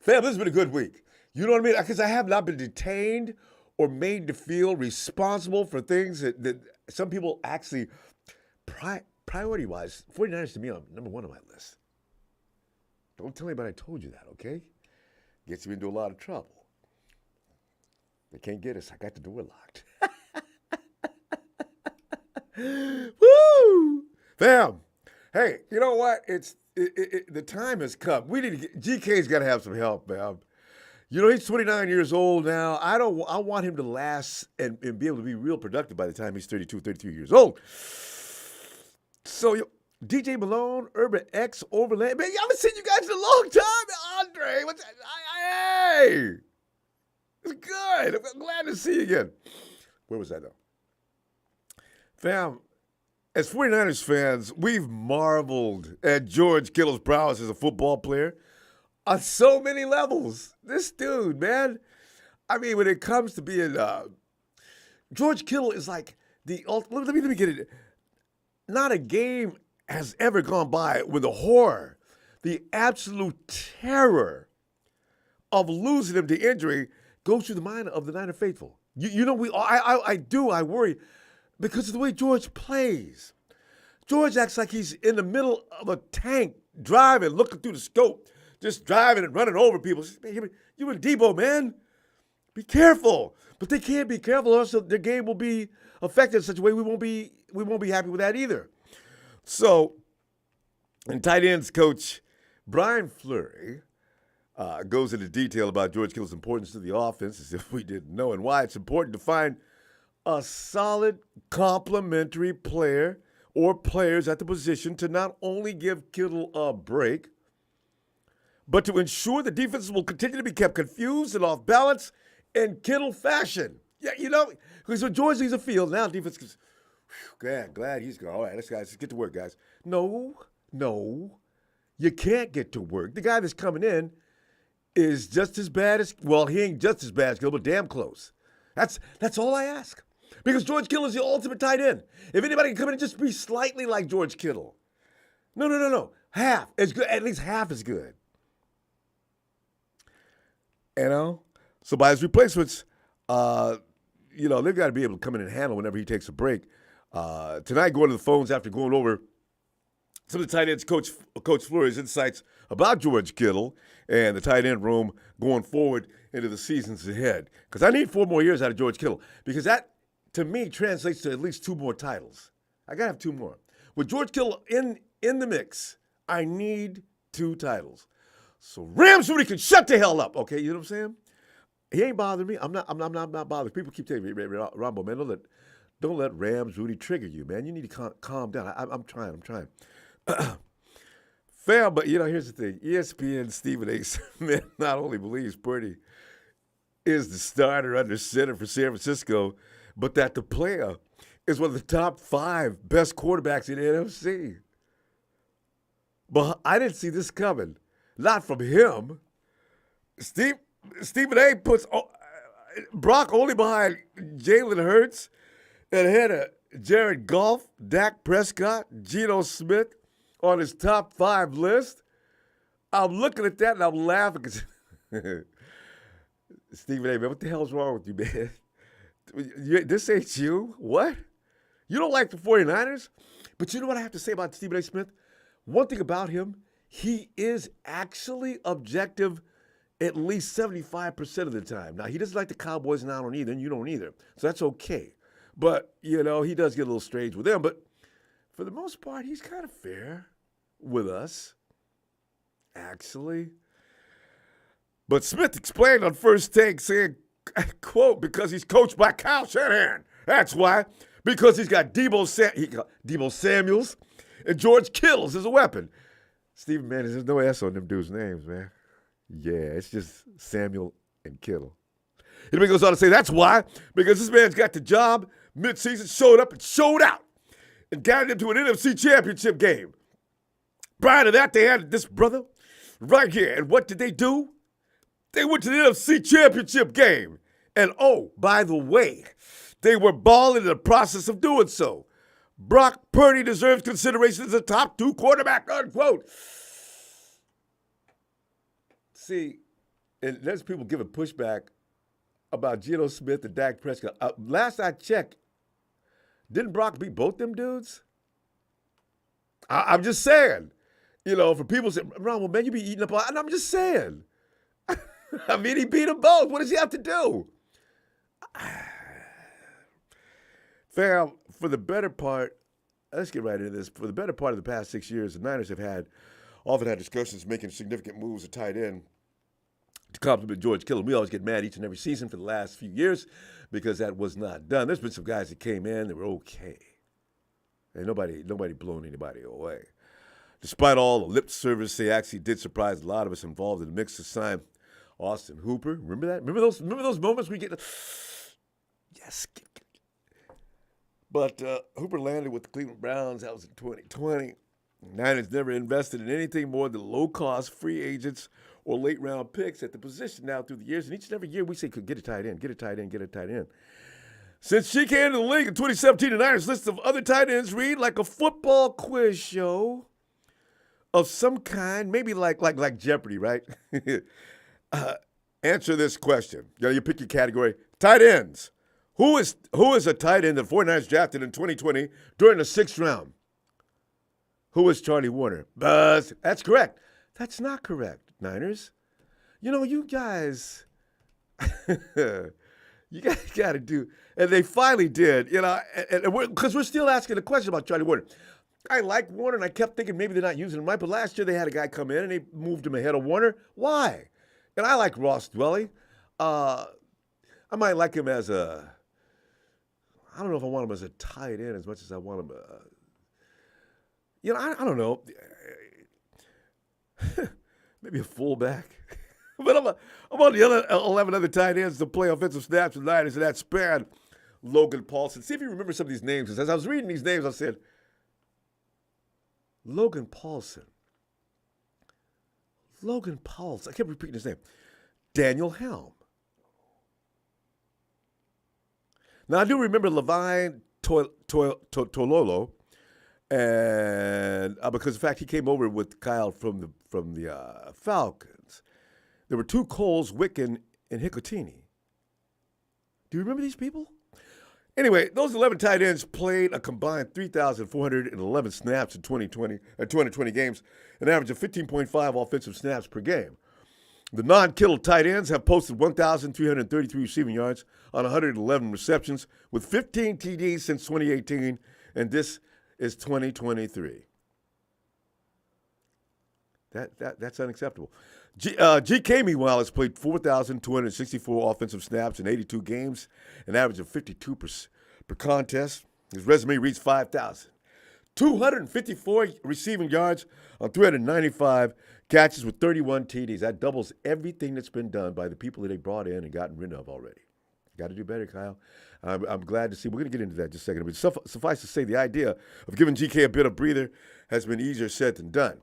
Fam, this has been a good week. You know what I mean? Because I have not been detained or made to feel responsible for things that some people actually, priority-wise, 49ers to me are number one on my list. Don't tell anybody I told you that, okay? Gets you into a lot of trouble. They can't get us. I got the door locked. Woo! Fam, hey, you know what? The time has come. We need to GK's got to have some help, man. You know, he's 29 years old now. I want him to last and be able to be real productive by the time he's 32, 33 years old. So, DJ Malone, Urban X, Overland. Man, I haven't seen you guys in a long time. Andre, what's that? Hey! It's good. I'm glad to see you again. Where was I, though? Fam, as 49ers fans, we've marveled at George Kittle's prowess as a football player on so many levels. This dude, man. I mean, when it comes to being George Kittle is like the ultimate. Let me get it. Not a game has ever gone by with the horror, the absolute terror of losing him to injury goes through the mind of the Niner faithful. You know, I worry because of the way George plays. George acts like he's in the middle of a tank driving, looking through the scope, just driving and running over people. You and Debo, man. Be careful. But they can't be careful, or else their game will be affected in such a way we won't be happy with that either. So, and tight ends coach Brian Fleury goes into detail about George Kittle's importance to the offense, as if we didn't know, and why it's important to find a solid complementary player or players at the position to not only give Kittle a break, but to ensure the defenses will continue to be kept confused and off balance in Kittle fashion. Yeah, you know, because when George leaves the field, now defense goes, glad he's gone. All right, let's get to work, guys. No, you can't get to work. The guy that's coming in is just as bad as, well, he ain't just as bad as Kittle, but damn close. That's all I ask. Because George Kittle is the ultimate tight end. If anybody can come in and just be slightly like George Kittle. No. Half as good, at least half as good. You know? So by his replacements, they've got to be able to come in and handle whenever he takes a break. Tonight, going to the phones after going over some of the tight ends, Coach Fleury's insights about George Kittle and the tight end room going forward into the seasons ahead. Because I need 4 more years out of George Kittle. Because that, to me, translates to at least 2 more titles. I got to have 2 more. With George Kittle in the mix, I need 2 titles. So Rams Rudy can shut the hell up, okay? You know what I'm saying? He ain't bothering me. I'm not bothered. People keep telling me, Ronbo, man, don't let Rams Rudy trigger you, man. You need to calm down. I'm trying. Fair, but, here's the thing. ESPN Stephen A. Smith not only believes Purdy is the starter under center for San Francisco, but that the player is one of the top 5 best quarterbacks in the NFC. But I didn't see this coming. Not from him. Stephen A. puts Brock only behind Jalen Hurts and ahead of Jared Goff, Dak Prescott, Geno Smith on his top 5 list. I'm looking at that and I'm laughing because Stephen A., man, what the hell's wrong with you, man? This ain't you? What? You don't like the 49ers? But you know what I have to say about Stephen A. Smith? One thing about him, he is actually objective at least 75% of the time. Now, he doesn't like the Cowboys, and I don't either, and you don't either. So that's okay. But, he does get a little strange with them. But for the most part, he's kind of fair with us, actually. But Smith explained on First Take, saying, quote, because he's coached by Kyle Shanahan. That's why. Because he's got Debo Samuels and George Kittle's as a weapon. Stephen, man, there's no S on them dudes' names, man. Yeah, it's just Samuel and Kittle. And he goes on to say, that's why, because this man's got the job, midseason, showed up and showed out, and guided him to an NFC championship game. Prior to that, they had this brother right here. And what did they do? They went to the NFC championship game. And oh, by the way, they were balling in the process of doing so. Brock Purdy deserves consideration as a top 2 quarterback, unquote. See, and there's people giving pushback about Geno Smith and Dak Prescott. Last I checked, didn't Brock beat both them dudes? I'm just saying. For people say, Ron, well, man, you be eating up. And I'm just saying. I mean, he beat them both. What does he have to do? Fam, for the better part, let's get right into this. For the better part of the past 6 years, the Niners have often had discussions making significant moves at tight end to complement George Kittle. We always get mad each and every season for the last few years because that was not done. There's been some guys that came in that were okay. And nobody blown anybody away. Despite all the lip service, they actually did surprise a lot of us involved in the mix to sign Austin Hooper. Remember that? Remember those moments we get? Yes. But Hooper landed with the Cleveland Browns. That was in 2020. Niners never invested in anything more than low-cost free agents or late-round picks at the position now through the years. And each and every year we say, get a tight end, get a tight end, get a tight end. Since she came into the league in 2017, the Niners list of other tight ends read like a football quiz show of some kind, maybe like Jeopardy, right? Answer this question. You pick your category. Tight ends. Who is a tight end that the 49ers drafted in 2020 during the 6th round? Who is Charlie Warner? Buzz. That's correct. That's not correct, Niners. You guys, you guys got to do, and they finally did, because we're still asking the question about Charlie Warner. I like Warner, and I kept thinking maybe they're not using him right, but last year they had a guy come in, and they moved him ahead of Warner. Why? And I like Ross Dwelly. I might like him as I don't know if I want him as a tight end as much as I want him, I don't know. Maybe a fullback. But I'm on the other 11 other tight ends to play offensive snaps with Niners, and that span Logan Paulson. See if you remember some of these names. Because as I was reading these names, I said, Logan Paulson. I kept repeating his name. Daniel Helm. Now, I do remember Levine Tololo, and because, in fact, he came over with Kyle from the Falcons. There were 2 Coles, Wiccan, and Hicotini. Do you remember these people? Anyway, those 11 tight ends played a combined 3,411 snaps in 220 games, an average of 15.5 offensive snaps per game. The non-Kittle tight ends have posted 1,333 receiving yards on 111 receptions with 15 TDs since 2018, and this is 2023. That's unacceptable. GK, meanwhile, has played 4,264 offensive snaps in 82 games, an average of 52 per contest. His resume reads 5,254 receiving yards on 395 catches with 31 TDs. That doubles everything that's been done by the people that they brought in and gotten rid of already. Got to do better, Kyle. I'm glad to see. We're going to get into that in just a second. But suffice to say, the idea of giving GK a bit of breather has been easier said than done.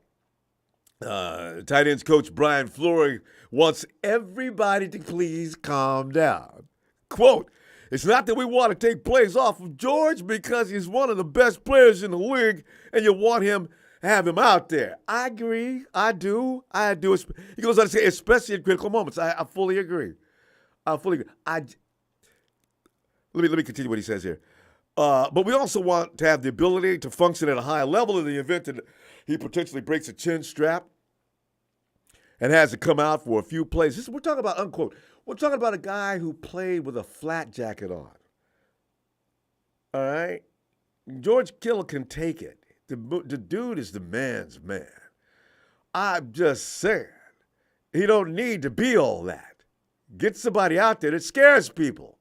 Tight ends coach Brian Fleury wants everybody to please calm down. Quote, "It's not that we want to take plays off of George because he's one of the best players in the league and you want him, have him out there." I agree. I do. He goes on to say, especially in critical moments. I fully agree. Let me continue what he says here. But we also want to have the ability to function at a high level in the event that he potentially breaks a chin strap and has to come out for a few plays. We're talking about, unquote, we're talking about a guy who played with a flat jacket on. All right? George Kittle can take it. The dude is the man's man. I'm just saying, he don't need to be all that. Get somebody out there that scares people.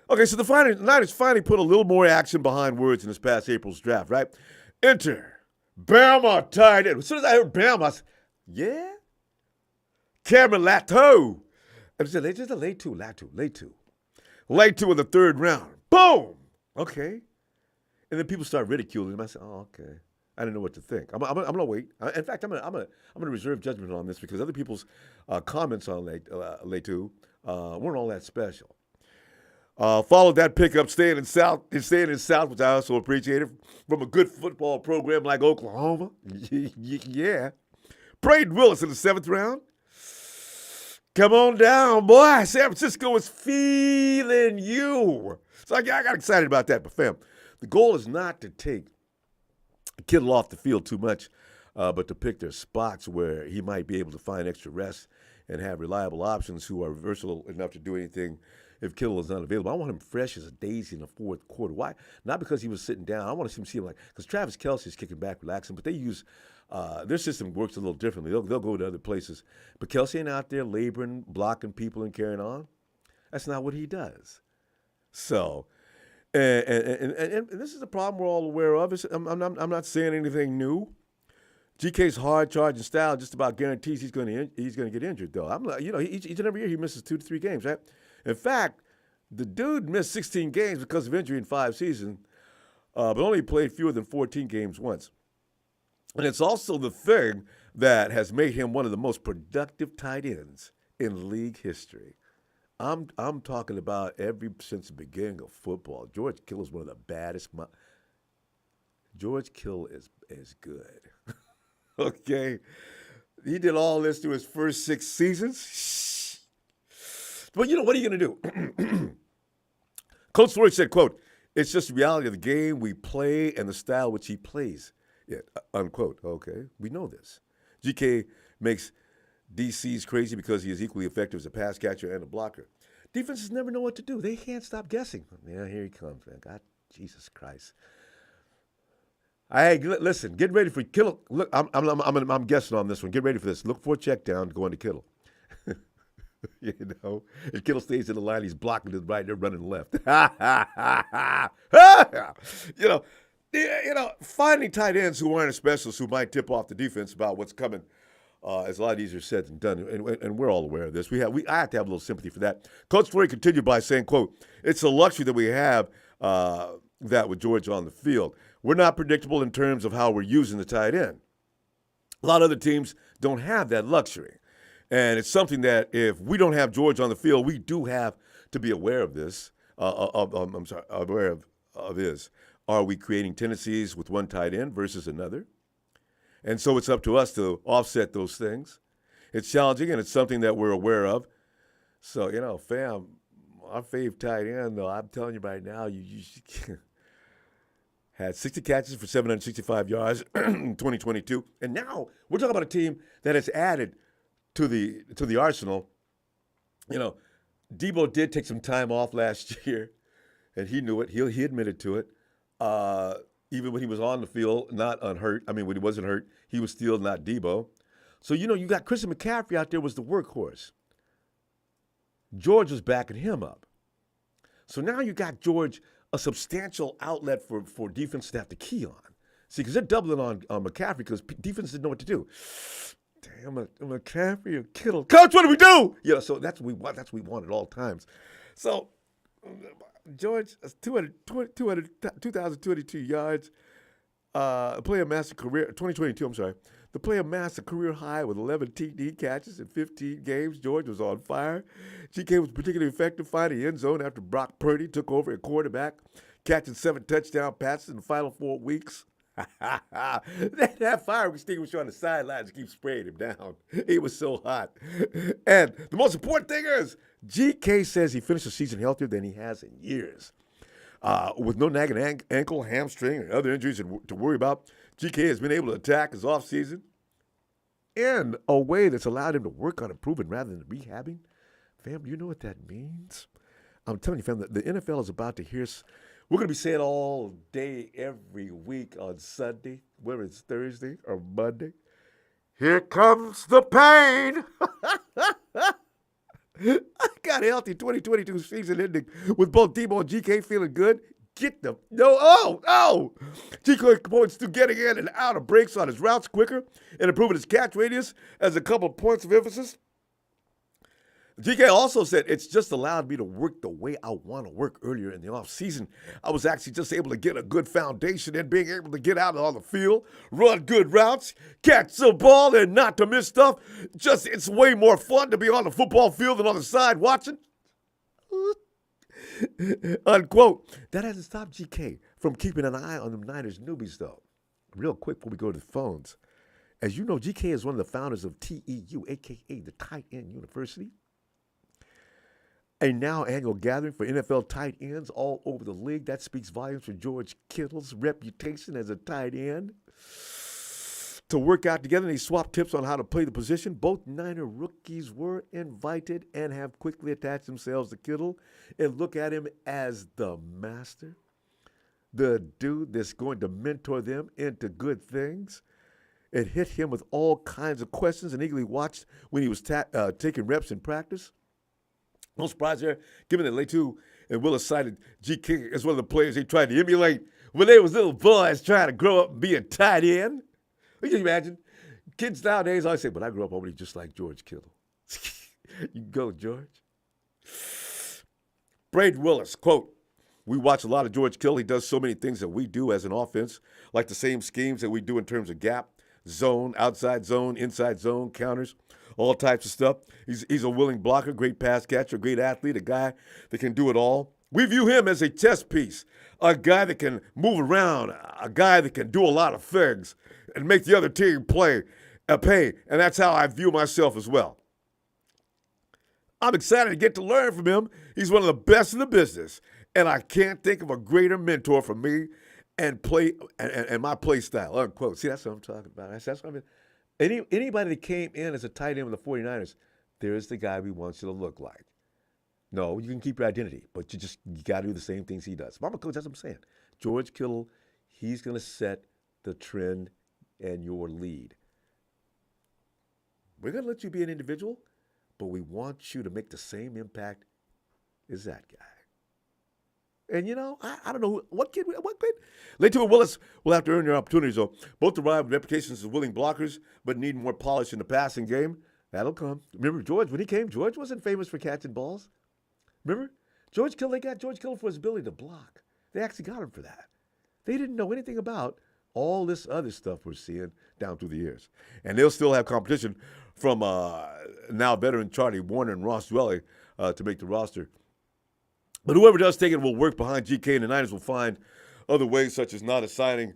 Okay, so the Niners finally put a little more action behind words in this past April's draft, right? Enter Bama tight end. As soon as I heard Bama, I said, yeah? Cameron Latou. And I said, just a late two. Late two in the 3rd round. Boom! Okay. And then people start ridiculing him. I said, oh, okay. I didn't know what to think. I'm gonna wait. In fact, I'm gonna reserve judgment on this because other people's comments on Latou weren't all that special. Followed that pickup, staying in South, which I also appreciated, from a good football program like Oklahoma. Yeah. Braden Willis in the 7th round. Come on down, boy. San Francisco is feeling you. So I got excited about that. But, fam, the goal is not to take Kittle off the field too much, but to pick their spots where he might be able to find extra rest and have reliable options who are versatile enough to do anything if Kittle is not available. I want him fresh as a daisy in the fourth quarter. Why? Not because he was sitting down. I want to see him like, because Travis Kelce's kicking back, relaxing, but they use their system works a little differently. They'll go to other places. But Kelce ain't out there laboring, blocking people, and carrying on. That's not what he does. So, and this is a problem we're all aware of. I'm not saying anything new. GK's hard charging style just about guarantees he's going to get injured, though. I'm like, each and every year he misses 2 to 3 games, right? In fact, the dude missed 16 games because of injury in 5 seasons, but only played fewer than 14 games once. And it's also the thing that has made him one of the most productive tight ends in league history. I'm talking about since the beginning of football. George Kittle is one of the baddest. George Kittle is good. Okay? He did all this through his first 6 seasons. But, what are you going to do? Coach Fleury said, quote, "It's just the reality of the game we play and the style which he plays it," unquote. Okay, we know this. GK makes DCs crazy because he is equally effective as a pass catcher and a blocker. Defenses never know what to do. They can't stop guessing. Yeah, here he comes, man. God, Jesus Christ. Hey, listen, get ready for Kittle. Look, I'm guessing on this one. Get ready for this. Look for a check down going to Kittle. If Kittle stays in the line, he's blocking to the right, they're running left. Finding tight ends who aren't specialists who might tip off the defense about what's coming is a lot easier said than done, and we're all aware of this. I have to have a little sympathy for that. Coach Fleury continued by saying, quote, "It's a luxury that we have that with George on the field. We're not predictable in terms of how we're using the tight end. A lot of other teams don't have that luxury. And it's something that if we don't have George on the field, we do have to be aware of this. Aware of this. Are we creating tendencies with one tight end versus another? And so it's up to us to offset those things. It's challenging, and it's something that we're aware of. So, fam, our fave tight end, though, I'm telling you right now, you had 60 catches for 765 yards in 2022. And now we're talking about a team that has added to the arsenal. Debo did take some time off last year, and he knew it. He admitted to it. Even when he was on the field, not unhurt. I mean, when he wasn't hurt, he was still not Debo. So, you got Christian McCaffrey out there was the workhorse. George was backing him up. So now you got George, a substantial outlet for defense to have to key on. See, because they're doubling on McCaffrey because defense didn't know what to do. Damn, McCaffrey or Kittle. Coach, what do we do? So that's what we want. That's what we want at all times. So George, 2,222 yards. Player master career 2022. I'm sorry. The player master career high with 11 TD catches in 15 games. George was on fire. GK was particularly effective finding the end zone after Brock Purdy took over at quarterback, catching 7 touchdown passes in the final 4 weeks. that fire extinguisher on the sidelines keeps spraying him down. He was so hot. And the most important thing is, GK says he finished the season healthier than he has in years. With no nagging ankle, hamstring, and other injuries to worry about, GK has been able to attack his offseason in a way that's allowed him to work on improving rather than rehabbing. Fam, do you know what that means? I'm telling you, fam, the NFL is about to hear. We're going to be saying all day, every week on Sunday, whether it's Thursday or Monday. Here comes the pain. I got a healthy 2022 season ending with both Debo and GK feeling good. GK points to getting in and out of breaks on his routes quicker and improving his catch radius as a couple of points of emphasis. GK also said, "It's just allowed me to work the way I want to work earlier in the offseason. I was actually just able to get a good foundation and being able to get out on the field, run good routes, catch the ball, and not to miss stuff. It's way more fun to be on the football field than on the side watching." Unquote. That hasn't stopped GK from keeping an eye on the Niners newbies, though. Real quick before we go to the phones. As you know, GK is one of the founders of TEU, a.k.a. the Tight End University. a now annual gathering for NFL tight ends all over the league. That speaks volumes for George Kittle's reputation as a tight end. To work out together, and they swapped tips on how to play the position. Both Niner rookies were invited and have quickly attached themselves to Kittle and look at him as the master, the dude that's going to mentor them into good things. It hit him with all kinds of questions and eagerly watched when he was taking reps in practice. No surprise there, given that Letu and Willis cited G. King as one of the players they tried to emulate when they was little boys trying to grow up and be a tight end. Can you imagine? Kids nowadays always say, but I grew up already just like George Kittle. You go, George. Braden Willis, quote, we watch a lot of George Kittle. He does so many things that we do as an offense, like the same schemes that we do in terms of gap, zone, outside zone, inside zone, counters, all types of stuff. He's a willing blocker, great pass catcher, great athlete, a guy that can do it all. We view him as a chess piece, a guy that can move around, a guy that can do a lot of things and make the other team pay. And that's how I view myself as well. I'm excited to get to learn from him. He's one of the best in the business, and I can't think of a greater mentor for me and my play style, unquote. See, that's what I'm talking about. That's what I mean. Anybody that came in as a tight end with the 49ers, there's the guy we want you to look like. No, you can keep your identity, but you got to do the same things he does. Mama Coach, that's what I'm saying. George Kittle, he's going to set the trend and your lead. We're going to let you be an individual, but we want you to make the same impact as that guy. And, I don't know what kid. Letu and Willis will have to earn their opportunities, though. Both arrive with reputations as willing blockers, but need more polish in the passing game. That'll come. Remember George, when he came, George wasn't famous for catching balls. Remember? They got George Kittle for his ability to block. They actually got him for that. They didn't know anything about all this other stuff we're seeing down through the years. And they'll still have competition from now veteran Charlie Warner and Ross Dwelly to make the roster. But whoever does take it will work behind GK, and the Niners will find other ways, such as not assigning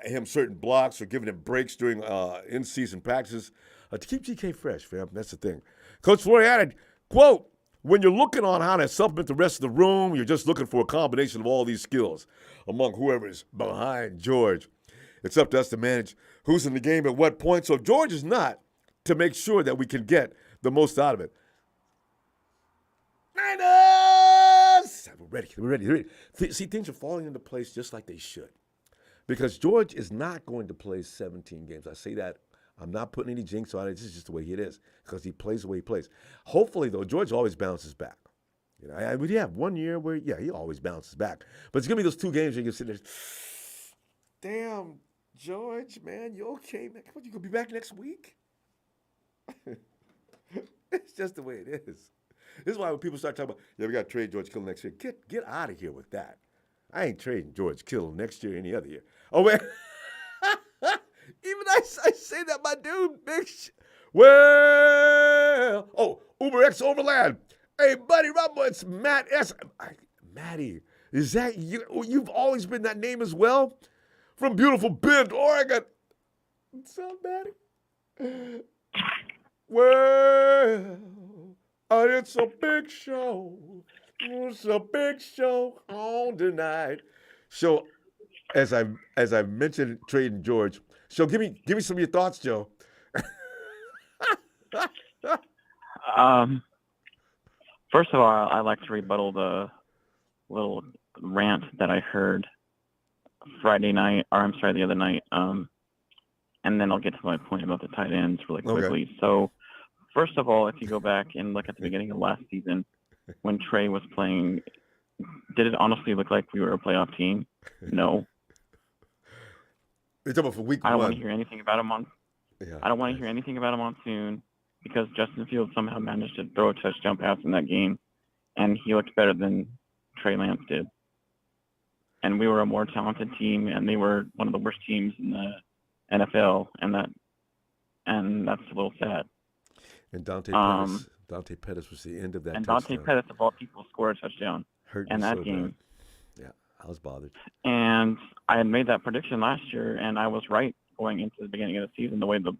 him certain blocks or giving him breaks during in-season practices to keep GK fresh, fam. That's the thing. Coach Fleury added, quote, when you're looking on how to supplement the rest of the room, you're just looking for a combination of all these skills among whoever's behind George. It's up to us to manage who's in the game at what point. So if George is not, to make sure that we can get the most out of it. Niners! We're ready. See, things are falling into place just like they should. Because George is not going to play 17 games. I say that. I'm not putting any jinx on it. This is just the way it is because he plays the way he plays. Hopefully, though, George always bounces back. We have 1 year where, he always bounces back. But it's going to be those 2 games where you can sit there. Damn, George, man, you okay, man? Come on, you going to be back next week? It's just the way it is. This is why when people start talking about, we got to trade George Kittle next year. Get out of here with that. I ain't trading George Kittle next year or any other year. Oh, man. Even I say that, my dude. Uber X Overland. Hey, buddy, Ronbo, it's Matt S. Matty, is that you? You've always been that name as well? From beautiful Bend, Oregon. What's up, Matty? Well, it's a big show. It's a big show on tonight. So, as I mentioned, trading George. So, give me some of your thoughts, Joe. First of all, I'd like to rebuttal the little rant that I heard the other night. And then I'll get to my point about the tight ends really quickly. Okay. So, first of all, if you go back and look at the beginning of last season, when Trey was playing, did it honestly look like we were a playoff team? No. You're talking about for week 1. I don't want to hear anything about him I don't want to hear anything about him on soon because Justin Fields somehow managed to throw a touchdown pass in that game, and he looked better than Trey Lance did. And we were a more talented team, and they were one of the worst teams in the NFL, and that's a little sad. And Dante Pettis was the end of that. And touchdown. Dante Pettis, of all people, scored a touchdown in that so game. Bad. Yeah, I was bothered. And I had made that prediction last year, and I was right going into the beginning of the season, the way the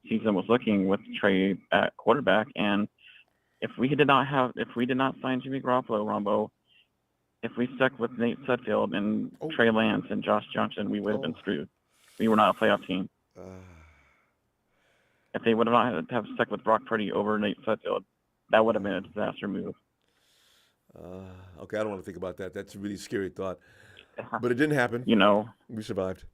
season was looking with Trey at quarterback. And if we did not sign Jimmy Garoppolo, Ronbo, if we stuck with Nate Sudfeld and Trey Lance and Josh Johnson, we would have been screwed. We were not a playoff team. If they would have not have stuck with Brock Purdy over Nate Sudfeld, that would have been a disaster move. Okay, I don't want to think about that. That's a really scary thought. But it didn't happen. You know. We survived.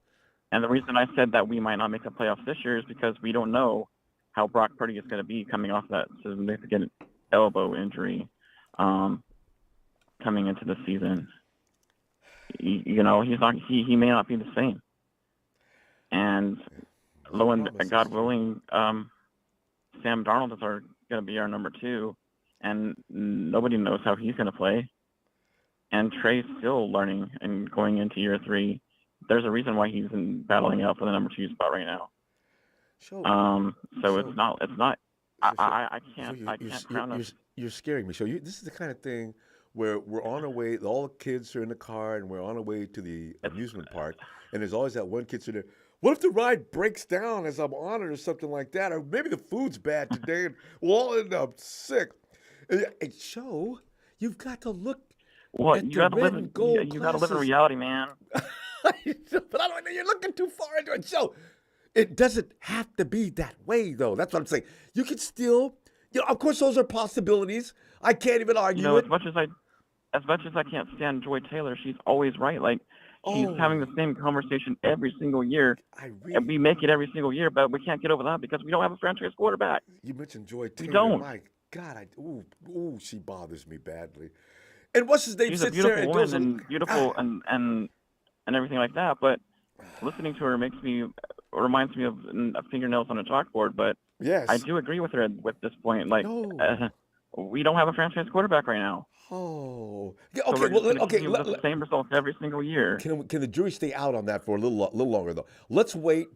And the reason I said that we might not make the playoffs this year is because we don't know how Brock Purdy is going to be coming off that significant elbow injury coming into the season. You know, he may not be the same. And God willing, Sam Darnold is going to be our number 2, and nobody knows how he's going to play. And Trey's still learning and going into year 3. There's a reason why he's battling out for the number 2 spot right now. It's not. I can't crown us. You're scaring me. This is the kind of thing where we're on our way. All the kids are in the car, and we're on our way to the amusement park. And there's always that one kid sitting there. What if the ride breaks down as I'm on it or something like that? Or maybe the food's bad today and we'll all end up sick. And you've got to look at the red and gold you got to live in reality, man. But I don't know. You're looking too far into it. So it doesn't have to be that way, though. That's what I'm saying. You can still, of course, those are possibilities. I can't even argue it. As much as I can't stand Joy Taylor, she's always right. Like, she's having the same conversation every single year. And we make it every single year, but we can't get over that because we don't have a franchise quarterback. You mentioned Joy Taylor. We don't. My God, she bothers me badly. And what's his name? She's a beautiful woman and beautiful and everything like that. But listening to her reminds me of fingernails on a chalkboard. But yes, I do agree with her at this point. Like, we don't have a franchise quarterback right now. Oh, okay. So the same results every single year. Can the jury stay out on that for a little longer though? Let's wait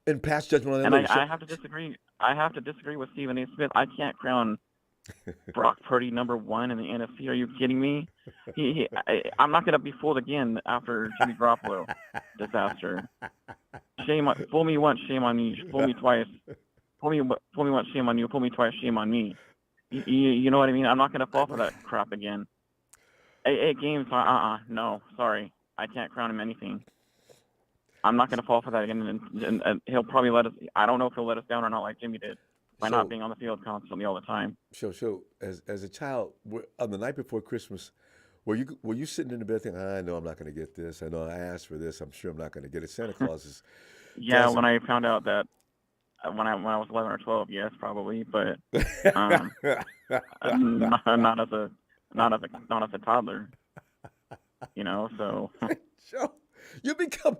and pass judgment on that. And I have to disagree. I have to disagree with Stephen A. Smith. I can't crown Brock Purdy number 1 in the NFC. Are you kidding me? I'm not going to be fooled again after Jimmy Garoppolo disaster. Fool me once, shame on me. Fool me twice. Fool me once, shame on you. Fool me twice, shame on me. You know what I mean? I'm not going to fall for that crap again. 8 games, no, sorry. I can't crown him anything. I'm not going to fall for that again, and he'll probably let us. I don't know if he'll let us down or not, like Jimmy did, by not being on the field constantly all the time. So as a child, on the night before Christmas, were you sitting in the bed thinking, I know I'm not going to get this. I know I asked for this. I'm sure I'm not going to get it. Santa Claus is. Yeah, when I found out that when I was 11 or 12, yes, probably, but not as a toddler, you know. So. Joe, you've become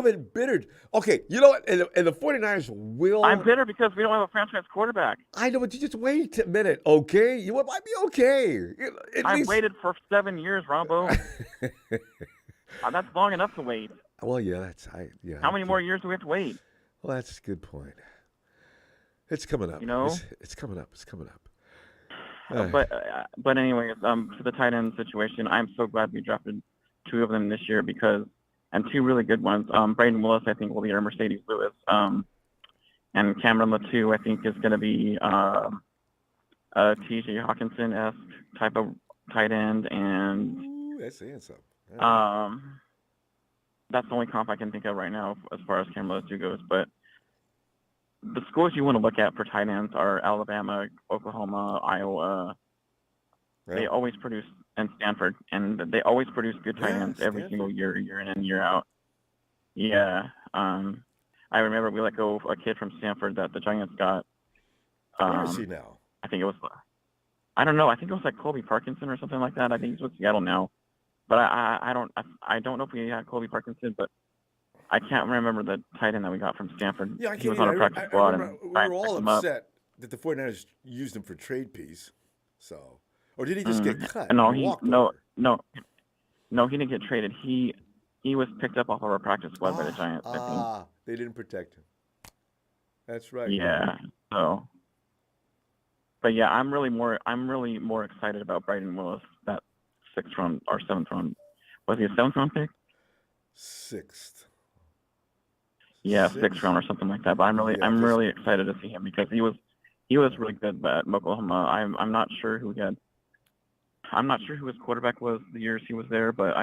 embittered. Okay, you know what? And the 49ers will. I'm bitter because we don't have a franchise quarterback. I know, but you just wait a minute, okay? You might be okay. I've waited for 7 years, Ronbo. That's long enough to wait. Well, yeah, How many more years do we have to wait? Well, that's a good point. It's coming up. You know, it's coming up. It's coming up. But anyways, to the tight end situation, I'm so glad we drafted 2 of them this year and 2 really good ones. Braden Willis, I think, will be our Mercedes Lewis. And Cameron Latou, I think, is going to be a T.J. Hawkinson-esque type of tight end. And that's saying something. That's the only comp I can think of right now as far as Cameron Latou goes. But the schools you want to look at for tight ends are Alabama, Oklahoma, Iowa. Right. They always produce, and Stanford, and they always produce good tight ends every single year in and year out. Yeah. I remember we let go of a kid from Stanford that the Giants got. Where is he now? I think it was, I don't know. I think it was like Colby Parkinson or something like that. I think he's with Seattle now. But I don't know if we had Colby Parkinson, but I can't remember the tight end that we got from Stanford. Yeah, he was on a practice squad. We were all upset that the 49ers used him for trade piece. So, or did he just get cut? No, he didn't get traded. He was picked up off of our practice squad by the Giants. I think they didn't protect him. That's right. Yeah. So, but yeah, I'm really more excited about Braden Willis, that 6th round or 7th round. Was he a 7th round pick? 6th. Yeah, 6th round or something like that. But I'm really excited to see him because he was He was really good at Oklahoma. I'm not sure who he had. I'm not sure who his quarterback was the years he was there, but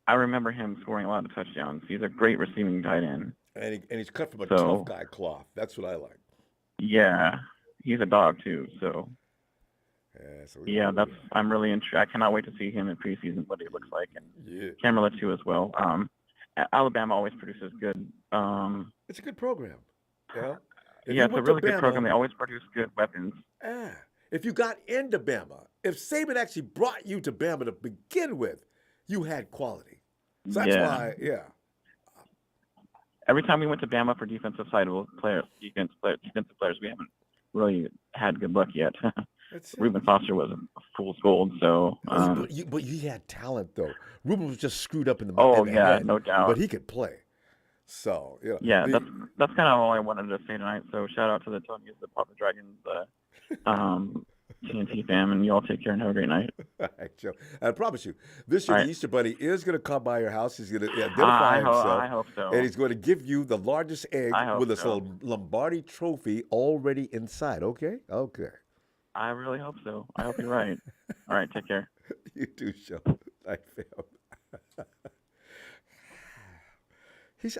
I remember him scoring a lot of touchdowns. He's a great receiving tight end. And he's cut from a tough So guy cloth. That's what I like. yeah, he's a dog too. So Yeah, so yeah, I'm really interested. I cannot wait to see him in preseason, what he looks like, and yeah. Camerla too as well. Alabama always produces good. It's a good program. Yeah. If Yeah, you it's a went to really good program. Bama, They always produce good weapons. if you got into Bama, if Saban actually brought you to Bama to begin with, you had quality. So that's Yeah. why, yeah. Every time we went to Bama for defensive players, we haven't really had good luck yet. That's it. Reuben Foster was a fool's gold, so. But you had talent though. Reuben was just screwed up in the yeah, head, no doubt. but he could play. So yeah, that's kind of all I wanted to say tonight. So shout out to the Tonys, the Papa Dragons, TNT fam, and you all take care and have a great night. All right, Joe. I promise you, this year All right. the Easter Bunny is going to come by your house. He's going to identify himself. I hope so. And he's going to give you the largest egg with this so. little Lombardi trophy already inside. Okay? Okay. I really hope so. I hope you're right. All right, take care. You too, Joe. Night, fam.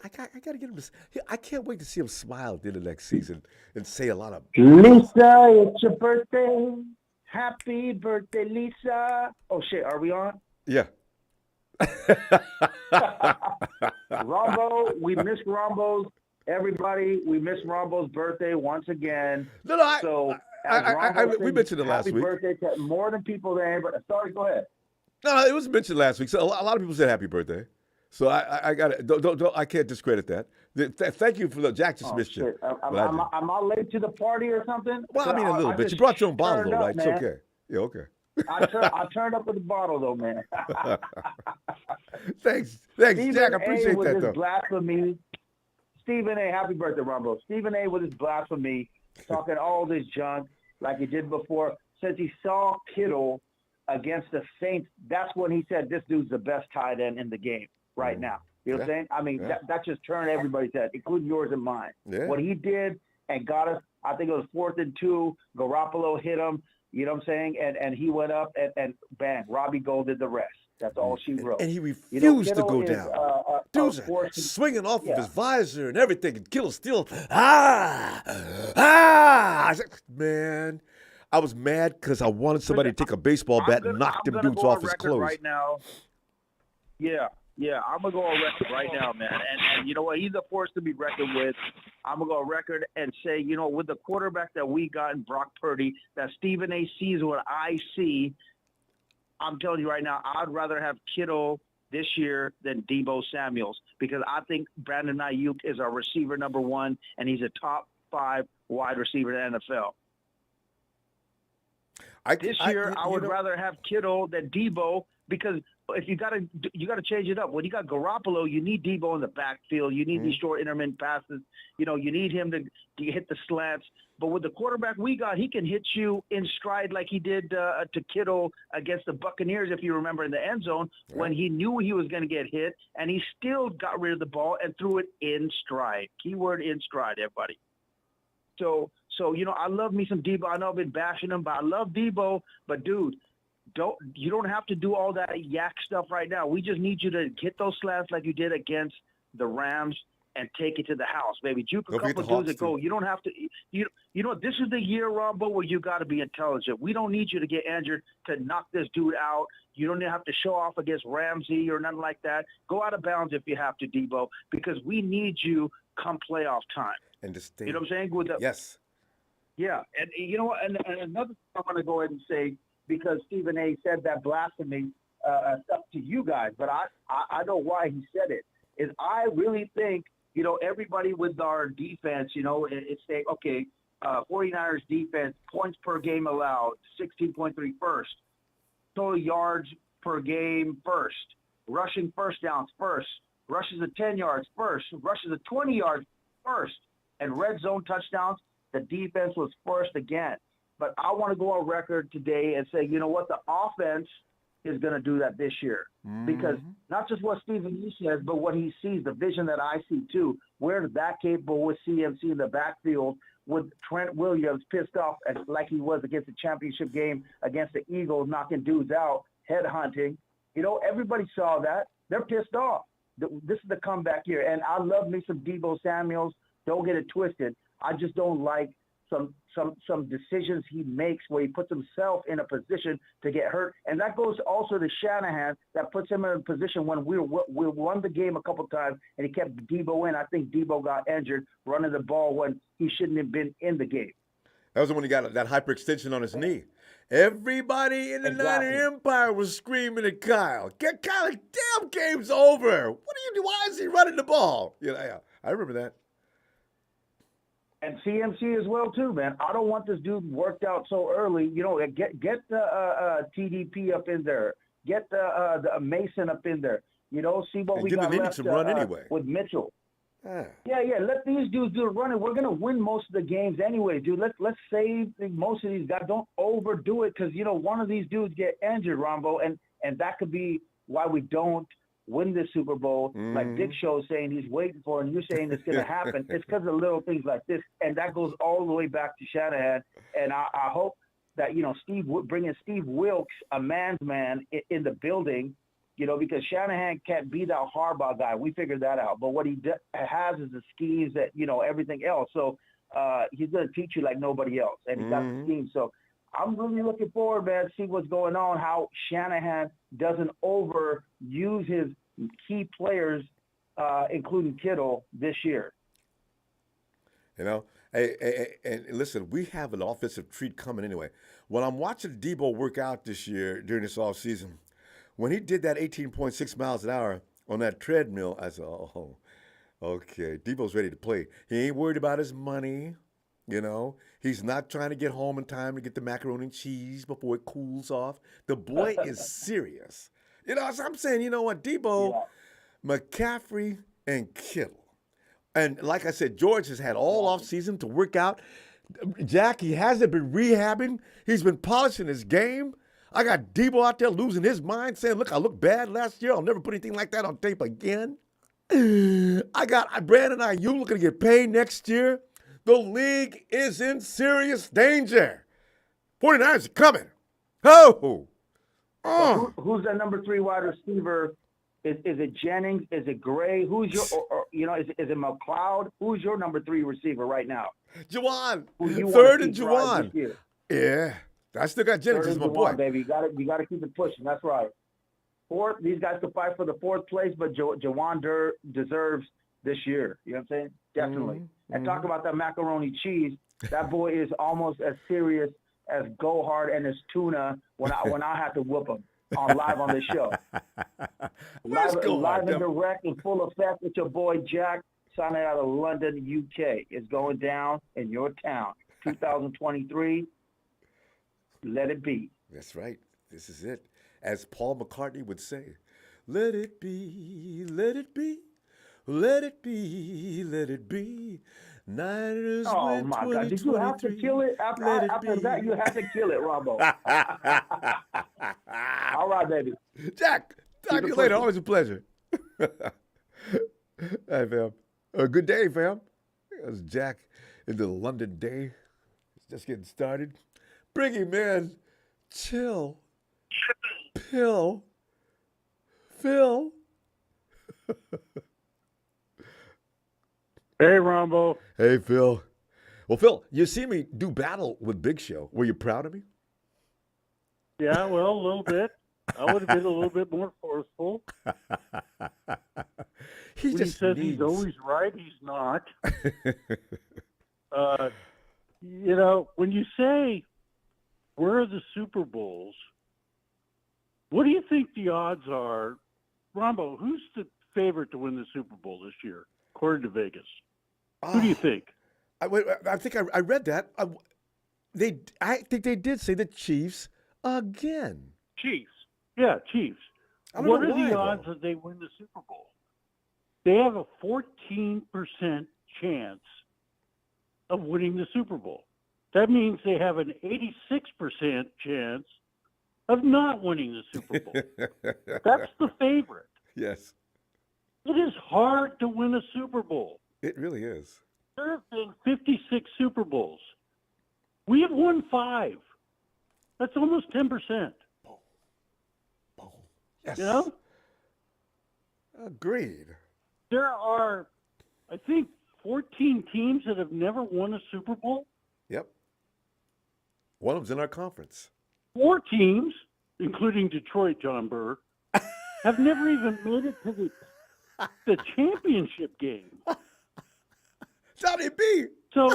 I got to get him to. I can't wait to see him smile at the end of next season and say a lot of. Lisa, it's your birthday. Happy birthday, Lisa. Oh, shit. Are we on? Yeah. Ronbo, we miss Ronbo's. Everybody, we miss Ronbo's birthday once again. No, we mentioned it last week. Happy birthday to more than people there. But sorry, go ahead. No, it was mentioned last week. So a lot of people said happy birthday. So I got it. Don't, I can't discredit that. Thank you for the Jack just missed you. Am I late to the party or something? Well, I mean, a little bit. You brought your own bottle, though, right? Man. It's okay. Yeah, okay. I turned up with the bottle, though, man. Thanks, Stephen Jack. I appreciate that, though. Blasphemy. Stephen A., happy birthday, Ronbo. Stephen A. with his blasphemy, talking all this junk like he did before. Since he saw Kittle against the Saints, that's when he said this dude's the best tight end in the game right now. You know what I'm saying? I mean, that just turned everybody's head, including yours and mine. Yeah. What he did and got us, I think it was 4th and 2. Garoppolo hit him. You know what I'm saying? And he went up and bang, Robbie Gold did the rest. That's all she wrote. And he refused to go down. Dude's swinging off of his visor and everything. And Kittle still, man. I was mad because I wanted somebody to take a baseball bat and knock them dudes off his clothes. Right now. Yeah, I'm going to go on record right now, man. And you know what? He's a force to be reckoned with. I'm going to go on record and say, you know, with the quarterback that we got in Brock Purdy, that Stephen A. sees what I see, I'm telling you right now, I'd rather have Kittle this year than Deebo Samuels because I think Brandon Ayuk is our receiver number 1, and he's a top 5 wide receiver in the NFL. This year, I would rather have Kittle than Deebo because if you got to change it up. When you got Garoppolo, you need Deebo in the backfield. You need these short intermittent passes. You know, you need him to hit the slants. But with the quarterback we got, he can hit you in stride like he did to Kittle against the Buccaneers, if you remember, in the end zone when he knew he was going to get hit, and he still got rid of the ball and threw it in stride. Keyword in stride, everybody. So you know, I love me some Deebo. I know I've been bashing him, but I love Deebo. But dude, you don't have to do all that yak stuff right now. We just need you to hit those slants like you did against the Rams and take it to the house, baby. Juke a couple of dudes and go. You don't have to. You know, this is the year, Ronbo, where you got to be intelligent. We don't need you to get injured to knock this dude out. You don't have to show off against Ramsey or nothing like that. Go out of bounds if you have to, Deebo, because we need you come playoff time. And to stay. You know what I'm saying? Yes. Yeah, and you know what? And another thing I want to go ahead and say, because Stephen A. said that blasphemy stuff to you guys, but I know why he said it, is I really think, you know, everybody with our defense, you know, it's saying, okay, 49ers defense, points per game allowed, 16.3 first, total yards per game first, rushing first downs first, rushes of 10 yards first, rushes of 20 yards first, and red zone touchdowns, the defense was first again. But I want to go on record today and say, you know what, the offense is going to do that this year. Because not just what Stephen E. says, but what he sees, the vision that I see too. We're that capable with CMC in the backfield with Trent Williams pissed off like he was against the championship game against the Eagles, knocking dudes out, headhunting. Everybody saw that. They're pissed off. This is the comeback year. And I love me some Deebo Samuels. Don't get it twisted. I just don't like some decisions he makes where he puts himself in a position to get hurt. And that goes also to Shanahan, that puts him in a position when we won the game a couple times and he kept Deebo in. I think Deebo got injured running the ball when he shouldn't have been in the game. That was when he got that hyperextension on his knee. Everybody in the Niner Empire was screaming at Kyle. Get Kyle, damn game's over. Why is he running the ball? Yeah, I remember that. And CMC as well too, man. I don't want this dude worked out so early. Get the TDP up in there. Get the Mason up in there. See what we got left some run anyway. With Mitchell. Yeah. Let these dudes do the running. We're gonna win most of the games anyway, dude. Let's save most of these guys. Don't overdo it because one of these dudes get injured, Ronbo, and that could be why we don't win this Super Bowl. Like Big Show saying he's waiting for, and you're saying it's gonna happen. It's because of little things like this, and that goes all the way back to Shanahan. And I hope that bringing Steve Wilkes, a man's man, in the building. Because Shanahan can't be that Harbaugh guy. We figured that out. But what he has is the schemes that, everything else. So he's going to teach you like nobody else. And he got the schemes. So I'm really looking forward, man, to see what's going on, how Shanahan doesn't overuse his key players, including Kittle, this year. And listen, we have an offensive treat coming anyway. When I'm watching Deebo work out this year during this offseason, when he did that 18.6 miles an hour on that treadmill, I said, oh, okay, Deebo's ready to play. He ain't worried about his money, He's not trying to get home in time to get the macaroni and cheese before it cools off. The boy is serious. So I'm saying, Deebo, McCaffrey, and Kittle. And like I said, George has had all offseason to work out. Jack, he hasn't been rehabbing. He's been polishing his game. I got Deebo out there losing his mind, saying, look, I looked bad last year. I'll never put anything like that on tape again. I got Brandon Ayuk looking to get paid next year. The league is in serious danger. 49ers are coming. Oh! Who's that number 3 wide receiver? Is it Jennings? Is it Gray? Who's your, is it McLeod? Who's your number 3 receiver right now? Juwan. Third and Juwan. Yeah. I still got Jennings as my boy. Baby. You got to keep it pushing. That's right. 4th, these guys could fight for the 4th place, but Jawan deserves this year. You know what I'm saying? Definitely. And talk about that macaroni cheese. That boy is almost as serious as Gohard and his tuna when I have to whoop him live on the show. live and direct and full effect with your boy Jack, signing out of London, UK. It's going down in your town. 2023. Let it be. That's right. This is it. As Paul McCartney would say, let it be, let it be, let it be, let it be. Niners win 2023. Oh, my God. Did you have to kill it? After that, you had to kill it, Ronbo. All right, baby. Jack, talk to you later. Always a pleasure. Hey, fam. Good day, fam. That was Jack in the London day. It's just getting started. Bring him in. Chill. Pill. Phil. Hey, Ronbo. Hey, Phil. Well, Phil, you see me do battle with Big Show. Were you proud of me? Yeah, well, a little bit. I would have been a little bit more forceful. He says he's always right, he's not. When you say, where are the Super Bowls, what do you think the odds are? Ronbo, who's the favorite to win the Super Bowl this year, according to Vegas? Who do you think? I think I read that. I think they did say the Chiefs again. Chiefs. Yeah, Chiefs. What are the odds that they win the Super Bowl? They have a 14% chance of winning the Super Bowl. That means they have an 86% chance of not winning the Super Bowl. That's the favorite. Yes. It is hard to win a Super Bowl. It really is. There have been 56 Super Bowls. We have won 5. That's almost 10%. Boom. Yes. You know? Agreed. There are, I think, 14 teams that have never won a Super Bowl. Yep. One of them's in our conference. 4 teams, including Detroit, John Burr, have never even made it to the championship game. Johnny B. So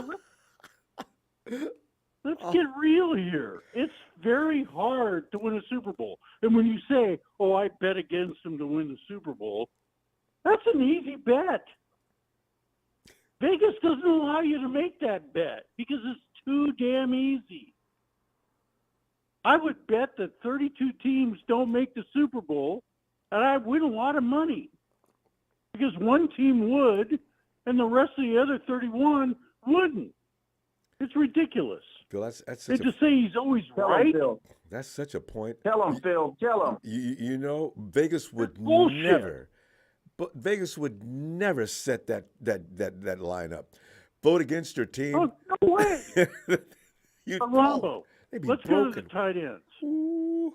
let's get real here. It's very hard to win a Super Bowl. And when you say, oh, I bet against them to win the Super Bowl, that's an easy bet. Vegas doesn't allow you to make that bet because it's too damn easy. I would bet that 32 teams don't make the Super Bowl, and I'd win a lot of money because one team would, and the rest of the other 31 wouldn't. It's ridiculous. Phil, that's And such to say he's always Tell him, right, Phil. that's such a point. Tell him, Phil. Tell him. You know, Vegas would bullshit. never, but Vegas would never set that line up. Vote against your team. oh, no way. Ronbo, they'd be let's go to broken. the tight ends. Ooh.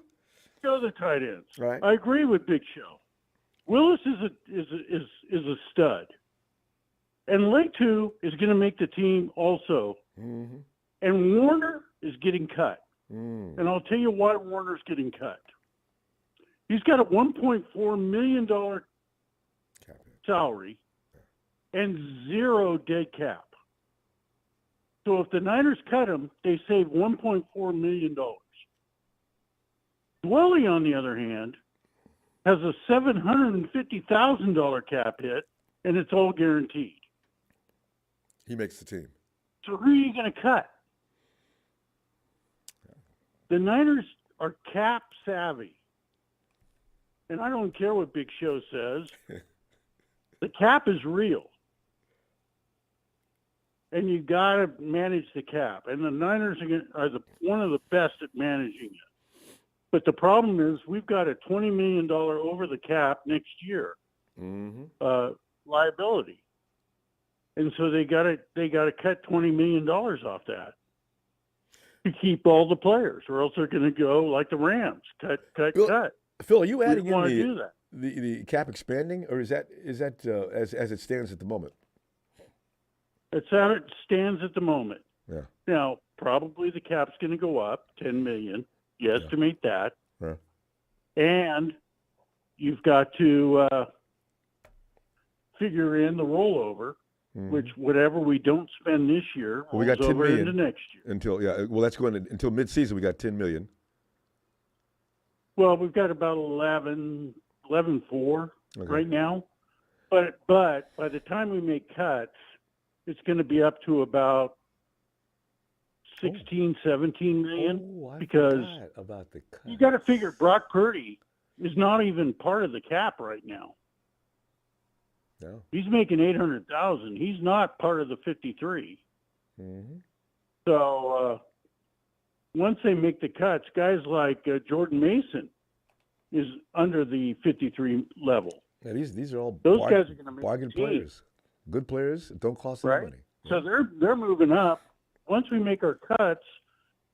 Go to the tight ends. Right. I agree with Big Show. Willis is a stud, and Letu is going to make the team also. Mm-hmm. And Warner is getting cut. Mm. And I'll tell you why Warner's getting cut. He's got a $1.4 million salary and 0 dead cap. So if the Niners cut him, they save $1.4 million. Dwelly, on the other hand, has a $750,000 cap hit, and it's all guaranteed. He makes the team. So who are you going to cut? The Niners are cap savvy. And I don't care what Big Show says. The cap is real. And you got to manage the cap. And the Niners are one of the best at managing it. But the problem is we've got a $20 million over the cap next year liability. And so they got to cut $20 million off that to keep all the players, or else they're going to go like the Rams, cut. Phil, are you adding We want to in do that. the cap expanding, or is that as it stands at the moment? It's how it stands at the moment. Yeah. Now, probably the cap's going to go up $10 million. You estimate that. Yeah. And you've got to figure in the rollover, which whatever we don't spend this year we got rolls 10 over million into next year. That's going until mid-season. We got $10 million. Well, we've got about 11.4 right now. But by the time we make cuts, it's going to be up to about 16, 17 million. Because about the cut. You got to figure Brock Purdy is not even part of the cap right now. No. He's making $800,000. He's not part of the 53. Mm-hmm. So once they make the cuts, guys like Jordan Mason is under the 53 level. Yeah, these are all Those guys are going to make bargain the team. players, good players. Don't cost any Right. money. So they're moving up. Once we make our cuts,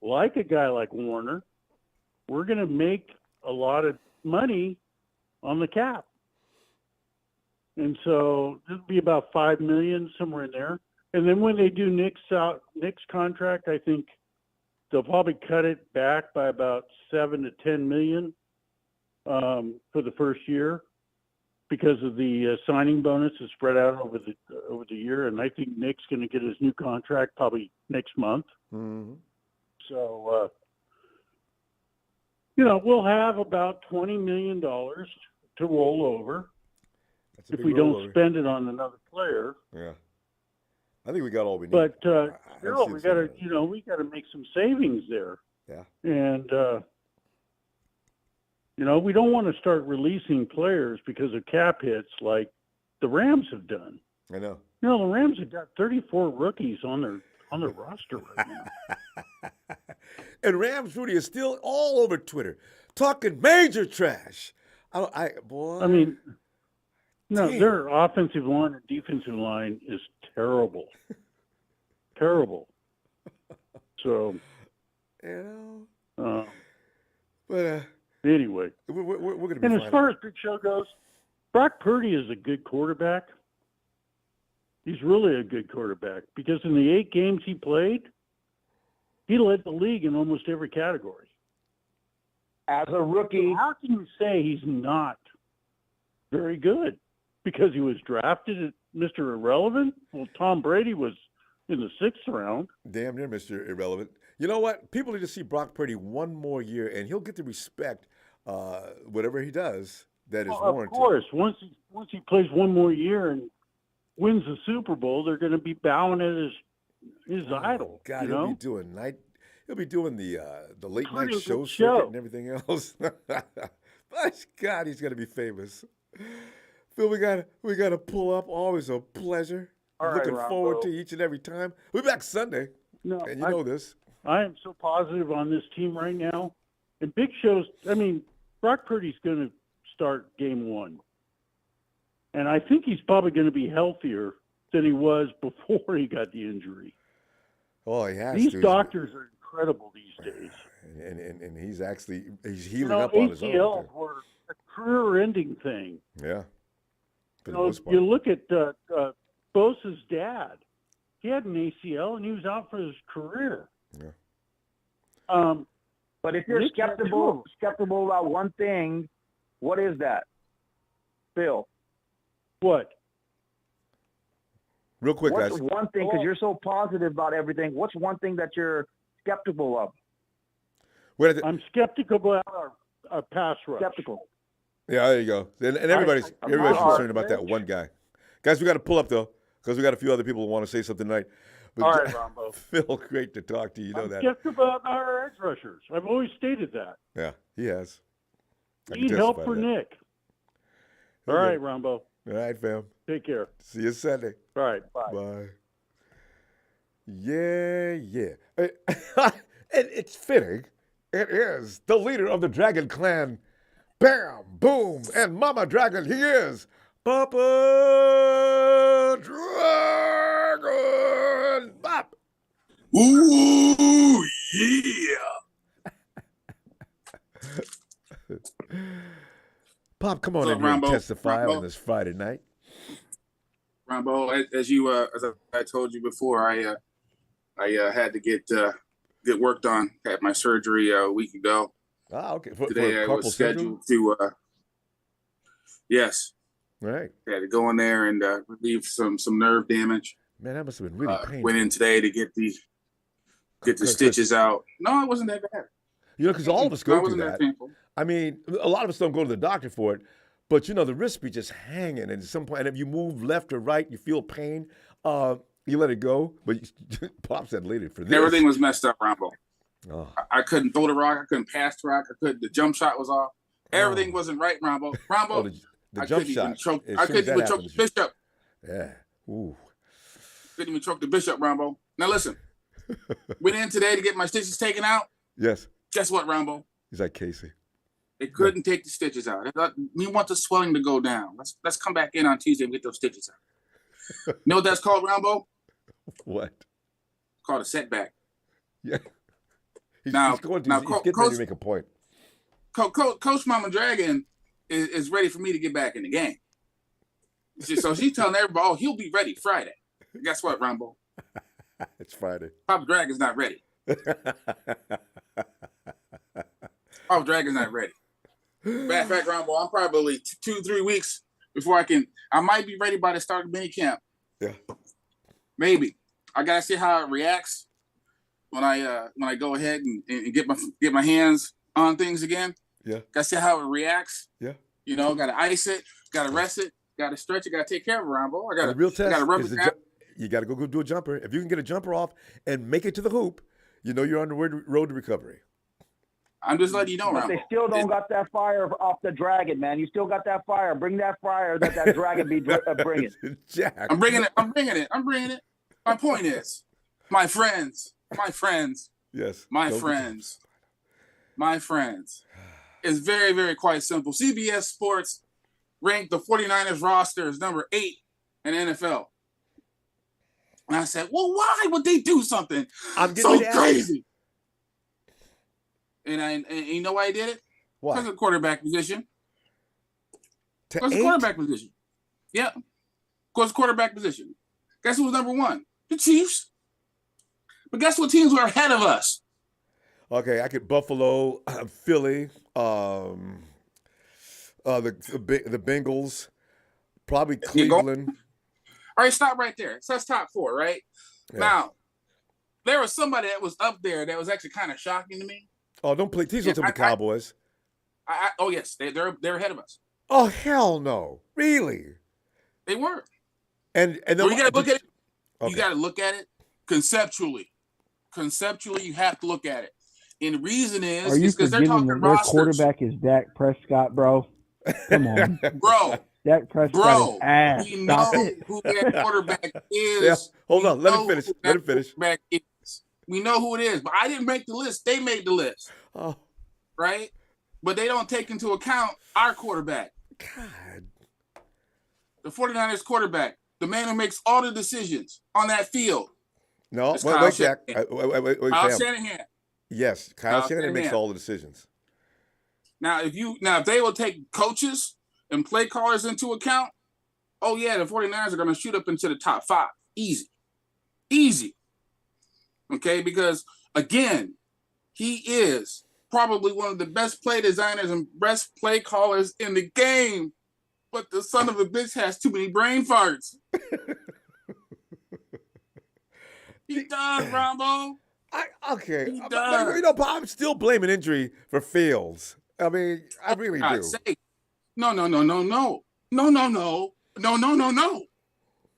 like a guy like Warner, we're going to make a lot of money on the cap. And so it'll be about $5 million, somewhere in there. And then when they do Nick's contract, I think they'll probably cut it back by about $7 to $10 million for the first year, because of the signing bonus is spread out over the year. And I think Nick's going to get his new contract probably next month. Mm-hmm. So, we'll have about $20 million to roll over if we don't spend it on another player. Yeah. I think we got all we need. But still, we got to, we got to make some savings there. Yeah. And we don't want to start releasing players because of cap hits like the Rams have done. I know. The Rams have got 34 rookies on their roster right now. And Rams Rudy is still all over Twitter talking major trash. Their offensive line and defensive line is terrible. Terrible. So, you know. But anyway. we're going to be And fine. as far as Big Show goes, Brock Purdy is a good quarterback. He's really a good quarterback because in the 8 games he played, he led the league in almost every category. As a rookie, How can you say he's not very good? Because he was drafted at Mr. Irrelevant? Well, Tom Brady was in the 6th round. Damn near Mr. Irrelevant. You know what? People need to see Brock Purdy one more year, and he'll get the respect, whatever he does, that is warranted. Of course. Once he plays one more year and wins the Super Bowl, they're going to be bowing at his idol. God, you know? He'll be doing the late night Pretty show good circuit show. and everything else. But God, he's gonna be famous. Phil, we gotta pull up. Always a pleasure. All right, Looking forward Ronbo. to each and every time. We're back Sunday, No, and you know this. I am so positive on this team right now. And Big Show's, Brock Purdy's going to start game 1. And I think he's probably going to be healthier than he was before he got the injury. Oh, he has These to. doctors are incredible these days. And he's healing up on his own. ACLs too. were a career-ending thing. Yeah. For the You know, most part. you look at Bosa's dad. He had an ACL, and he was out for his career. Yeah. but if you're Nick had skeptical about one thing, what is that, Phil? What? Real quick, What's guys. one thing, because you're so positive about everything, what's one thing that you're skeptical of? I'm skeptical about our pass rush. Skeptical. Yeah, there you go. And everybody's I'm everybody's not concerned about that one guy. Guys, we got to pull up though, because we got a few other people who want to say something tonight. But All right, Ronbo. Phil, great to talk to you. You know I'm that. skeptical about our edge rushers. I've always stated that. Yeah, he has. I can Need help testify for to that. Nick. He'll All get right, it. Ronbo. All right, fam. Take care. See you Sunday. All right, bye. Bye. Yeah. And it's fitting. It is the leader of the Dragon Clan. Bam, boom, and Mama Dragon, he is Papa Dragon. Bop. Ooh, yeah. Pop, come on So, in here and Ronbo, testify Ronbo. on this Friday night. Ronbo, as I told you before, I had to get work done. Had my surgery a week ago. Ah, okay. For Today I carpal was syndrome? scheduled to. Yes, All right. I had to go in there and relieve some nerve damage. Man, that must have been really painful. Went in today to get the stitches out. No, it wasn't that bad. You know, because all of us No, go it through wasn't that. that painful. I mean, a lot of us don't go to the doctor for it, but you know, the wrist be just hanging, and at some point, and if you move left or right, you feel pain. You let it go, but Pop said later for this. Everything was messed up, Ronbo. Oh. I couldn't throw the rock. I couldn't pass the rock. The jump shot was off. Everything wasn't right, Ronbo. Oh, the jump shot. I couldn't even choke the bishop. Yeah. Ooh. Couldn't even choke the bishop, Ronbo. Now listen. Went in today to get my stitches taken out. Yes. Guess what, Ronbo? He's like Casey. They couldn't take the stitches out. I thought, we want the swelling to go down. Let's come back in on Tuesday and get those stitches out. You know what that's called, Ronbo? What? It's called a setback. Yeah. He's Now- getting now, ready to Coach- make a point. Coach Mama Dragon is ready for me to get back in the game. So she's telling everybody, oh, he'll be ready Friday. Guess what, Ronbo? It's Friday. Papa Dragon's not ready. Papa Dragon's not ready. Matter of fact, Ronbo, I'm probably 2-3 weeks before I might be ready by the start of mini camp. Yeah. Maybe. I gotta see how it reacts when I go ahead and get my hands on things again. Yeah. Gotta see how it reacts. Yeah. You know, gotta ice it, gotta rest it, gotta stretch it, gotta take care of it, Ronbo. And the real test rub is it down. you got to go do a jumper. If you can get a jumper off and make it to the hoop, you know you're on the road to recovery. I'm just letting you know, But Ronbo. they still don't got that fire off the dragon, man. You still got that fire. Bring that fire that dragon be bringing. Jack. I'm bringing it. My point is, my friends, Yes. my Don't- friends. It's very, very quite simple. CBS Sports ranked the 49ers roster as number 8 in NFL. And I said, well, why would they do something I'm getting so ready to ask you. crazy? And you know why I did it? Why? Because of the quarterback position. To Because the 8? quarterback position. Yeah. Because quarterback position. Guess who was number 1? The Chiefs. But guess what teams were ahead of us? Okay, I could Buffalo, Philly, the Bengals, probably You go- Cleveland. All right, stop right there. So that's top 4, right? Yeah. Now, there was somebody that was up there that was actually kind of shocking to me. Oh, don't play. Please don't tell me the Cowboys. Oh yes, they're ahead of us. Oh hell no! Really? They were. And then you got to look at it. Okay. You got to look at it conceptually. Conceptually, you have to look at it. And the reason is because they're talking that rosters. their quarterback is Dak Prescott, bro? Come on, bro. Dak Prescott is ass. We know who that quarterback is. Yeah. Hold on, let him finish. Let him finish. We know who it is, but I didn't make the list. They made the list. Oh, right? But they don't take into account our quarterback. God. The 49ers quarterback, the man who makes all the decisions on that field. No, It's wait, Jack. Wait, Kyle Sam. Shanahan. Yes, Kyle Shanahan makes all the decisions. Now, if they will take coaches and play callers into account, oh yeah, the 49ers are going to shoot up into the top 5. Easy. Okay, because again, he is probably one of the best play designers and best play callers in the game, but the son of a bitch has too many brain farts. He does, Ronbo. Okay. He does. But I'm still blaming injury for Fields. I mean, I really do. No.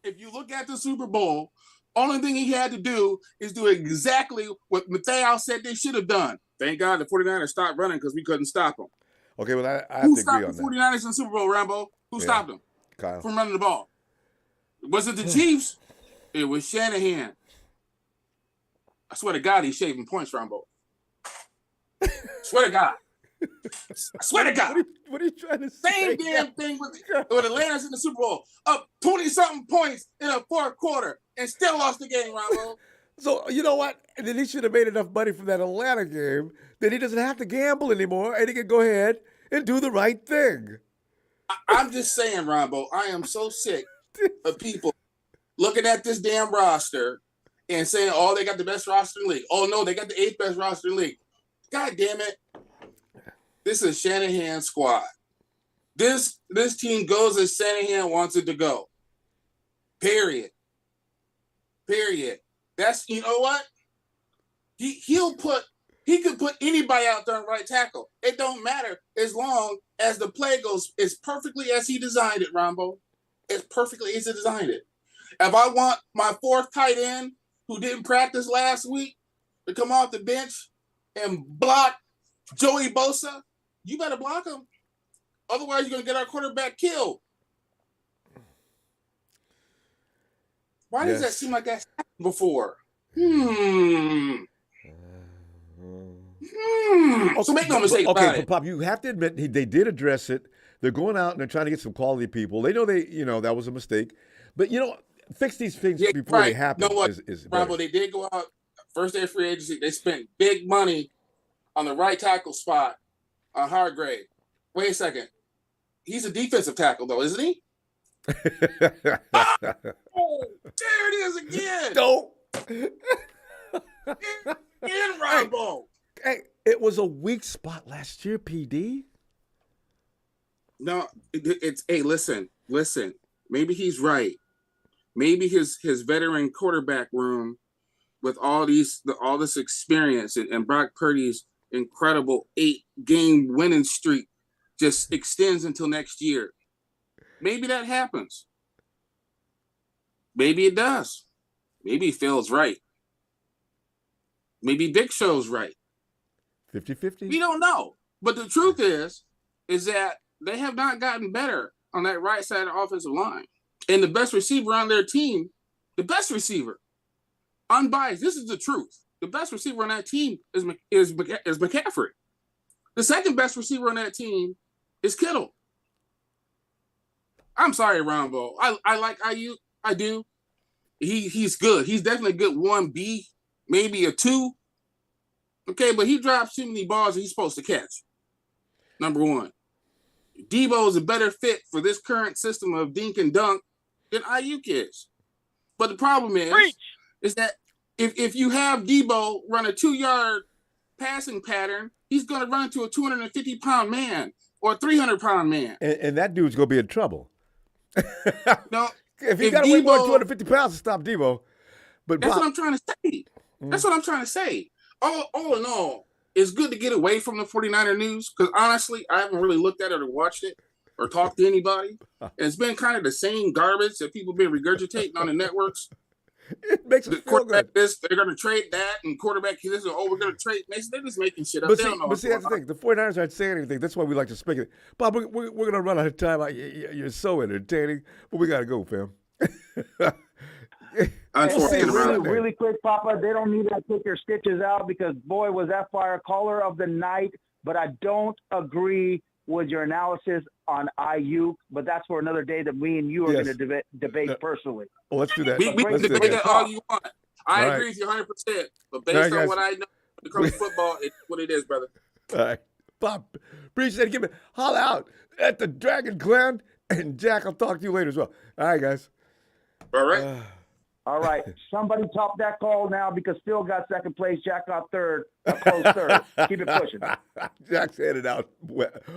If you look at the Super Bowl, only thing he had to do is do exactly what Mateo said they should have done. Thank God the 49ers stopped running because we couldn't stop them. Okay, well, I have to agree on Who stopped the that. 49ers in the Super Bowl, Rambo? Who stopped them Kyle. from running the ball? Was it the Chiefs? It was Shanahan. I swear to God, he's shaving points, Rambo. Swear to God. I swear to God. What are you trying to say? Same damn thing with Atlanta's in the Super Bowl. Up 20-something points in a fourth quarter and still lost the game, Ronbo. So, you know what? And then he should have made enough money from that Atlanta game that he doesn't have to gamble anymore and he can go ahead and do the right thing. I'm just saying, Ronbo, I am so sick of people looking at this damn roster and saying, oh, they got the best roster in the league. Oh, no, they got the 8th best roster in the league. God damn it. This is Shanahan's squad. This team goes as Shanahan wants it to go. Period. That's, you know what? He could put anybody out there on right tackle. It don't matter as long as the play goes as perfectly as he designed it, Ronbo. As perfectly as he designed it. If I want my 4th tight end who didn't practice last week to come off the bench and block Joey Bosa, you better block him. Otherwise, you're going to get our quarterback killed. Why does that seem like that's happened before? So make no mistake about it. Okay, Pop, you have to admit they did address it. They're going out and they're trying to get some quality people. They know that was a mistake. But, fix these things before they happen. You know what, is Bravo, they did go out first day of free agency. They spent big money on the right tackle spot on Hargrave. Wait a second. He's a defensive tackle, though, isn't he? Oh, there it is again. Don't. In Ronbo. Hey, it was a weak spot last year, PD. No, it's hey, listen. Maybe he's right. Maybe his veteran quarterback room with all this experience and Brock Purdy's incredible 8-game winning streak just extends until next year. Maybe that happens. Maybe it does. Maybe Phil's right. Maybe Big Show's right. 50-50? We don't know. But the truth is that they have not gotten better on that right side of the offensive line. And the best receiver on their team, unbiased, this is the truth. The best receiver on that team is McCaffrey. The second best receiver on that team is Kittle. I'm sorry, Ronbo. I like IU. I do. he's good. He's definitely a good 1B, maybe a 2. Okay, but he drops too many balls that he's supposed to catch. Number one. Debo is a better fit for this current system of dink and dunk than Ayuk is. But the problem is that if you have Debo run a 2-yard passing pattern, he's going to run into a 250-pound man or a 300-pound man. And that dude's going to be in trouble. No, if he got to weigh more than 250 pounds to stop Debo. But that's what I'm trying to say. That's what I'm trying to say. All in all, it's good to get away from the 49er news because honestly, I haven't really looked at it or watched it or talked to anybody. And it's been kind of the same garbage that people have been regurgitating on the networks. It makes us feel good. This, they're going to trade that, and quarterback this, we're going to trade. They're just making shit up. But see, that's the thing. The 49ers aren't saying anything. That's why we like to speculate. Bob, we're going to run out of time. You're so entertaining, but we got to go, fam. Really quick, Papa, they don't need to take their stitches out because, boy, was that fire caller of the night. But I don't agree with your analysis on Ayuk, but that's for another day that me and you are going to debate personally. Well, let's do that. We can debate that all you want. I agree with you 100%, but based on what I know when it comes to football, it's what it is, brother. All right. Bob, appreciate it. Give me holla out at the Dragon Clan, and Jack, I'll talk to you later as well. All right, guys. All right. All right. Somebody top that call now because Phil got second place. Jack got third. A close third. Keep it pushing. Jack's handed out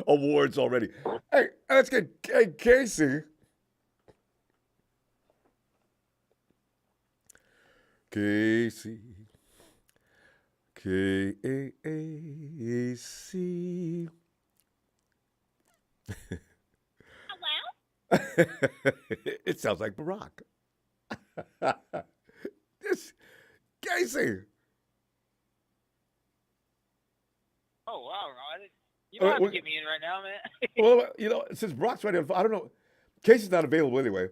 awards already. Hey, let's get Casey. Casey. K-A-A-C. Hello? It sounds like Barack. This Casey. Oh wow, Ron! You don't have to get me in right now, man. Well, since Brock's ready, I don't know. Casey's not available anyway,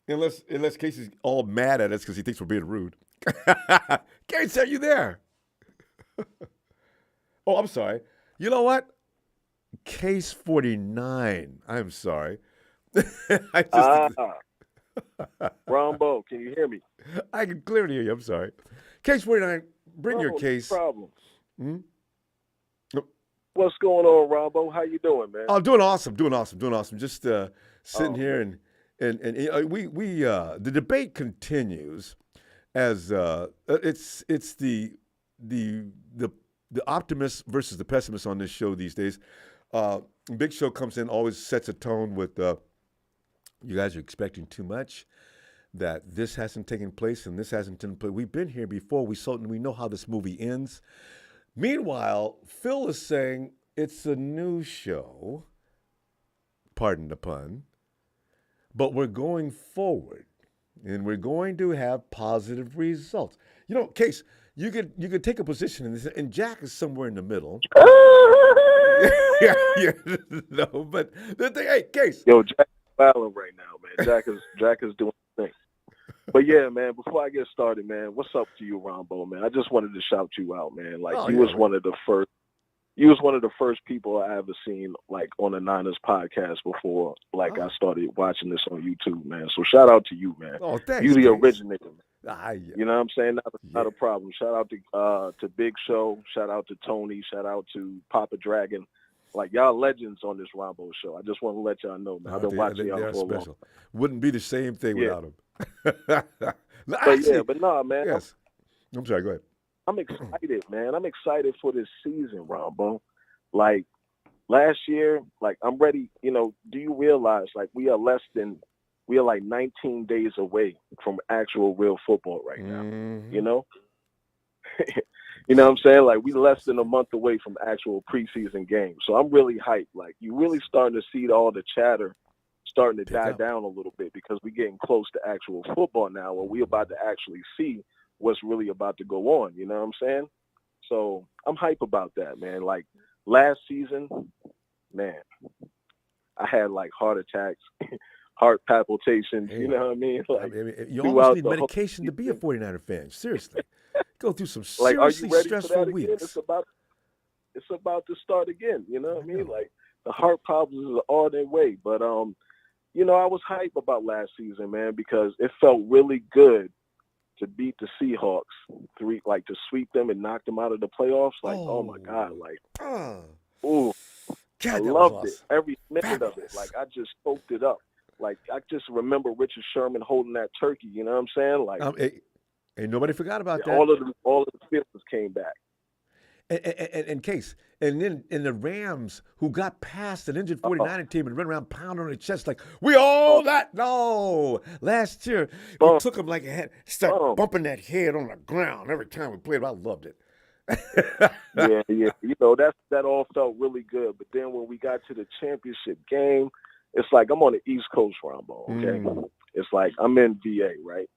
unless Casey's all mad at us because he thinks we're being rude. Casey, are you there? Oh, I'm sorry. You know what? Case 49. I'm sorry. Ronbo, can you hear me? I can clearly hear you. I'm sorry. Case 49, bring your case. No problem. Hmm? What's going on, Ronbo? How you doing, man? Oh, doing awesome. Just sitting here and we the debate continues as it's the optimist versus the pessimist on this show these days. Big Show comes in, always sets a tone with you guys are expecting too much, that this hasn't taken place and this hasn't taken place. We've been here before. We know how this movie ends. Meanwhile, Phil is saying it's a new show, pardon the pun, but we're going forward and we're going to have positive results. Case, you could take a position in this, and Jack is somewhere in the middle. No, but the thing, hey, Case. Yo, Jack is battling right now, man. Jack is doing the thing. But yeah, man, before I get started, man, what's up to you, Ronbo, man? I just wanted to shout you out, man. You was one of the first people I ever seen on the Niners podcast before I started watching this on YouTube, man. So shout out to you, man. Oh, thanks. You the originator, man. Yeah. You know what I'm saying? Not a problem. Shout out to Big Show. Shout out to Tony. Shout out to Papa Dragon. Y'all legends on this Ronbo show. I just want to let y'all know, man. I've been watching y'all for a long. Wouldn't be the same thing without them. But nah, man. Yes. I'm sorry, go ahead. I'm excited, man. I'm excited for this season, Ronbo. Last year, I'm ready. Do you realize, we are 19 days away from actual real football right now, You know what I'm saying? We less than a month away from actual preseason games. So I'm really hyped. You really starting to see all the chatter starting to die down a little bit because we're getting close to actual football now where we're about to actually see what's really about to go on. You know what I'm saying? So I'm hype about that, man. Last season, man, I had heart attacks, heart palpitations. You know what I mean? You almost need medication to be a 49er fan. Seriously. Go through some seriously stressful weeks. It's about to start again. You know what I mean? The heart problems are all their way. But I was hype about last season, man, because it felt really good to beat the Seahawks to sweep them and knock them out of the playoffs. Like, oh my God, like, ooh, God, I that was loved it. awesome. Every minute of it. Fabulous. Like, I just soaked it up. Like, I just remember Richard Sherman holding that turkey. You know what I'm saying? Like, Ain't nobody forgot about that. all of the feelings came back. And Case, and then the Rams, who got past an injured 49er team and ran around pounding on their chest like, we all that. No. Last year, we took them like a head, start bumping that head on the ground every time we played. I loved it. Yeah. That all felt really good. But then when we got to the championship game, it's like I'm on the East Coast, Ronbo, okay? It's like I'm in VA, right?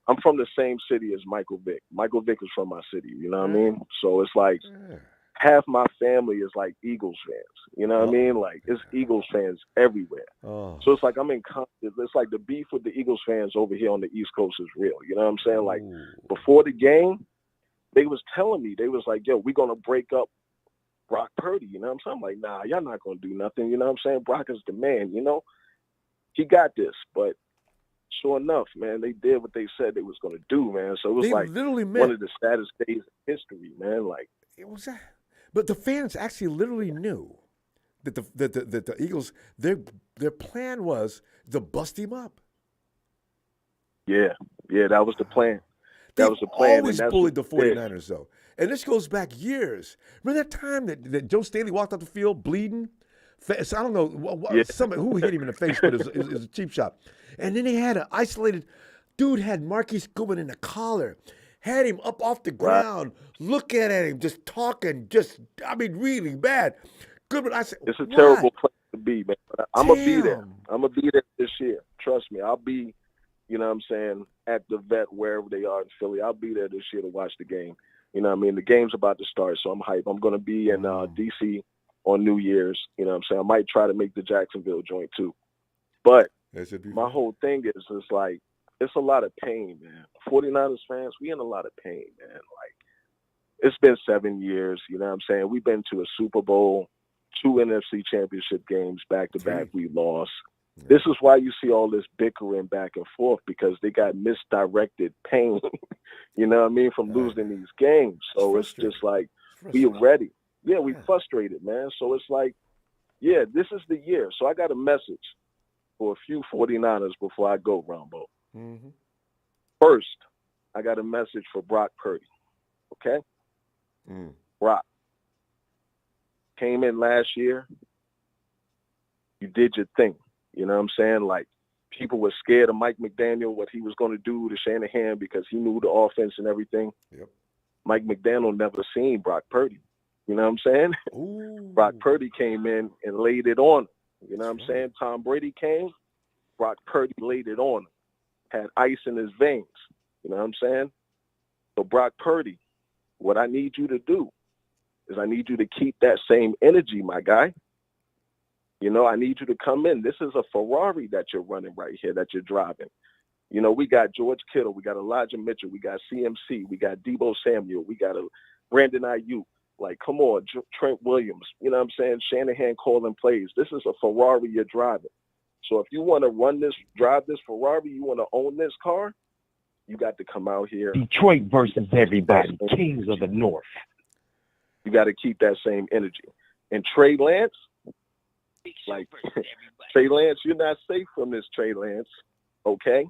I'm from the same city as Michael Vick. Michael Vick is from my city, you know what I mean? So it's like half my family is like Eagles fans, you know what I mean? Like it's Eagles fans everywhere. So it's like I'm in constant, it's like the beef with the Eagles fans over here on the East Coast is real, you know what I'm saying? Like before the game, they was telling me, they was like, yo, we're going to break up Brock Purdy, you know what I'm saying? I'm like, nah, y'all not going to do nothing, you know what I'm saying? Brock is the man, you know? He got this, but sure enough, man, they did what they said they was going to do, man. So it was like one of the saddest days in history, man. Like it was that, but the fans actually literally knew that the Eagles their plan was to bust him up. Yeah, that was the plan. That was the plan. Always bullied the 49ers though, and this goes back years. Remember that time that Joe Staley walked off the field bleeding? I don't know somebody who hit him in the face, but it was a cheap shot. And then they had an isolated dude had Marquise Goodwin in the collar, had him up off the ground, looking at him, just talking, really bad. Goodwin, I said, it's a terrible place to be, man. I'm gonna be there. I'm gonna be there this year. Trust me, I'll be, you know what I'm saying, at the vet wherever they are in Philly. I'll be there this year to watch the game. You know what I mean? The game's about to start, so I'm hyped. I'm gonna be in DC on New Year's, you know what I'm saying? I might try to make the Jacksonville joint too. But my whole thing is like, it's a lot of pain, man. 49ers fans, we in a lot of pain, man. Like, it's been 7 years, you know what I'm saying? We've been to a Super Bowl, 2 NFC championship games back-to-back, we lost. Yeah. This is why you see all this bickering back and forth, because they got misdirected pain, you know what I mean, from losing these games. So it's just like, we are ready. Yeah, we frustrated, man. So it's like, yeah, this is the year. So I got a message for a few 49ers before I go, Ronbo. First, I got a message for Brock Purdy, okay? Brock came in last year. You did your thing. You know what I'm saying? Like, people were scared of Mike McDaniel, what he was going to do to Shanahan because he knew the offense and everything. Yep. Mike McDaniel never seen Brock Purdy. You know what I'm saying? Brock Purdy came in and laid it on him. You know what I'm saying? Tom Brady came, Brock Purdy laid it on him. Had ice in his veins. You know what I'm saying? So Brock Purdy, what I need you to do is I need you to keep that same energy, my guy. You know, I need you to come in. This is a Ferrari that you're running right here, that you're driving. You know, we got George Kittle, we got Elijah Mitchell, we got CMC, we got Deebo Samuel, we got Brandon Ayuk. Like, come on, Trent Williams. You know what I'm saying? Shanahan calling plays. This is a Ferrari you're driving. So if you want to drive this Ferrari, you want to own this car, you got to come out here. Detroit versus everybody, Kings of the North. You got to keep that same energy. And Trey Lance, like, Trey Lance, you're not safe from this, Trey Lance, okay?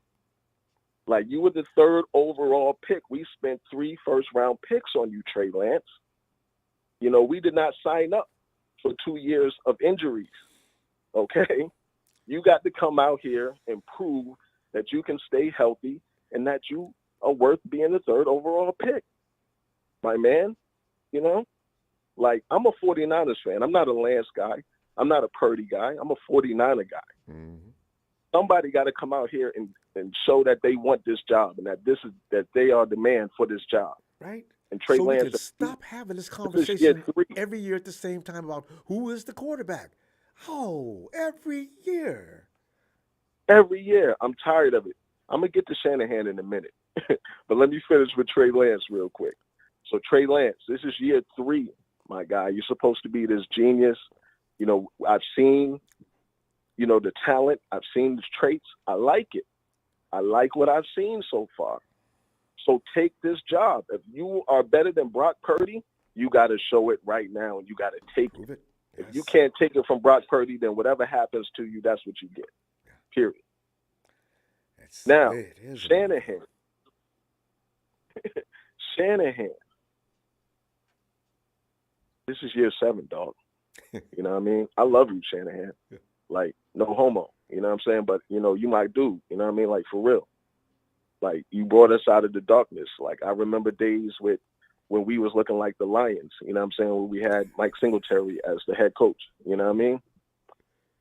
Like, you were the 3rd overall pick. We spent 3 first-round picks on you, Trey Lance. You know, we did not sign up for 2 years of injuries, okay? You got to come out here and prove that you can stay healthy and that you are worth being the 3rd overall pick. My man, you know? Like, I'm a 49ers fan. I'm not a Lance guy. I'm not a Purdy guy. I'm a 49er guy. Somebody got to come out here and show that they want this job and that they are the man for this job. Right. And Trey Lance, we could stop having this conversation every year at the same time about who is the quarterback. Oh, every year. Every year. I'm tired of it. I'm going to get to Shanahan in a minute. But let me finish with Trey Lance real quick. So Trey Lance, this is year 3, my guy. You're supposed to be this genius. You know, I've seen the talent. I've seen his traits. I like it. I like what I've seen so far. So take this job. If you are better than Brock Purdy, you got to show it right now, and you got to take it. Yes. If you can't take it from Brock Purdy, then whatever happens to you, that's what you get. Period. Now, Shanahan. Shanahan. This is year 7, dog. You know what I mean? I love you, Shanahan. Like, no homo. You know what I'm saying? But, you might do. You know what I mean? Like, for real. Like, you brought us out of the darkness. Like, I remember days when we was looking like the Lions. You know what I'm saying? When we had Mike Singletary as the head coach. You know what I mean?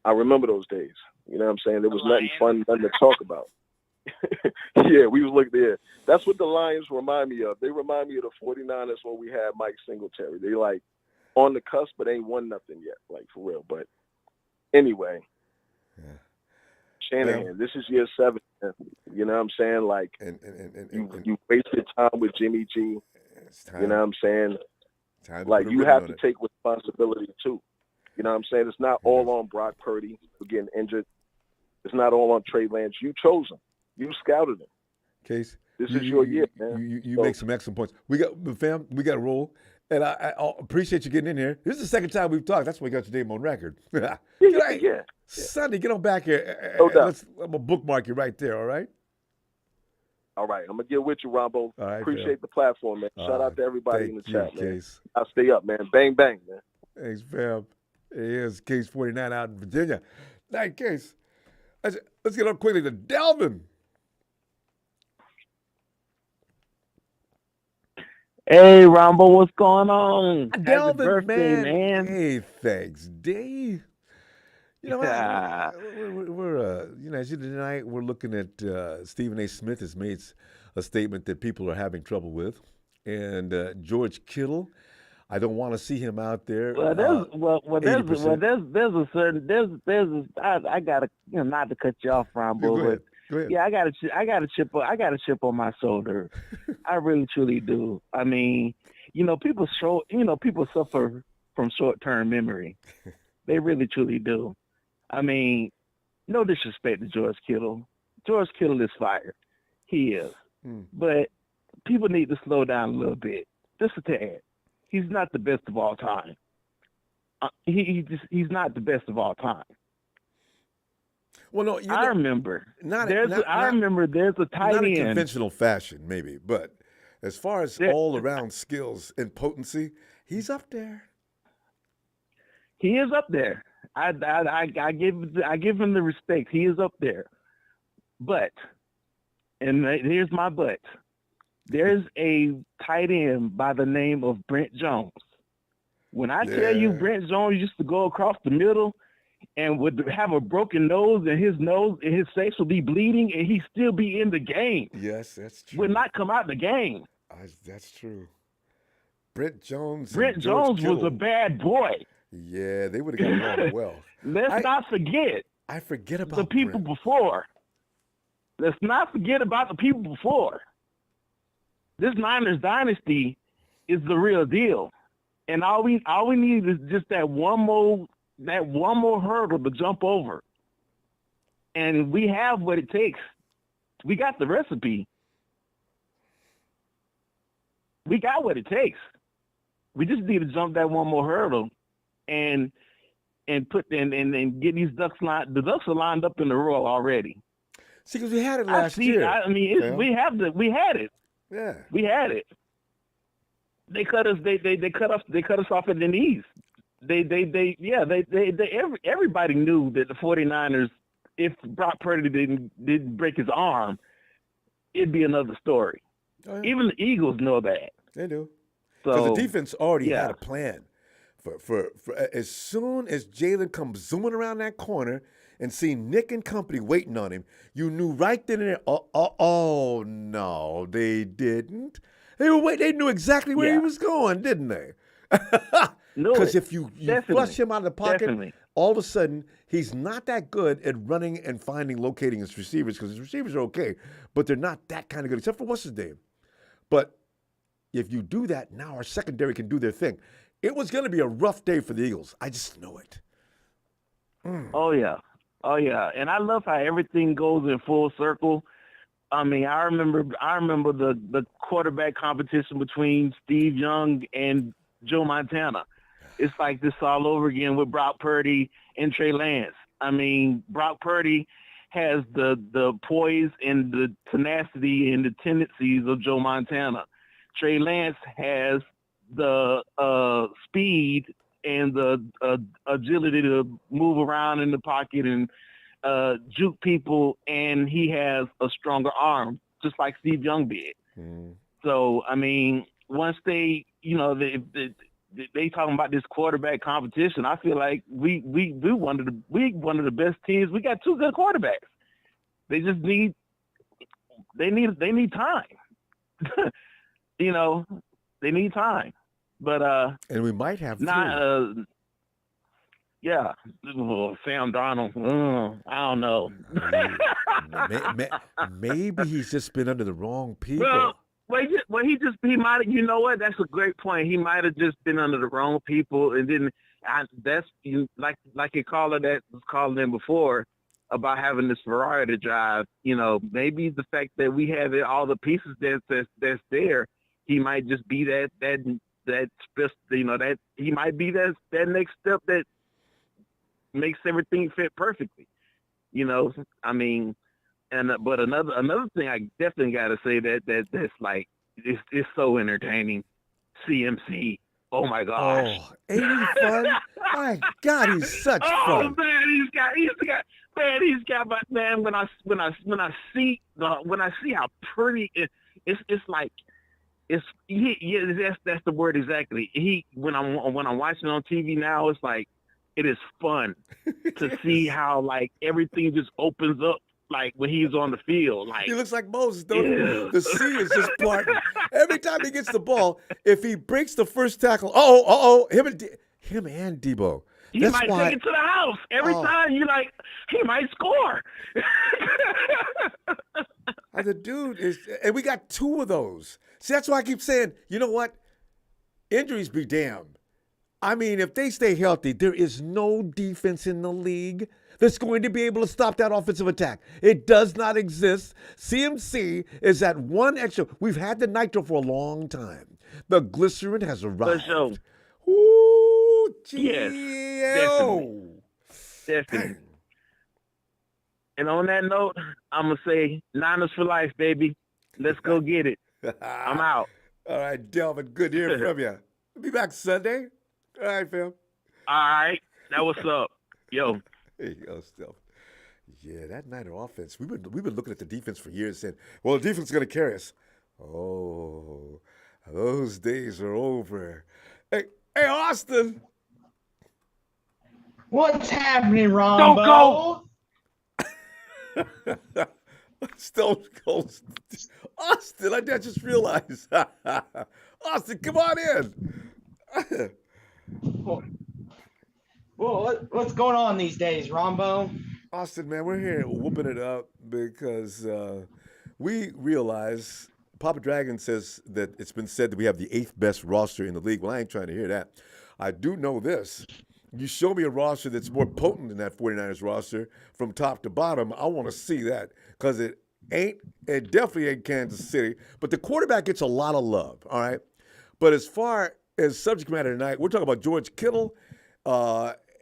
I remember those days. You know what I'm saying? There was nothing fun, nothing to talk about. Yeah, we was looking there. That's what the Lions remind me of. They remind me of the 49ers when we had Mike Singletary. They like on the cusp, but ain't won nothing yet, like for real. But anyway, Shanahan, this is year 7. You know what I'm saying? Like, you wasted time with Jimmy G. You know what I'm saying? Like, you have to take responsibility too. You know what I'm saying? It's not all on Brock Purdy for getting injured. It's not all on Trey Lance. You chose him. You scouted him. Case, this is your year, man. You make some excellent points. We got to roll. And I appreciate you getting in here. This is the second time we've talked. That's why we got your name on record. Yeah. Sonny, get on back here. No doubt. I'm going to bookmark you right there, all right? All right. I'm going to get with you, Ronbo. All right, appreciate the platform, man. Shout out to everybody in the chat, man. Case. I'll stay up, man. Bang, bang, man. Thanks, fam. Here's Case 49 out in Virginia. Night, Case. Let's get on quickly to Delvin. Hey, Ronbo, what's going on? Delvin, Happy birthday, man. Hey, thanks, Dave. You know, we're as you tonight, we're looking at Stephen A. Smith has made a statement that people are having trouble with, and George Kittle. I don't want to see him out there. Well, there's a certain I gotta not to cut you off, Ronbo, Go ahead. yeah, I got a chip on my shoulder. I really truly do. I mean, people suffer from short-term memory. They really truly do. I mean, no disrespect to George Kittle. George Kittle is fired. He is. But people need to slow down a little bit. Just a tad. He's not the best of all time. He's not the best of all time. Well, no, I remember. There's a tight not end. in conventional fashion, maybe, but as far as all-around skills and potency, he's up there. He is up there. I give him the respect. He is up there. But, and here's my but. There's a tight end by the name of Brent Jones. When I tell you Brent Jones used to go across the middle and would have a broken nose and his face would be bleeding and he'd still be in the game. Yes, that's true. Would not come out the game. That's true. Brent Jones was a bad boy. Yeah, they would have got along well. Let's not forget. I forget about the people Brent. before. Let's not forget about the people before. This Niners dynasty is the real deal. And all we need is just that one more hurdle to jump over. And we have what it takes. We got the recipe. We got what it takes. We just need to jump that one more hurdle and get these ducks lined. The ducks are lined up in the row already. See, because we had it last year. We had it. Yeah, we had it. They cut us. They cut us off at the knees. Everybody knew that the 49ers, if Brock Purdy didn't break his arm, it'd be another story. Oh, yeah. Even the Eagles know that. They do. So the defense already had a plan for as soon as Jalen comes zooming around that corner and see Nick and company waiting on him, you knew right then and there. Oh no, they didn't. They knew exactly where he was going, didn't they? Because if you flush him out of the pocket, all of a sudden he's not that good at running and locating his receivers, because his receivers are okay, but they're not that kind of good, except for what's his name. But if you do that, now our secondary can do their thing. It was going to be a rough day for the Eagles. I just know it. Oh yeah. Oh yeah, and I love how everything goes in full circle. I mean, I remember the quarterback competition between Steve Young and Joe Montana. It's like this all over again with Brock Purdy and Trey Lance. I mean, Brock Purdy has the poise and the tenacity and the tendencies of Joe Montana. Trey Lance has the speed and the agility to move around in the pocket and juke people, and he has a stronger arm, just like Steve Young did. So, I mean, once they, you know, they talking about this quarterback competition, I feel like we one of the best teams. We got two good quarterbacks. They just need time. You know, they need time. But and we might have yeah, Sam Darnold. I don't know. Maybe he's just been under the wrong people. He might. You know what? That's a great point. He might have just been under the wrong people, and then that's like a caller that was calling in before about having this Ferrari to drive. You know, maybe the fact that we have all the pieces that's there, he might just be that you know, that he might be that next step that makes everything fit perfectly. You know, I mean. But another thing I definitely got to say that's like it's so entertaining. CMC, oh my gosh! Oh, ain't he fun? My God, he's such fun. Oh man, he's got. But man, when I see how pretty it's like that's the word exactly. When I'm watching on TV now, it's like it is fun to see how like everything just opens up. Like when he's on the field, like he looks like Moses. Don't he? The sea is just parting. Every time he gets the ball, if he breaks the first tackle, him and Debo. He might take it to the house every time. You like he might score. The dude is, and we got two of those. See, that's why I keep saying, you know what? Injuries be damned. I mean, if they stay healthy, there is no defense in the league that's going to be able to stop that offensive attack. It does not exist. CMC is that one extra. We've had the nitro for a long time. The glycerin has arrived. For sure. Ooh, yes, definitely. And on that note, I'm going to say Niners for life, baby. Let's go get it. I'm out. All right, Delvin, good to hear from you. Be back Sunday. All right, fam. All right. That what's up. Yo. There you go, Steph. Yeah, that Niner offense. We've been looking at the defense for years, saying, "Well, the defense is going to carry us." Oh, those days are over. Hey, Austin. What's happening, Ronbo? Don't go. Stone Cold. Austin, I just realized. Austin, come on in. Well, what's going on these days, Ronbo? Austin, man, we're here whooping it up because we realize Papa Dragon says that it's been said that we have the 8th best roster in the league. Well, I ain't trying to hear that. I do know this. You show me a roster that's more potent than that 49ers roster from top to bottom, I want to see that because it definitely ain't Kansas City. But the quarterback gets a lot of love, all right? But as far as subject matter tonight, we're talking about George Kittle,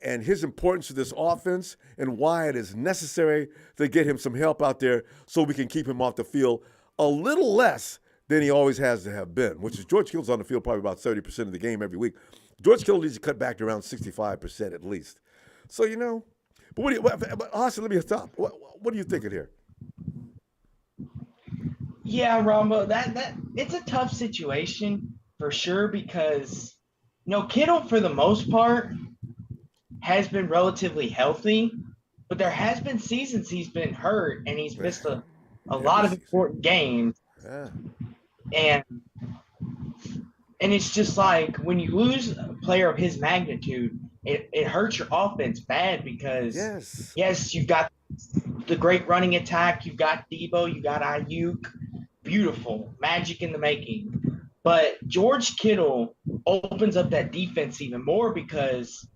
and his importance to this offense and why it is necessary to get him some help out there so we can keep him off the field a little less than he always has to have been, which is George Kittle's on the field probably about 30% of the game every week. George Kittle needs to cut back to around 65% at least. So, you know, but Austin, let me stop. What are you thinking here? Yeah, Rombo, that it's a tough situation for sure because, you know, Kittle for the most part has been relatively healthy, but there has been seasons he's been hurt and he's missed a lot of important games. Yeah. And it's just like when you lose a player of his magnitude, it hurts your offense bad because yes, you've got the great running attack, you've got Debo, you got Ayuk, beautiful, magic in the making. But George Kittle opens up that defense even more because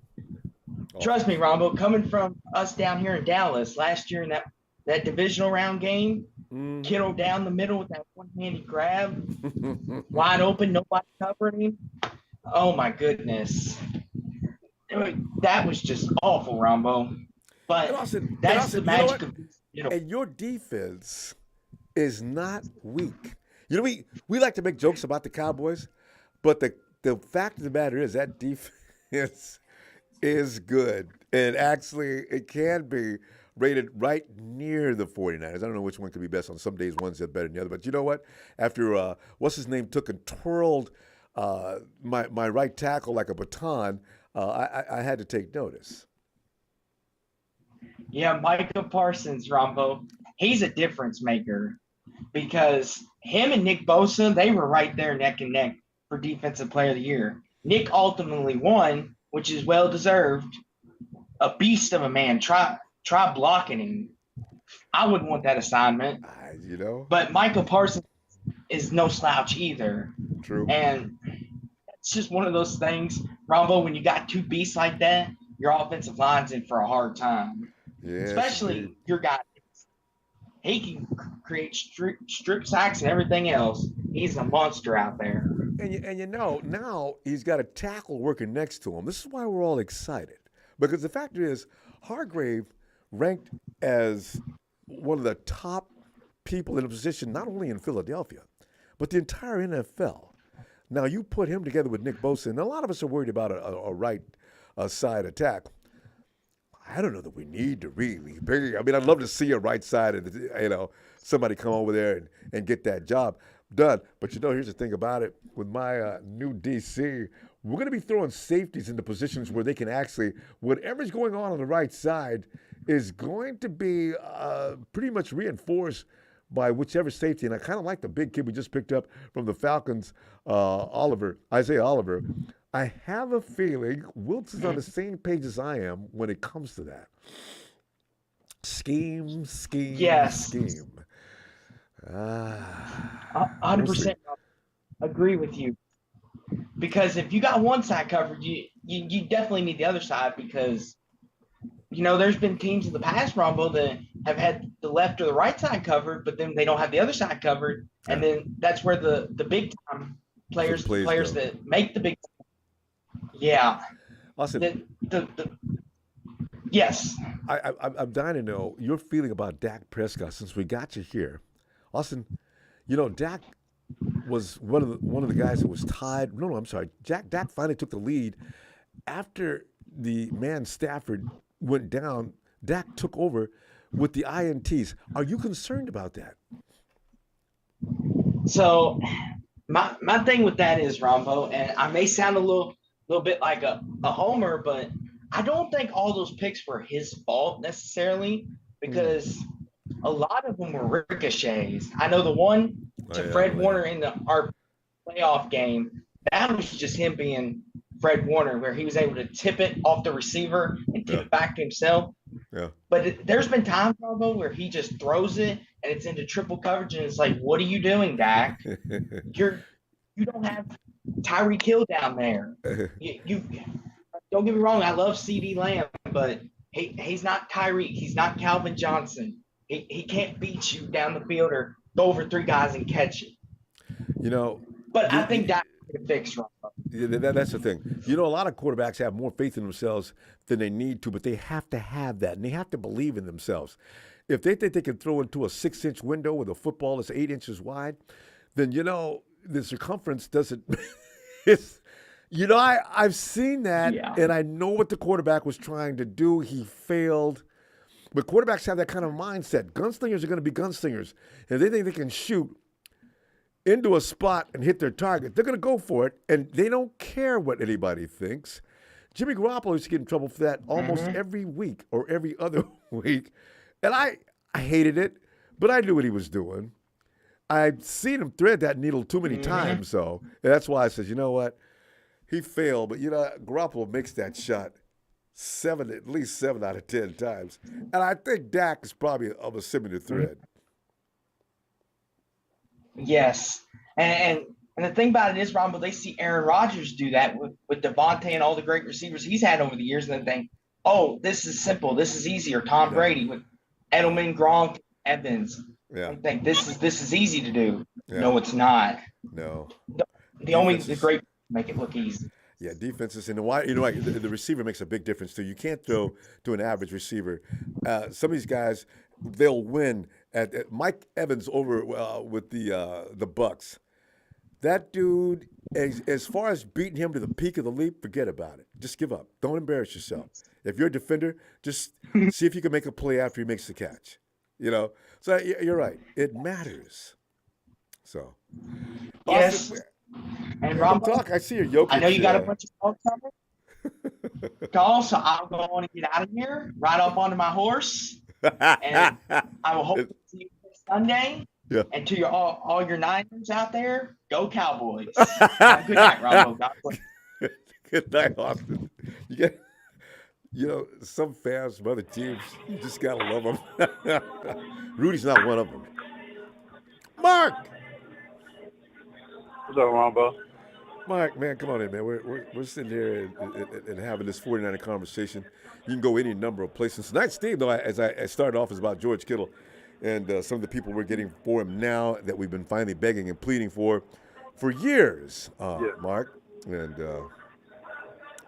Trust me, Ronbo, coming from us down here in Dallas last year in that divisional round game, Kittle down the middle with that one-handed grab, wide open, nobody covering him. Oh, my goodness. That was just awful, Ronbo. But that's the magic of Kittle. And your defense is not weak. You know, we like to make jokes about the Cowboys, but the fact of the matter is that defense is good. And actually, it can be rated right near the 49ers. I don't know which one could be best. On some days, one's better than the other. But you know what? After, what's his name, took and twirled my right tackle like a baton, I had to take notice. Yeah, Micah Parsons, Rombo, he's a difference maker because him and Nick Bosa, they were right there neck and neck for Defensive Player of the Year. Nick ultimately won, which is well-deserved. A beast of a man. Try blocking him. I wouldn't want that assignment. You know? But Michael Parsons is no slouch either. True. And it's just one of those things, Rombo, when you got two beasts like that, your offensive line's in for a hard time. Yes, especially your guy. He can create strip sacks and everything else. He's a monster out there. And you know, now he's got a tackle working next to him. This is why we're all excited. Because the fact is, Hargrave ranked as one of the top people in a position not only in Philadelphia, but the entire NFL. Now, you put him together with Nick Bosa, and a lot of us are worried about a right side attack. I don't know that we need to really. I mean, I'd love to see a right side, and somebody come over there and get that job done. But here's the thing about it: with my new DC, we're going to be throwing safeties into positions where they can actually, whatever's going on the right side, is going to be pretty much reinforced by whichever safety. And I kind of like the big kid we just picked up from the Falcons, Isaiah Oliver. I have a feeling Wilts is on the same page as I am when it comes to that. Scheme. Yes. 100% agree with you. Because if you got one side covered, you definitely need the other side because, there's been teams in the past, Ronbo, that have had the left or the right side covered, but then they don't have the other side covered. And then that's where the big time players that make the big time. Yeah. Listen, yes. I'm dying to know your feeling about Dak Prescott since we got you here. Austin, Dak was one of the guys that was tied. No, I'm sorry. Dak finally took the lead after the man Stafford went down. Dak took over with the INTs. Are you concerned about that? So my thing with that is, Rombo, and I may sound a little bit like a homer, but I don't think all those picks were his fault necessarily because a lot of them were ricochets. I know the one to Fred Warner in our playoff game, that was just him being Fred Warner, where he was able to tip it off the receiver and tip it back to himself. Yeah. But there's been times, Robo, where he just throws it and it's into triple coverage, and it's like, what are you doing, Dak? You don't have Tyreek Hill down there. You don't get me wrong. I love CD Lamb, but he's not Tyreek. He's not Calvin Johnson. He can't beat you down the field or go over three guys and catch it. But I think Dak can fix Rob. That's the thing. A lot of quarterbacks have more faith in themselves than they need to, but they have to have that, and they have to believe in themselves. If they think they can throw into a 6-inch window with a football that's 8 inches wide, then the circumference doesn't. I've seen that, and I know what the quarterback was trying to do. He failed. But quarterbacks have that kind of mindset. Gunslingers are going to be gunslingers. If they think they can shoot into a spot and hit their target, they're going to go for it, and they don't care what anybody thinks. Jimmy Garoppolo used to get in trouble for that almost every week or every other week. And I hated it, but I knew what he was doing. I'd seen him thread that needle too many times, so that's why I said, you know what? He failed, but Garoppolo makes that shot at least 7 out of 10 times. And I think Dak is probably of a similar thread. Yes. And the thing about it is, Ron, but they see Aaron Rodgers do that with Devontae and all the great receivers he's had over the years, and they think, oh, this is simple. This is easier. Tom Brady with Edelman, Gronk, Evans. Yeah. I think this is easy to do. Yeah. No, it's not. No. The great make it look easy. Yeah, defenses and why the receiver makes a big difference too. You can't throw to an average receiver. Some of these guys, they'll win. At Mike Evans over with the Bucks. That dude, as far as beating him to the peak of the leap, forget about it. Just give up. Don't embarrass yourself. If you're a defender, just see if you can make a play after he makes the catch. So you're right. It matters. So yes. And Ronbo, talk. I see your Jokic. I know you got a bunch of folks coming. Call, so I'll go on and get out of here. Ride up onto my horse, and I will hope to see you next Sunday. Yeah. And to all your Niners out there, go Cowboys. Have a good night, Ronbo. God bless. Good night, Austin. Some fans from other teams, you just gotta love them. Rudy's not one of them. Mark. What's up, Ronbo? Mark, man, come on in, man. We're sitting here and having this 49er conversation. You can go any number of places. Tonight's Steve, though, as I started off, is about George Kittle and some of the people we're getting for him now that we've been finally begging and pleading for years, Mark. And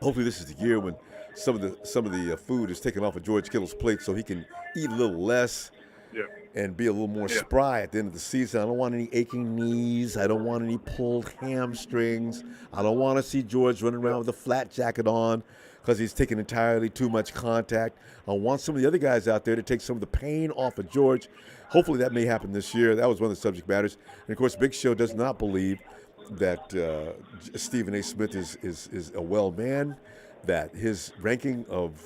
hopefully this is the year when some of the food is taken off of George Kittle's plate so he can eat a little less. Yeah. And be a little more spry at the end of the season. I don't want any aching knees. I don't want any pulled hamstrings. I don't want to see George running around with a flat jacket on because he's taking entirely too much contact. I want some of the other guys out there to take some of the pain off of George. Hopefully that may happen this year. That was one of the subject matters. And, of course, Big Show does not believe that Stephen A. Smith is a well man, that his ranking of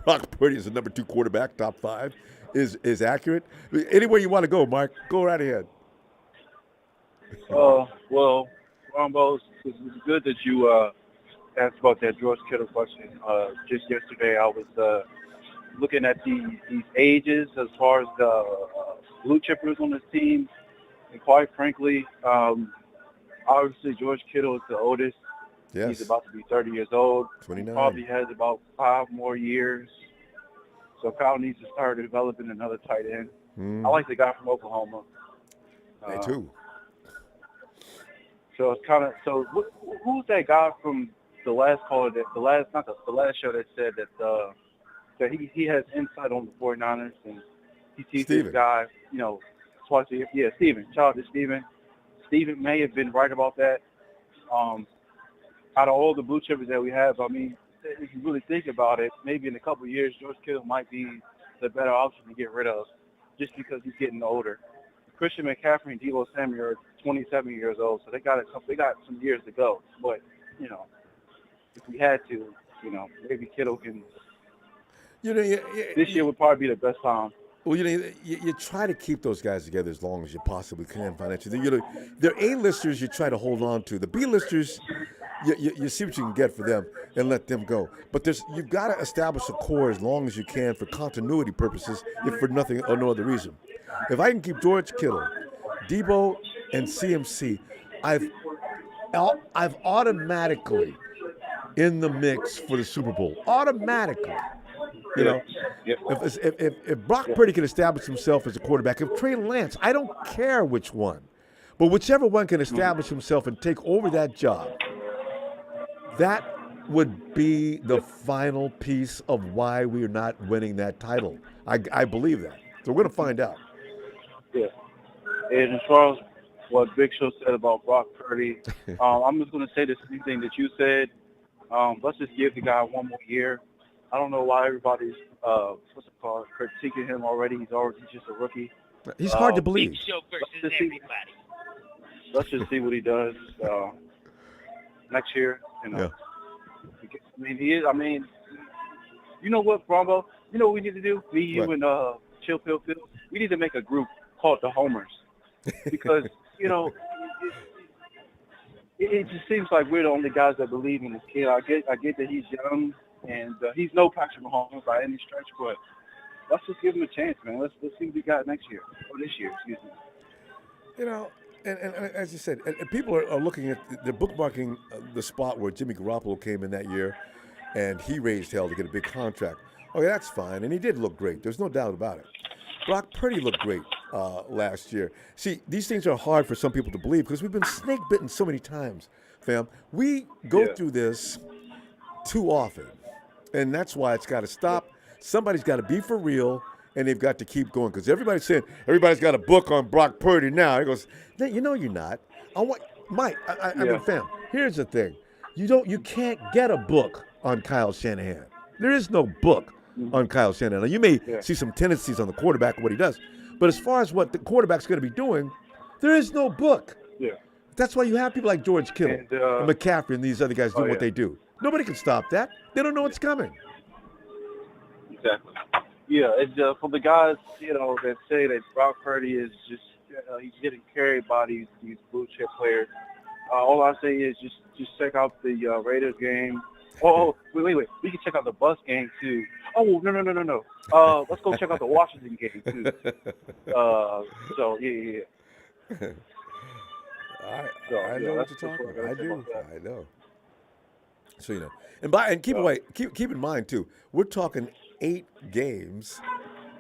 Brock Purdy as the number 2 quarterback, top 5, is accurate. Anywhere you want to go, Mark, go right ahead. Well, Ronbo, it's good that you asked about that George Kittle question. Just yesterday, I was looking at these ages as far as the blue chippers on this team, and quite frankly, obviously George Kittle is the oldest. Yes. He's about to be 30 years old. 29. He probably has about 5 more years. So Kyle needs to start developing another tight end. I like the guy from Oklahoma. Me too. So it's kind of who's that guy from the last call the last show that said that he has insight on the 49ers and he sees this guy twice a year. Yeah, Steven. Shout out to Steven. Steven may have been right about that. Out of all the blue chippers that we have, I mean, if you really think about it, maybe in a couple of years, George Kittle might be the better option to get rid of just because he's getting older. Christian McCaffrey and Deebo Samuel are 27 years old, so they got some years to go. But, if we had to, maybe Kittle can this year would probably be the best time. Well, you try to keep those guys together as long as you possibly can financially. They're A-listers you try to hold on to. The B-listers, you see what you can get for them and let them go. But you've got to establish a core as long as you can for continuity purposes, if for nothing or no other reason. If I can keep George Kittle, Deebo, and CMC, I've automatically in the mix for the Super Bowl. Automatically. If Brock Purdy can establish himself as a quarterback, if Trey Lance, I don't care which one, but whichever one can establish himself and take over that job, that would be the final piece of why we are not winning that title. I believe that. So we're going to find out. Yeah. And as far as what Big Show said about Brock Purdy, I'm just going to say the same thing that you said. Let's just give the guy one more year. I don't know why everybody's critiquing him already. He's just a rookie. He's hard to believe. Big Show versus everybody. Let's just see what he does next year. Yeah. I mean, he is. I mean, you know what, Ronbo? You know what we need to do? Me, you, and Chill Pill Phil. We need to make a group called the Homers because it just seems like we're the only guys that believe in this kid. I get that he's young and he's no Patrick Mahomes by any stretch, but let's just give him a chance, man. Let's see what we got next year or this year, excuse me. And as you said, and people are looking at, they're bookmarking the spot where Jimmy Garoppolo came in that year, and he raised hell to get a big contract. Okay, that's fine, and he did look great. There's no doubt about it. Brock Purdy looked great last year. See, these things are hard for some people to believe because we've been snake bitten so many times, fam. We go through this too often, and that's why it's got to stop. Somebody's got to be for real, and they've got to keep going because everybody's saying everybody's got a book on Brock Purdy now. He goes, you know, you're not. I want Mike. I mean, fam. Here's the thing: you can't get a book on Kyle Shanahan. There is no book on Kyle Shanahan. Now, you may see some tendencies on the quarterback of what he does, but as far as what the quarterback's going to be doing, there is no book. Yeah. That's why you have people like George Kittle and McCaffrey and these other guys doing what they do. Nobody can stop that. They don't know what's coming. Exactly. Yeah, it's for the guys, you know, that say that Brock Purdy is just he's getting carried by these blue chip players. All I say is just check out the Raiders game. Oh, wait. We can check out the Bucs game too. Oh, no. Let's go check out the Washington game too. So yeah. I know what you're talking about. I do. I know. So and keep in mind too. We're talking 8 games,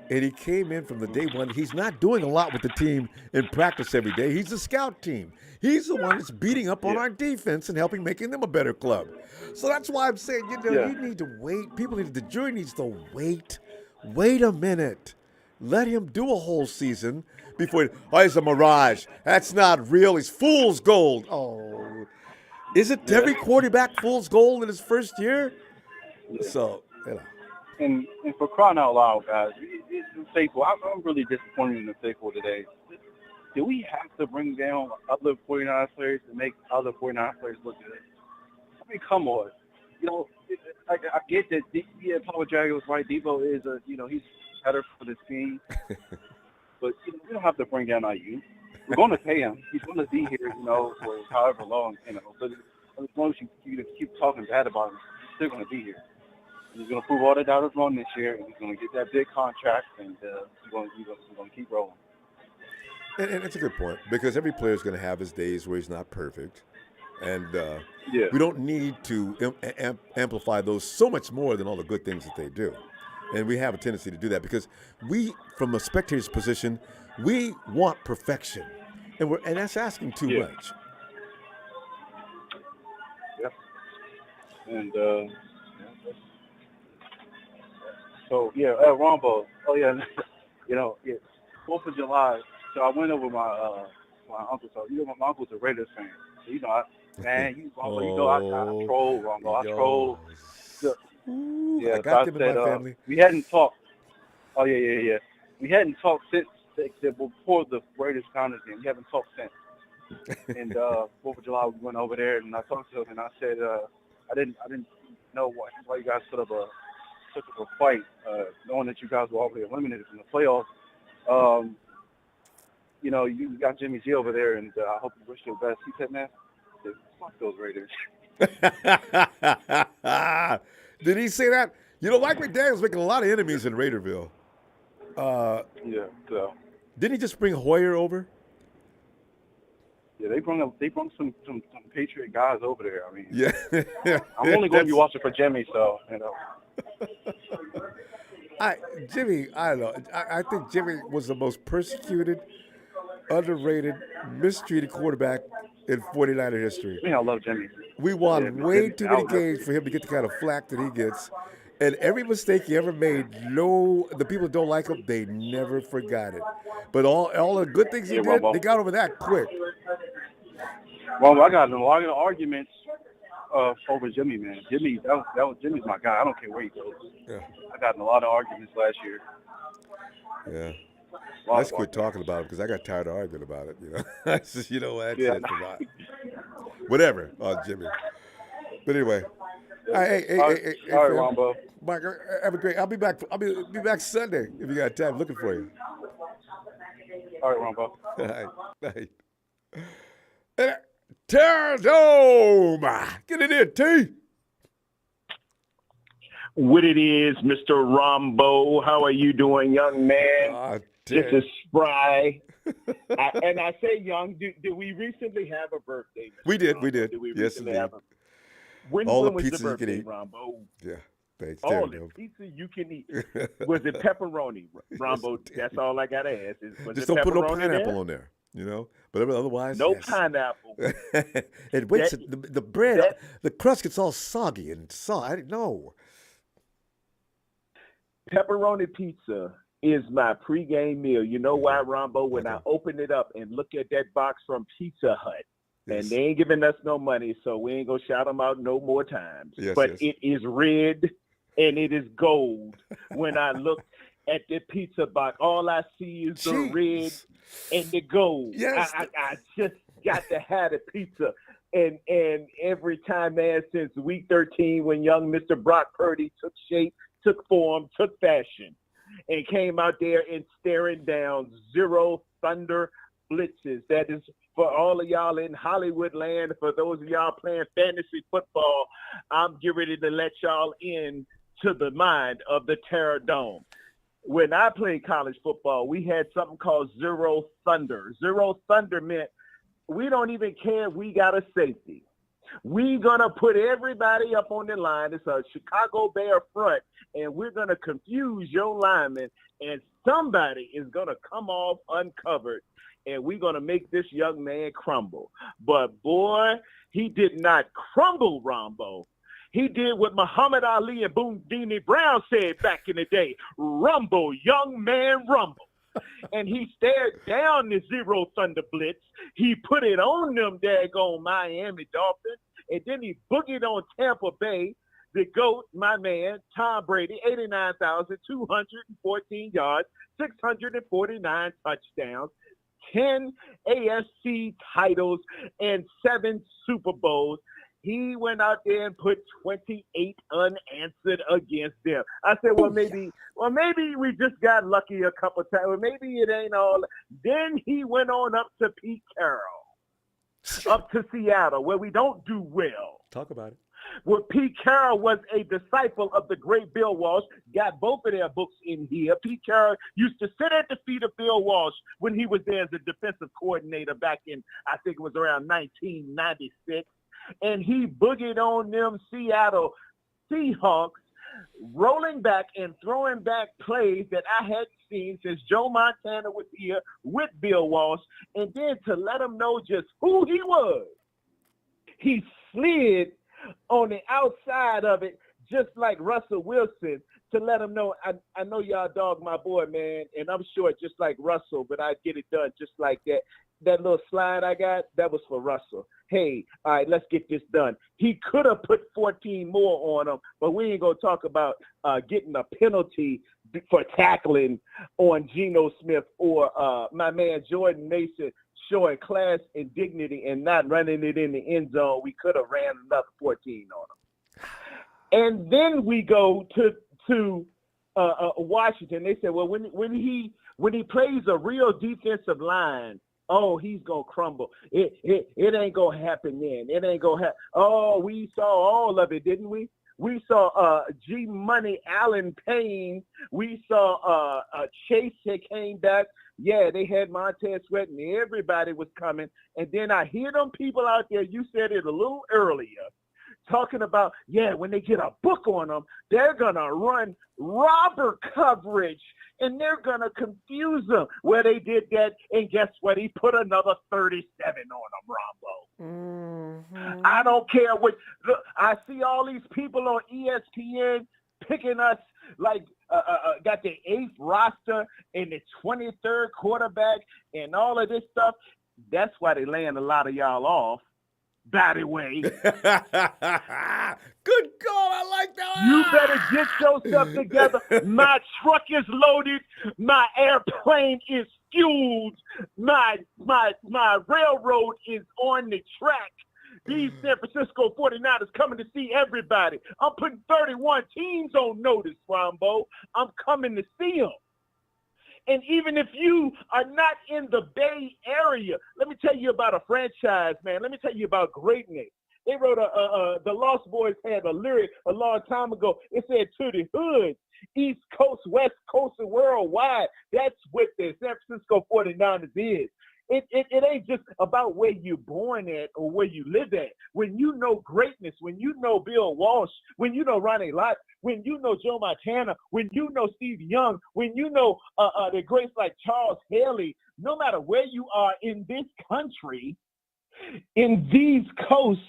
and he came in from the day one. He's not doing a lot with the team in practice every day. He's a scout team. He's the one that's beating up on our defense and helping making them a better club. So that's why I'm saying, you need to wait. The jury needs to wait. Wait a minute. Let him do a whole season before. He's a mirage. That's not real. He's fool's gold. Oh, is it every quarterback fool's gold in his first year? So, And for crying out loud, guys, it's faithful. I'm really disappointed in the faithful today. Do we have to bring down other 49 players to make other 49 players look good? I mean, come on. You know, I get that. Papa Drago was right. Debo is he's better for the team. But we don't have to bring down IU. We're going to pay him. He's going to be here, for however long, But as long as you keep talking bad about him, he's still going to be here. And he's going to prove all the doubters wrong this year, and he's going to get that big contract, and he's going to keep rolling. And it's a good point because every player is going to have his days where he's not perfect. And we don't need to amplify those so much more than all the good things that they do. And we have a tendency to do that because we, from a spectator's position, we want perfection. And that's asking too much. Yeah. And, Ronbo. Oh, yeah. 4th of July. So I went over my uncle. So my uncle's a Raiders fan. So I troll, Ronbo. I troll. I got them in my family. We hadn't talked. Oh yeah. We hadn't talked since before the Raiders County game. We haven't talked since. And 4th of July we went over there and I talked to him and I said I didn't know why you guys put up such a fight, knowing that you guys were already eliminated from the playoffs. You got Jimmy G over there, and I hope you wish you the best. He said, man, fuck those Raiders. Did he say that? Mike McDaniel's making a lot of enemies in Raiderville. So. Didn't he just bring Hoyer over? Yeah, they brought some Patriot guys over there. I mean, yeah. I'm only going to be watching for Jimmy, so Jimmy, I don't know. I think Jimmy was the most persecuted, underrated, mistreated quarterback in 49er history. I love Jimmy. We won way too many games for him to get the kind of flack that he gets. And every mistake he ever made, the people that don't like him, they never forgot it. But all the good things he did, they got over that quick. Well, I got in a lot of arguments over Jimmy, man. Jimmy's my guy. I don't care where he goes. Yeah. I got in a lot of arguments last year. Yeah. Let's quit talking about it because I got tired of arguing about it. I just, that's it. Whatever on Jimmy. But anyway. Hey, all right, Ronbo. Mike, have a great. I'll be back. I'll be back Sunday if you got time. Looking for you. All right, Ronbo. All right. Terror Dome. Get it in, T. What it is, Mr. Ronbo. How are you doing, young man? This is Spry. And I say young, did we recently have a birthday? We did. Did we yes, indeed. When All the was the pizza you can birthday, eat. Rombo? Yeah. Thanks, All Terry. the pizza you can eat. Was it pepperoni, Rombo? That's all I gotta ask. Was Just it don't put no pepperoni pineapple there? on there, But otherwise, No yes. pineapple. It waits. The bread, the crust gets all soggy and I didn't know. Pepperoni pizza is my pregame meal. You know why, Rombo? When I open it up and look at that box from Pizza Hut, and they ain't giving us no money, so we ain't gonna shout them out no more times. But it is red and it is gold. When I look at the pizza box, all I see is the red and the gold. Yes. I just got to have the pizza. And every time, man, since week 13, when young Mr. Brock Purdy took shape, took form, took fashion, and came out there and staring down 0 Thunder blitzes. That is for all of y'all in Hollywood land. For those of y'all playing fantasy football, I'm getting ready to let y'all in to the mind of the Terror Dome. When I played college football, we had something called 0 Thunder. 0 Thunder meant we don't even care if we got a safety. We're going to put everybody up on the line. It's a Chicago Bear front, and we're going to confuse your lineman, and somebody is going to come off uncovered, and we're going to make this young man crumble. But, boy, he did not crumble, Rombo. He did what Muhammad Ali and Boondini Brown said back in the day, rumble, young man, rumble. And he stared down the 0 Thunder blitz. He put it on them daggone Miami Dolphins. And then he boogied on Tampa Bay, the GOAT, my man, Tom Brady, 89,214 yards, 649 touchdowns, 10 AFC titles, and 7 Super Bowls. He went out there and put 28 unanswered against them. I said, well, maybe we just got lucky a couple times. Well, maybe it ain't all. Then he went on up to Pete Carroll, up to Seattle, where we don't do well. Talk about it. Well, Pete Carroll was a disciple of the great Bill Walsh. Got both of their books in here. Pete Carroll used to sit at the feet of Bill Walsh when he was there as a defensive coordinator back in, I think it was around 1996. And he boogied on them Seattle Seahawks, rolling back and throwing back plays that I hadn't seen since Joe Montana was here with Bill Walsh. And then to let him know just who he was, he slid on the outside of it, just like Russell Wilson, to let him know, I know y'all dog my boy, man, and I'm short just like Russell, but I get it done just like that. That little slide I got, that was for Russell. Hey, all right, let's get this done. He could have put 14 more on him, but we ain't going to talk about getting a penalty for tackling on Geno Smith or my man Jordan Mason showing class and dignity and not running it in the end zone. We could have ran another 14 on him. And then we go to Washington. They said, well, when he plays a real defensive line, oh, he's gonna crumble. It ain't gonna happen then. It ain't gonna happen. Oh, we saw all of it, didn't we? We saw G Money Allen Payne. We saw Chase that came back. Yeah, they had Montez Sweat and everybody was coming. And then I hear them people out there, you said it a little earlier, talking about, yeah, when they get a book on them, they're going to run robber coverage and they're going to confuse them. Well, they did that, and guess what? He put another 37 on them, Ronbo. Mm-hmm. I don't care what. Look, I see all these people on ESPN picking us like got the 8th roster and the 23rd quarterback and all of this stuff. That's why they laying a lot of y'all off. By the way. Good call. I like that. You better get yourself together. My truck is loaded. My airplane is fueled. My railroad is on the track. These San Francisco 49ers coming to see everybody. I'm putting 31 teams on notice, Ronbo. I'm coming to see them. And even if you are not in the Bay Area, let me tell you about a franchise, man. Let me tell you about greatness. They wrote the Lost Boys had a lyric a long time ago. It said, to the hood, East Coast, West Coast, and worldwide. That's what the San Francisco 49ers is. It ain't just about where you're born at or where you live at. When you know greatness, when you know Bill Walsh, when you know Ronnie Lott, when you know Joe Montana, when you know Steve Young, when you know the greats like Charles Haley, no matter where you are in this country, in these coasts,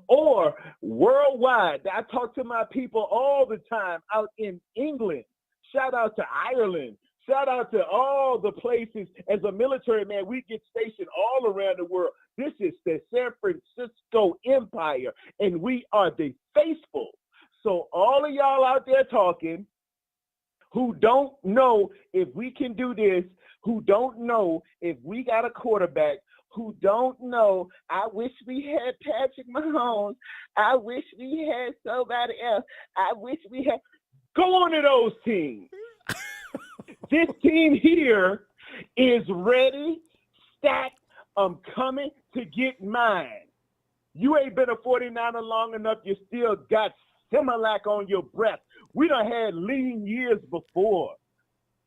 or worldwide. I talk to my people all the time out in England. Shout out to Ireland. Shout out to all the places. As a military man, we get stationed all around the world. This is the San Francisco Empire, and we are the faithful. So all of y'all out there talking who don't know if we can do this, who don't know if we got a quarterback, who don't know, I wish we had Patrick Mahomes. I wish we had somebody else. I wish we had. Go on to those teams. This team here is ready, stacked. I'm coming to get mine. You ain't been a 49er long enough. You still got Similac on your breath. We done had lean years before.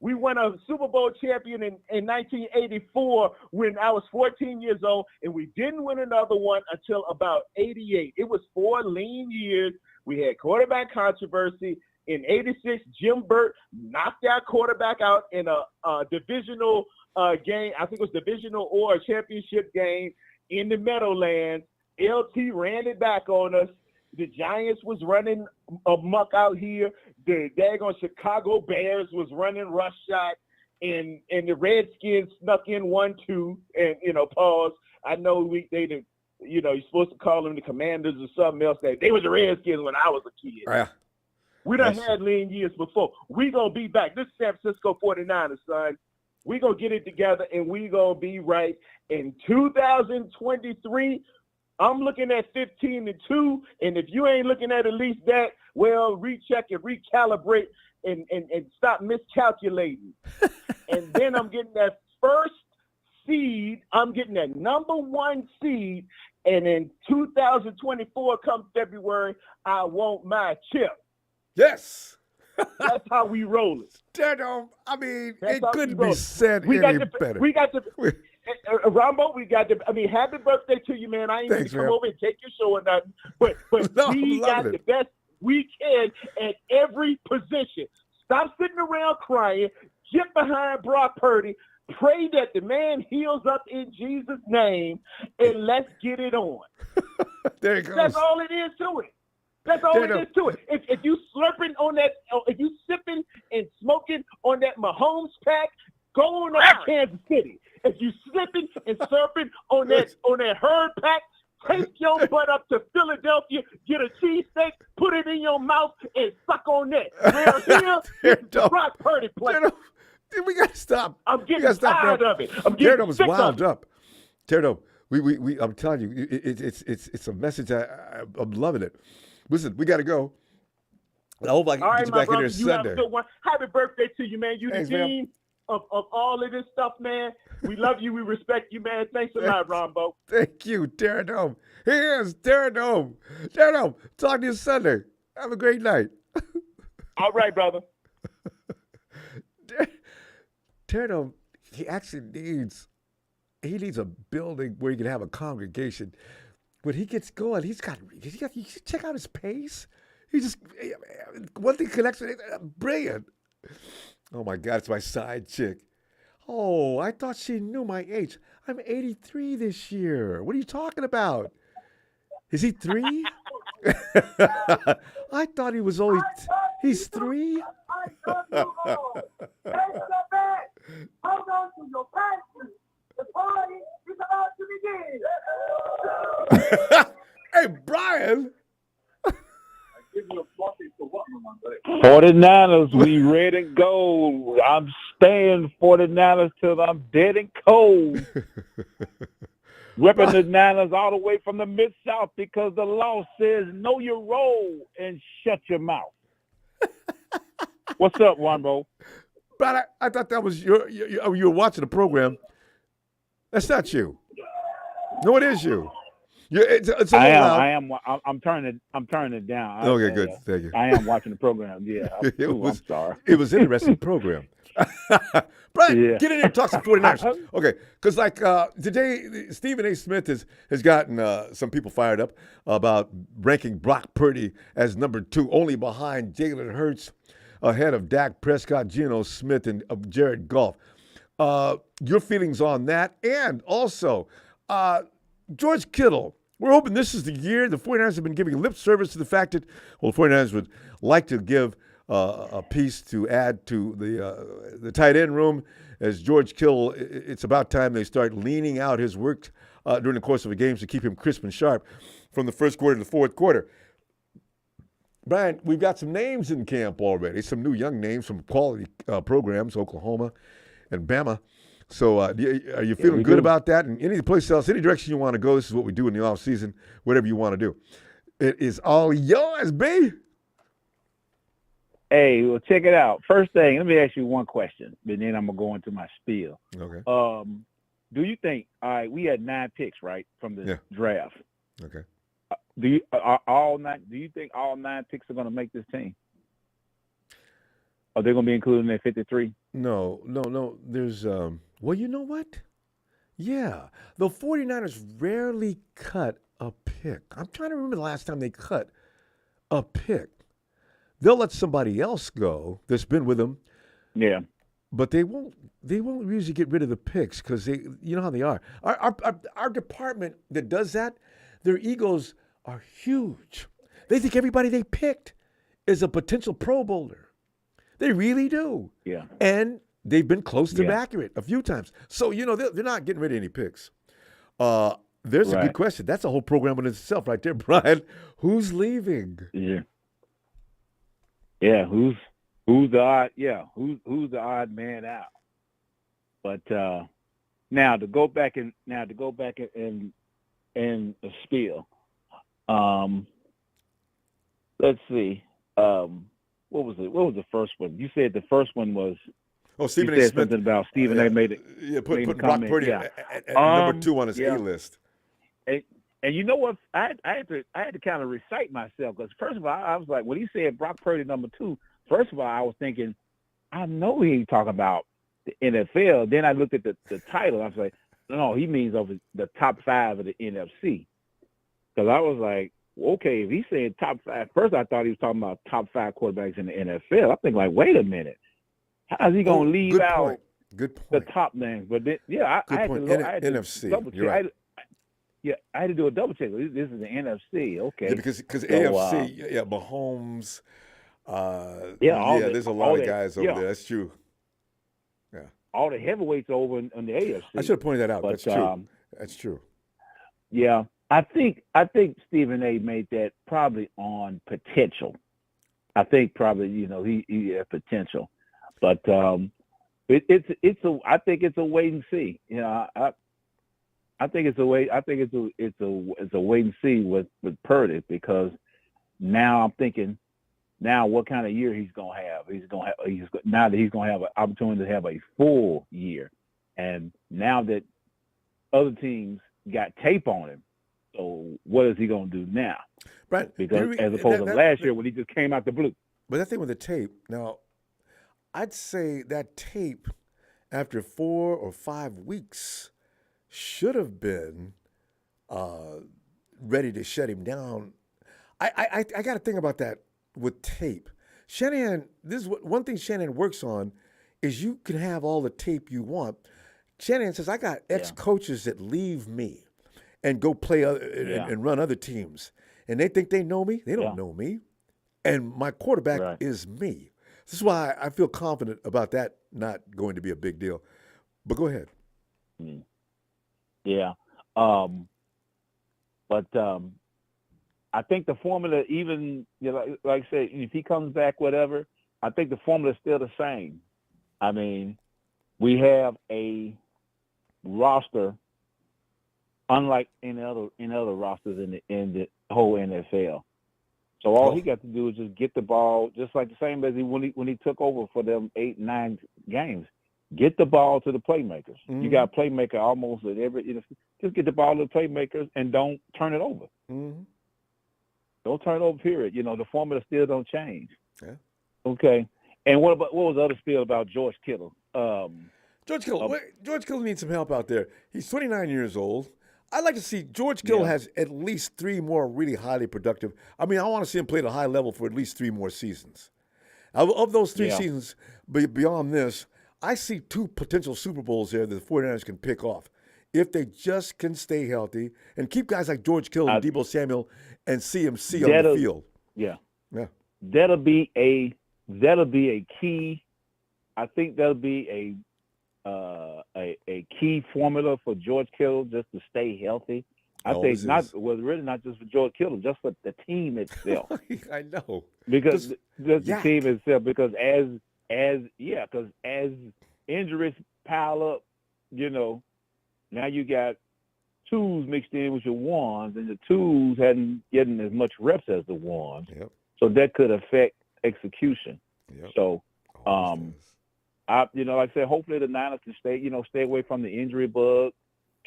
We won a Super Bowl champion in 1984 when I was 14 years old, and we didn't win another one until about 88. It was 4 lean years. We had quarterback controversy. In 86, Jim Burt knocked our quarterback out in a divisional game. I think it was divisional or a championship game in the Meadowlands. LT ran it back on us. The Giants was running amok out here. The daggone Chicago Bears was running rush shot, and the Redskins snuck in 1-2. And pause. I know you're supposed to call them the Commanders or something else. They was the Redskins when I was a kid. Yeah. We done had lean years before. We gonna be back. This is San Francisco 49ers, son. We gonna get it together, and we gonna be right in 2023. I'm looking at 15-2, and if you ain't looking at least that, well, recheck and recalibrate and stop miscalculating. And then I'm getting that first seed. I'm getting that number 1 seed, and in 2024, come February, I want my chip. Yes. That's how we roll it. It couldn't be said any better. We got the Ronbo, happy birthday to you, man. I ain't going to come over and take your show or nothing. But No, we got the best we can at every position. Stop sitting around crying. Get behind Brock Purdy. Pray that the man heals up in Jesus' name, and let's get it on. There it goes. That's all it is to it. That's all it is to it. If you slurping on that, if you sipping and smoking on that Mahomes pack, go on up to Kansas City. If you slipping and surfing on that Herd pack, take your butt up to Philadelphia, get a cheesesteak, put it in your mouth, and suck on that. Well, here, the Brock Purdy play. We got to stop. I'm getting tired of it. I'm getting sick wound of it. up. Terdo, I'm telling you, it's a message. I'm loving it. Listen, we got to go. I hope I can get you back in here Sunday. Have a good one. Happy birthday to you, man. You the dean of all of this stuff, man. We love you. We respect you, man. Thanks a lot, Ronbo. Thank you, Terradome. Here's Terradome. Terradome, talk to you Sunday. Have a great night. All right, brother. Terradome, he actually needs a building where he can have a congregation. When he gets going, you should check out his pace. He just, one thing connects, brilliant. Oh my God, it's my side chick. Oh, I thought she knew my age. I'm 83 this year. What are you talking about? Is he 3? I thought he was only, he's 3? Hold on to your passion. The party is about to begin. Hey, Brian. 49ers, we ready to go. I'm staying 49ers till I'm dead and cold. Repping the Niners all the way from the Mid-South because the law says know your role and shut your mouth. What's up, Ronbo? Brother, I thought that was you were watching the program. That's not you. No, it is you. It's I am. I'm turning it down. Okay, good. Thank you. I am watching the program. Yeah. I'm sorry. It was an interesting program. Brian, Brian, get in here and talk some 49ers. Okay, because today, Stephen A. Smith has gotten some people fired up about ranking Brock Purdy as number 2, only behind Jalen Hurts, ahead of Dak Prescott, Geno Smith, and Jared Goff. Your feelings on that, and also George Kittle. We're hoping this is the year. The 49ers have been giving lip service to the fact that, the 49ers would like to give a piece to add to the tight end room. As George Kittle, it's about time they start leaning out his work during the course of the games to keep him crisp and sharp from the first quarter to the fourth quarter. Brian, we've got some names in camp already, some new young names from quality programs, Oklahoma and Bama. So are you feeling good about that? And any place else, any direction you want to go, this is what we do in the offseason, whatever you want to do. It is all yours, baby. Hey, well, check it out. First thing, let me ask you one question, and then I'm going to go into my spiel. Okay. Do you think, all right, we had 9 picks, right, from the draft. Okay. Do you think all 9 picks are going to make this team? Are they going to be included in that 53? No. There's, well, you know what? Yeah. The 49ers rarely cut a pick. I'm trying to remember the last time they cut a pick. They'll let somebody else go that's been with them. Yeah. But they won't usually get rid of the picks because you know how they are. Our department that does that, their egos are huge. They think everybody they picked is a potential Pro Bowler. They really do. Yeah. And they've been close to accurate a few times. So, they're not getting rid of any picks. There's a good question. That's a whole program in itself right there, Brian. Who's leaving? Yeah. Yeah, who's the odd? Yeah, who's the odd man out? But now to go back and the spiel. Let's see. What was it? What was the first one? You said the first one was. Oh, Stephen A. Smith. Something about Stephen A. made it. Yeah, put Brock Purdy at number 2 on his A list. And you know what? I had to kind of recite myself because first of all, I was like, when he said Brock Purdy number 2, first of all, I was thinking, I know he ain't talking about the NFL. Then I looked at the title. I was like, no, he means over the top 5 of the NFC. Because I was like, okay, if he said top 5, first I thought he was talking about top 5 quarterbacks in the NFL. I think like, wait a minute, how is he going to leave out the top names? But then, I had to NFC. double check. You're right. I had to do a double check. This is the NFC, okay? Yeah, because AFC, Mahomes. There's a lot of guys over there. That's true. Yeah, all the heavyweights over on the AFC. I should have pointed that out. But, that's true. That's true. Yeah, I think Stephen A. made that probably on potential. I think probably he had potential, but I think it's a wait and see. I think it's a wait. I think it's a wait and see with Purdy because now I'm thinking what kind of year he's gonna have. Now that he's gonna have an opportunity to have a full year, and now that other teams got tape on him, so what is he gonna do now? Right. Because as opposed to last year when he just came out the blue. But that thing with the tape, now, I'd say that tape after 4 or 5 weeks should have been ready to shut him down. I got to think about that with tape. Shanahan, this is one thing Shanahan works on is you can have all the tape you want. Shanahan says, I got ex-coaches that leave me and go play and run other teams. And they think they know me. They don't know me. And my quarterback is me. This is why I feel confident about that not going to be a big deal. But go ahead. Yeah. But I think the formula, even, like I said, if he comes back, whatever, I think the formula is still the same. I mean, we have a roster unlike in other rosters in the whole NFL. So all he got to do is just get the ball, just like the same as when he took over for them 8-9 games. Get the ball to the playmakers. Mm-hmm. You got a playmaker almost at just get the ball to the playmakers and don't turn it over. Mm-hmm. Don't turn it over, period. The formula still don't change. Yeah. Okay. And what was the other spiel about George Kittle? George Kittle. George Kittle needs some help out there. He's 29 years old. I'd like to see George Kittle has at least 3 more really highly productive. I mean, I want to see him play at a high level for at least 3 more seasons. Of those 3 seasons, beyond this, I see 2 potential Super Bowls there that the 49ers can pick off if they just can stay healthy and keep guys like George Kittle and Deebo Samuel and CMC on the field. Yeah. That'll be a key. I think that'll be a key formula for George Kittle just to stay healthy. I think really not just for George Kittle, just for the team itself. I know because the team itself. Because as injuries pile up, now you got 2s mixed in with your 1s, and the 2s hadn't getting as much reps as the 1s. Yep. So that could affect execution. Yep. So, like I said, hopefully the Niners can stay away from the injury bug,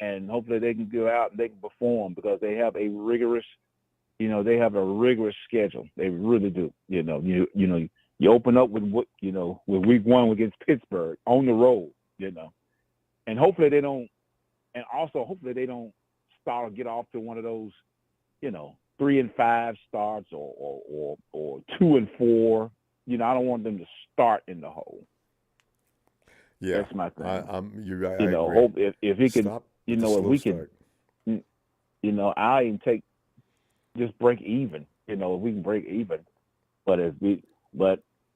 and hopefully they can go out and they can perform because they have a rigorous, schedule. They really do. You open up with with week 1 against Pittsburgh on the road, and hopefully they don't, get off to one of those, 3-5 starts or 2-4. I don't want them to start in the hole. Yeah, that's my thing. You're right. Hope if he can, Stop if we can, I even take just break even. If we can break even, but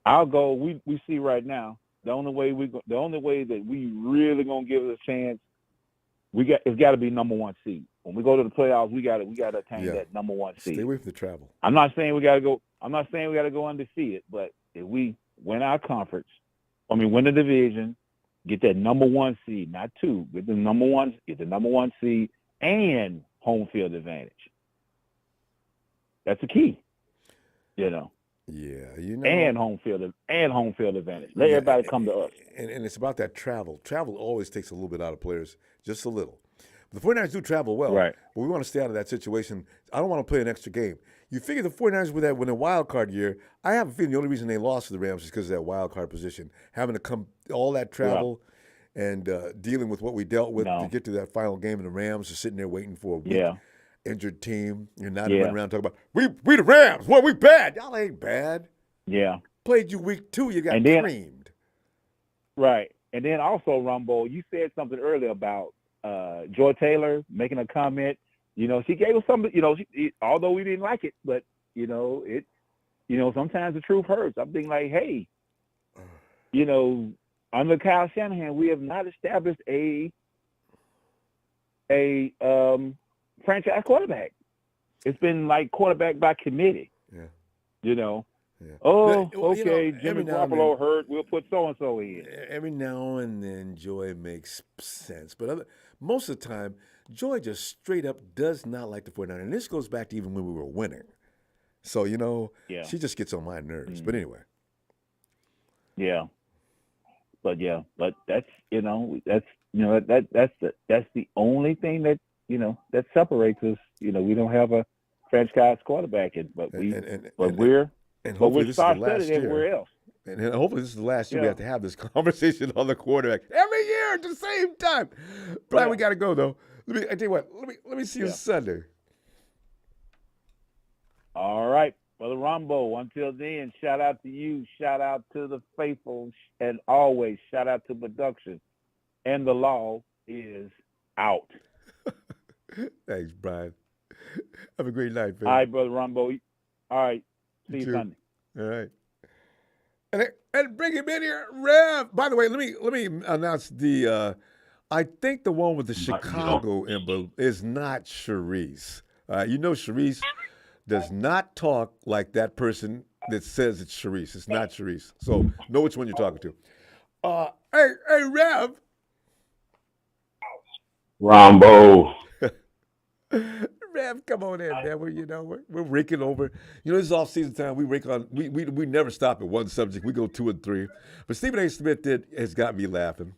I'll go. We see right now the only way that we really gonna give it a chance. It's got to be number 1 seed. When we go to the playoffs, we got to attain that number 1 seed. Stay away from the travel. I'm not saying we got to go undefeated, but if we win our conference, win the division, get that number 1 seed, not 2, get the number 1 seed and home field advantage. That's the key. Yeah, and home field advantage. Let everybody come to us. And it's about that travel. Travel always takes a little bit out of players, just a little. The 49ers do travel well, right? But we want to stay out of that situation. I don't want to play an extra game. You figure the 49ers with a wild card year, I have a feeling the only reason they lost to the Rams is because of that wild card position, having to come all that travel and dealing with what we dealt with to get to that final game, and the Rams are sitting there waiting for a week. Injured team. You're not running around talking about we the Rams. What, we bad? Y'all ain't bad. Yeah. Played you week 2. You got creamed. Right. And then also, Ronbo, you said something earlier about Joy Taylor making a comment. She gave us something. Although we didn't like it, but sometimes the truth hurts. I'm thinking like, hey, under Kyle Shanahan, we have not established a franchise quarterback. It's been like quarterback by committee. Yeah. Oh, okay. Jimmy Garoppolo hurt. We'll put so and so in. Every now and then, Joy makes sense, but most of the time, Joy just straight up does not like the 49ers. And this goes back to even when we were winning. So she just gets on my nerves. But anyway. Yeah. But that's that's the only thing that that separates us. We don't have a franchise quarterback, but we're star-studded everywhere else. And hopefully this is the last year we have to have this conversation on the quarterback every year at the same time. Brian, we got to go though. I tell you what. Let me see you Sunday. All right, Brother Ronbo. Until then, shout out to you. Shout out to the faithful, and always shout out to production. And the law is out. Thanks, Brian. Have a great night, man. All right, Brother Ronbo. All right. See you Sunday. All right. And bring him in here, Rev. By the way, let me announce the. I think the one with the Chicago emblem is not Sharice. Sharice does not talk like that person that says it's Sharice. It's not Sharice. So know which one you're talking to. Hey, Rev. Ronbo. Rev, come on in, man. We're raking over. This is off season time. We rake on. We never stop at one subject. We go 2 and 3. But Stephen A. Smith has got me laughing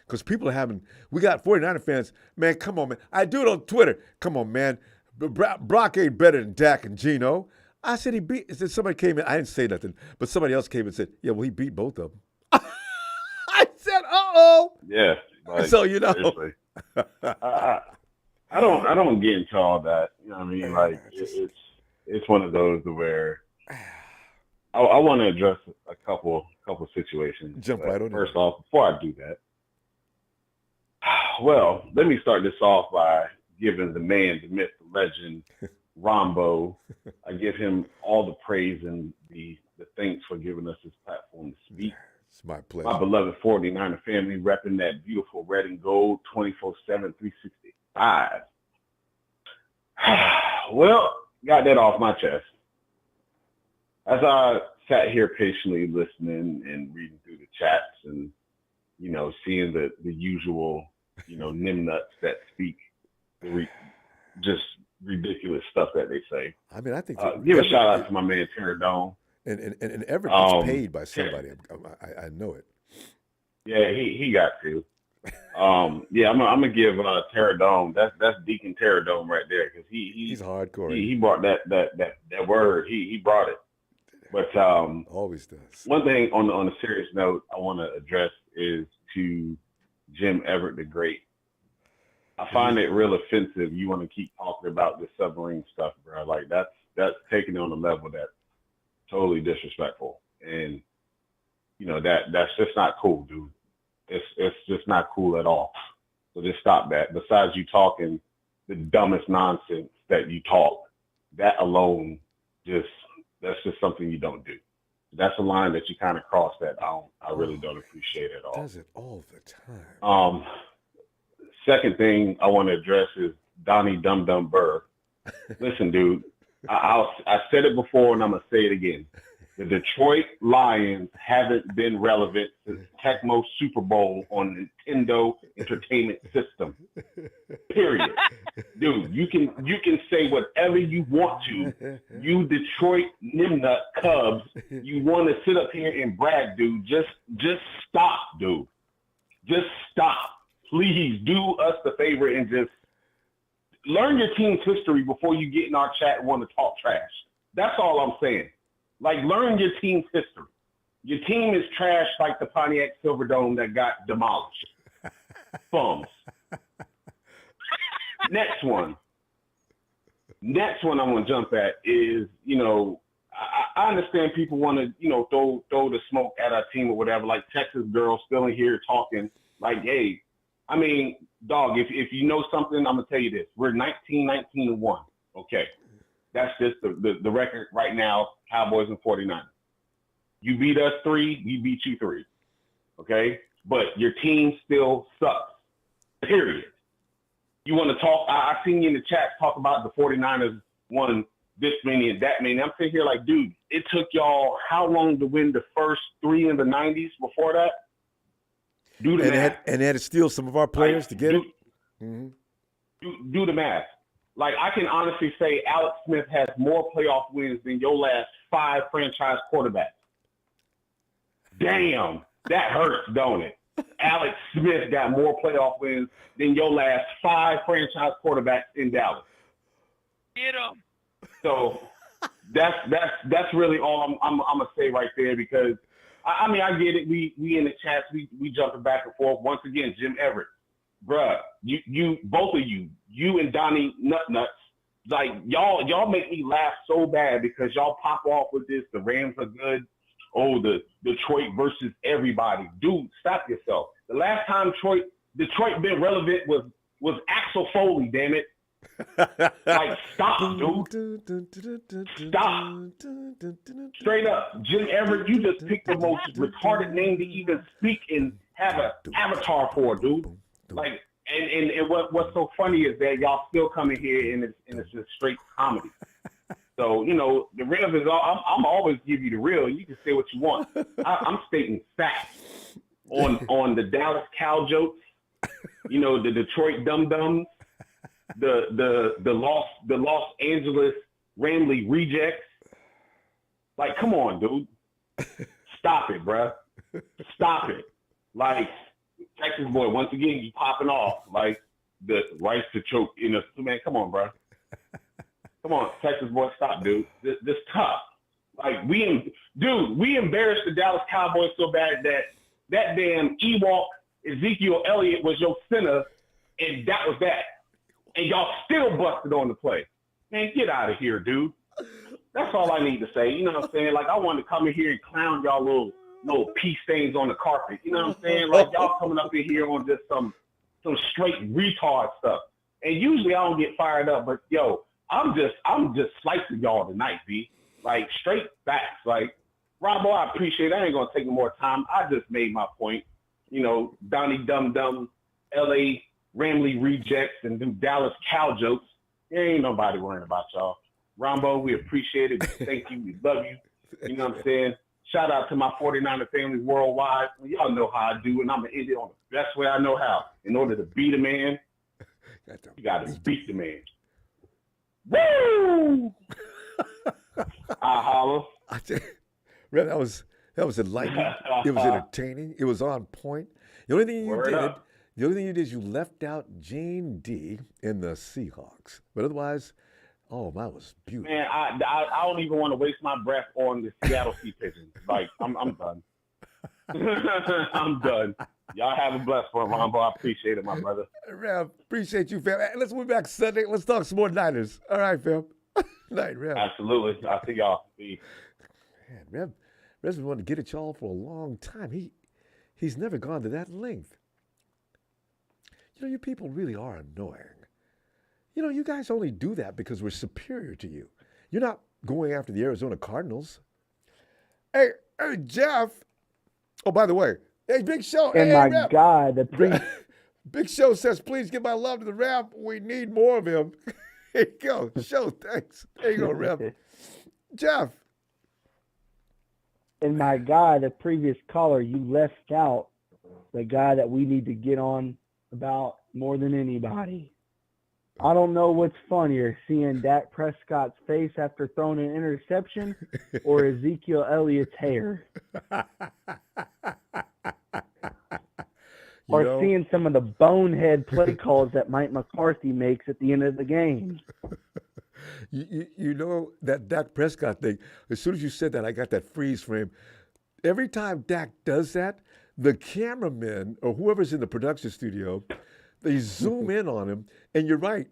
because people are having. We got 49er fans. Man, come on, man. I do it on Twitter. Come on, man. Brock ain't better than Dak and Geno. I said he beat. Somebody came in. I didn't say nothing, but somebody else came and said, "Yeah, well, he beat both of them." I said, "Uh-oh." know? Yeah. Like, So, you know. seriously. I don't get into all that. You know what I mean? Like, it's one of those where I want to address a couple situations. Jump right on it. First off, before I do that, well, let me start this off by giving the man, the myth, the legend, Ronbo. I give him all the praise and the thanks for giving us this platform to speak. It's my pleasure. My beloved 49er family repping that beautiful red and gold 24/7, 365. Well, got that off my chest. As I sat here patiently listening and reading through the chats and, you know, seeing the usual, you know, nimnuts that speak just ridiculous stuff that they say. I mean, I think give a shout out to my man Terry Dome. And Everett gets paid by somebody. I know it. Yeah, he got to. Yeah, I'm gonna give Terry Dome. That's Deacon Terry Dome right there because he's hardcore. He brought that word. He brought it. But always does. One thing on a serious note I want to address is to Jim Everett the Great. I find it real offensive. You want to keep talking about this submarine stuff, bro. Like that's taking it on a level that's totally disrespectful, and you know that's just not cool, dude. It's just not cool at all. So just stop that. Besides you talking the dumbest nonsense that you talk, that alone that's just something you don't do. That's a line that you kind of cross that I really don't appreciate at all. Does it all the time. Second thing I want to address is Donnie Dum Dum Burr. Listen, dude, I said it before and I'm gonna say it again. The Detroit Lions haven't been relevant since Tecmo Super Bowl on Nintendo Entertainment System. Period. Dude, you can say whatever you want to. You Detroit Nimnut Cubs, you want to sit up here and brag, dude. Just stop, dude. Just stop. Please do us the favor and just learn your team's history before you get in our chat and want to talk trash. That's all I'm saying. Like, learn your team's history. Your team is trash like the Pontiac Silverdome that got demolished. Bums. Next one I'm going to jump at is, you know, I understand people want to, you know, throw the smoke at our team or whatever, like Texas girls still in here talking like, hey, I mean, dog, if you know something, I'm going to tell you this. We're 19-1. Okay. That's just the record right now, Cowboys and 49ers. You beat us 3, we beat you 3. Okay? But your team still sucks. Period. You want to talk? I seen you in the chat talk about the 49ers won this many and that many. I'm sitting here like, dude, it took y'all how long to win the first 3 in the 90s before that? Do the math. And they had to steal some of our players to get it. Mm-hmm. Do the math. Like, I can honestly say Alex Smith has more playoff wins than your last 5 franchise quarterbacks. Damn, that hurts, don't it? Alex Smith got more playoff wins than your last 5 franchise quarterbacks in Dallas. Get him. So that's really all I'm gonna say right there, because I mean, I get it. We in the chats, we jumping back and forth. Once again, Jim Everett, bruh, you both of you and Donnie Nutnuts, like y'all make me laugh so bad because y'all pop off with this. The Rams are good. Oh, the Detroit versus everybody. Dude, stop yourself. The last time Detroit been relevant was Axel Foley, damn it. Like, stop, dude. Stop. Straight up, Jim Everett, you just picked the most retarded name to even speak and have an avatar for, dude. Like, and what's so funny is that y'all still come in here and it's just straight comedy. So, you know, the real is I'm always give you the real. You can say what you want. I'm stating facts on the Dallas Cow jokes. You know, the Detroit Dum Dums. The Los Angeles Ramley rejects. Like, come on, dude. Stop it, bruh. Stop it. Like, Texas boy, once again, you popping off like the rice to choke in a man. Come on, bruh. Come on, Texas boy, stop, dude. This tough. Like, we embarrassed the Dallas Cowboys so bad that damn Ewok Ezekiel Elliott was your center, and that was that. And y'all still busted on the play. Man, get out of here, dude. That's all I need to say. You know what I'm saying? Like, I wanted to come in here and clown y'all little pee stains on the carpet. You know what I'm saying? Like, y'all coming up in here on just some straight retard stuff. And usually I don't get fired up, but yo, I'm just slicing y'all tonight, B. Like, straight facts. Like, Ronbo, I appreciate it. I ain't gonna take no more time. I just made my point. You know, Donnie Dum Dum, LA Ramley rejects, and them Dallas cow jokes. There ain't nobody worrying about y'all. Ronbo, we appreciate it. Thank you. We love you. You know what I'm saying? Shout out to my 49er family worldwide. Y'all know how I do, and I'm an idiot on the best way I know how. In order to beat a man, you got to beat the man. Woo! I holler. Man, that was enlightening. It was entertaining. It was on point. The only thing you did is you left out Jane D and the Seahawks. But otherwise, that was beautiful. Man, I don't even want to waste my breath on the Seattle Sea Pigeons. Like, I'm done. I'm done. Y'all have a blessed one, Ronbo. I appreciate it, my brother. Rev, appreciate you, fam. Let's move back Sunday. Let's talk some more Niners. All right, fam. Night, Rev. Absolutely. I'll see y'all. Peace. Man, Rev's been wanting to get at y'all for a long time. He's never gone to that length. You know, you people really are annoying. You know, you guys only do that because we're superior to you. You're not going after the Arizona Cardinals. Hey, Jeff. Oh, by the way, hey, Big Show. And hey, my Rev. God, Big Show says, please give my love to the Rev. We need more of him. Here you go. Show, thanks. There you go, Rev. Jeff. And my guy, the previous caller, you left out the guy that we need to get on about more than anybody. I don't know what's funnier, seeing Dak Prescott's face after throwing an interception or Ezekiel Elliott's hair. Or seeing some of the bonehead play calls that Mike McCarthy makes at the end of the game. You know that Dak Prescott thing, as soon as you said that, I got that freeze frame. Every time Dak does that, the cameramen or whoever's in the production studio, they zoom in on him, and you're right.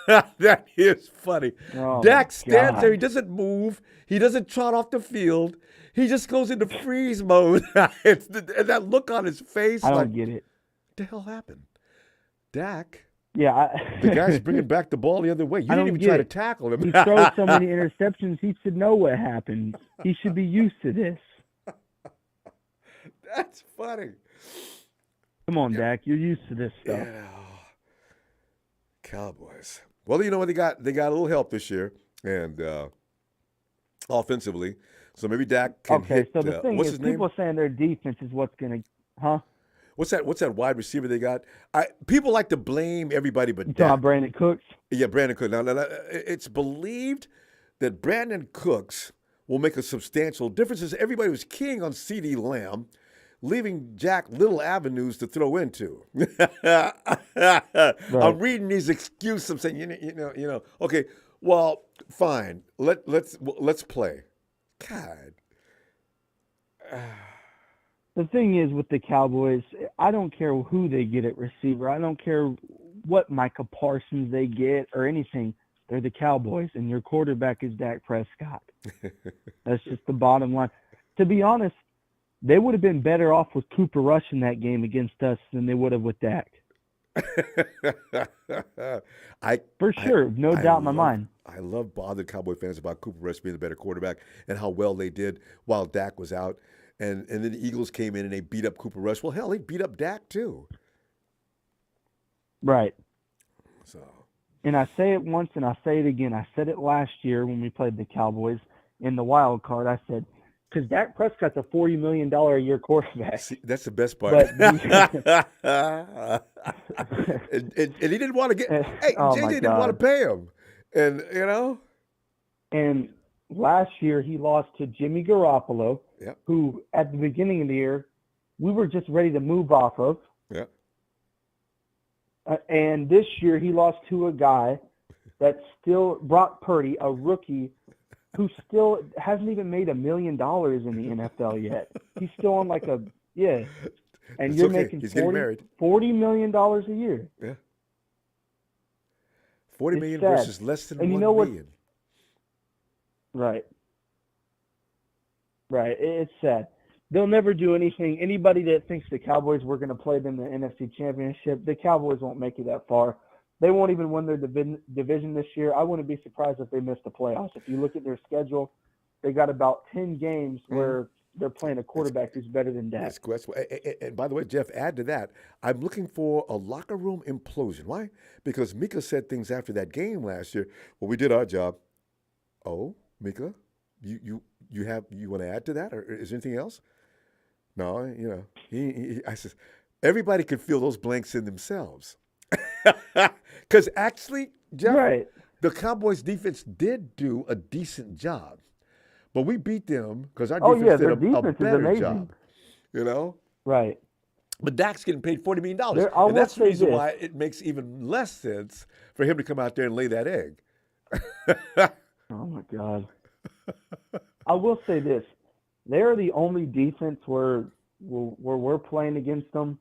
That is funny. Oh, Dak stands there. He doesn't move. He doesn't trot off the field. He just goes into freeze mode. And that look on his face. I don't get it. What the hell happened? Dak? Yeah. The guy's bringing back the ball the other way. You didn't even try to tackle him. He throws so many interceptions, he should know what happens. He should be used to this. That's funny. Come on, Dak. You're used to this stuff. Yeah. Cowboys. Well, you know what? They got a little help this year, and offensively. So maybe Dak can hit. So the thing is, people saying their defense is what's going to, What's that wide receiver they got? People like to blame everybody but Dak. You talking about Brandon Cooks? Yeah, Brandon Cooks. Now, it's believed that Brandon Cooks will make a substantial difference. As everybody was keying on CeeDee Lamb, leaving Jack little avenues to throw into. Right. I'm reading these excuses. I'm saying, you know. Okay, well, fine. Let's play. God. The thing is with the Cowboys, I don't care who they get at receiver. I don't care what Micah Parsons they get or anything. They're the Cowboys, and your quarterback is Dak Prescott. That's just the bottom line. To be honest, they would have been better off with Cooper Rush in that game against us than they would have with Dak. For sure, no doubt in my mind. I love bothered Cowboy fans about Cooper Rush being the better quarterback and how well they did while Dak was out. And then the Eagles came in and they beat up Cooper Rush. Well, hell, they beat up Dak too. Right. So. And I say it once and I say it again. I said it last year when we played the Cowboys in the wild card. I said, because Dak Prescott's a $40 million a year quarterback. See, that's the best part. and he didn't want to get. Hey, JJ didn't want to pay him, and And last year he lost to Jimmy Garoppolo, who at the beginning of the year we were just ready to move off of. Yeah. And this year he lost to a guy that's still Brock Purdy, a rookie, who still hasn't even made $1 million in the NFL yet. He's still on and It's you're okay. making He's getting married. $40 million a year. Yeah. 40 It's million sad. versus less than And you 1 know what? million. Right. Right. It's sad. They'll never do anything. Anybody that thinks the Cowboys were going to play them in the NFC Championship, the Cowboys won't make it that far. They won't even win their division this year. I wouldn't be surprised if they missed the playoffs. If you look at their schedule, they got about 10 games where they're playing a quarterback who's better than Dak. And by the way, Jeff, add to that, I'm looking for a locker room implosion. Why? Because Mika said things after that game last year. Well, we did our job. Oh, Mika, you want to add to that, or is there anything else? No, I said, everybody could fill those blanks in themselves. Because actually, Jeff, the Cowboys defense did do a decent job. But we beat them because our defense did a better job. Right. But Dak's getting paid $40 million. And that's the reason why it makes even less sense for him to come out there and lay that egg. Oh, my God. I will say this. They're the only defense where we're playing against them.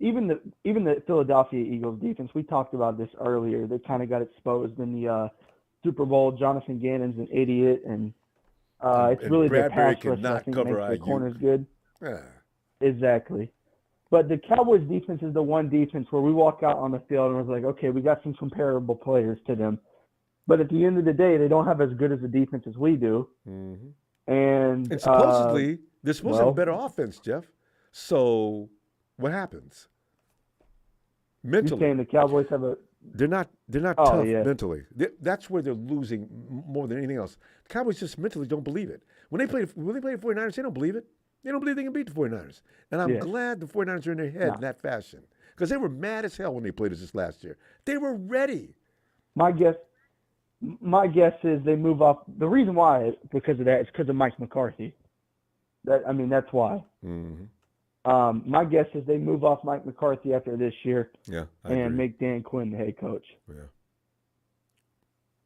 Even the Philadelphia Eagles defense, we talked about this earlier. They kind of got exposed in the Super Bowl. Jonathan Gannon's an idiot, and it's really their pass rush that I think makes the corners good. Yeah. Exactly. But the Cowboys defense is the one defense where we walk out on the field and we're like, okay, we got some comparable players to them. But at the end of the day, they don't have as good as a defense as we do. Mm-hmm. And supposedly, they're supposed to have a better offense, Jeff. So what happens? Mentally. You're saying the Cowboys have a... They're not tough mentally. That's where they're losing more than anything else. The Cowboys just mentally don't believe it. When they play the 49ers, they don't believe it. They don't believe they can beat the 49ers. And I'm glad the 49ers are in their head in that fashion. Because they were mad as hell when they played us this last year. They were ready. My guess is they move off. The reason why is because of that. It's because of Mike McCarthy. That's why. Mm-hmm. My guess is they move off Mike McCarthy after this year. Yeah, and make Dan Quinn the head coach. Yeah.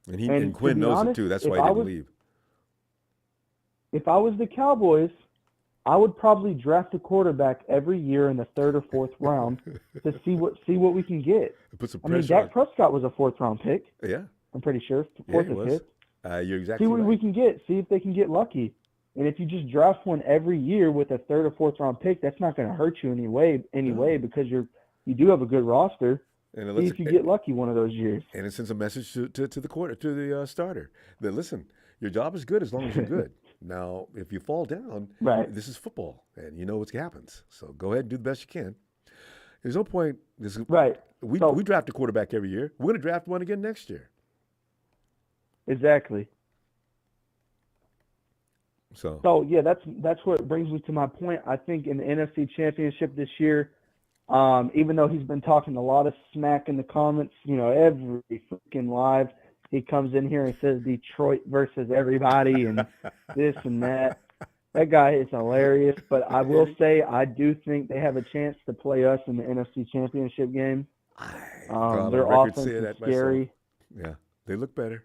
And Quinn knows it too. That's why he didn't leave. If I was the Cowboys, I would probably draft a quarterback every year in the 3rd or 4th round to see what we can get. Put some pressure Dak Prescott was a 4th round pick. Yeah. I'm pretty sure. 4th or 5th. You're exactly See what right. we can get. See if they can get lucky. And if you just draft one every year with a 3rd or 4th round pick, that's not going to hurt you anyway because you do have a good roster. And see if you get lucky one of those years. And it sends a message to the starter that listen, your job is good as long as you're good. Now, if you fall down, this is football, and you know what happens. So go ahead and do the best you can. There's no point. We draft a quarterback every year. We're going to draft one again next year. Exactly. So yeah, that's what brings me to my point. I think in the NFC Championship this year, even though he's been talking a lot of smack in the comments, every freaking live, he comes in here and says Detroit versus everybody and this and that. That guy is hilarious. But I will say I do think they have a chance to play us in the NFC Championship game. Their offense is scary. Yeah, they look better.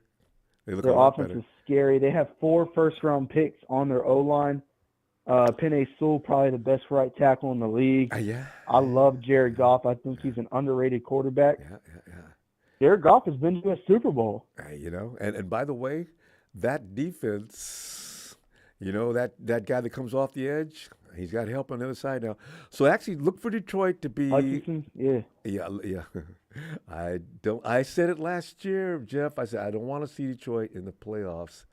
Their offense is scary. They have 4 first-round picks on their O-line. Penei Sewell, probably the best right tackle in the league. I love Jared Goff. I think he's an underrated quarterback. Yeah. Jared Goff has been to a Super Bowl. And by the way, that defense, that guy that comes off the edge, he's got help on the other side now. So actually look for Detroit to be Yeah. I said it last year, Jeff. I said I don't want to see Detroit in the playoffs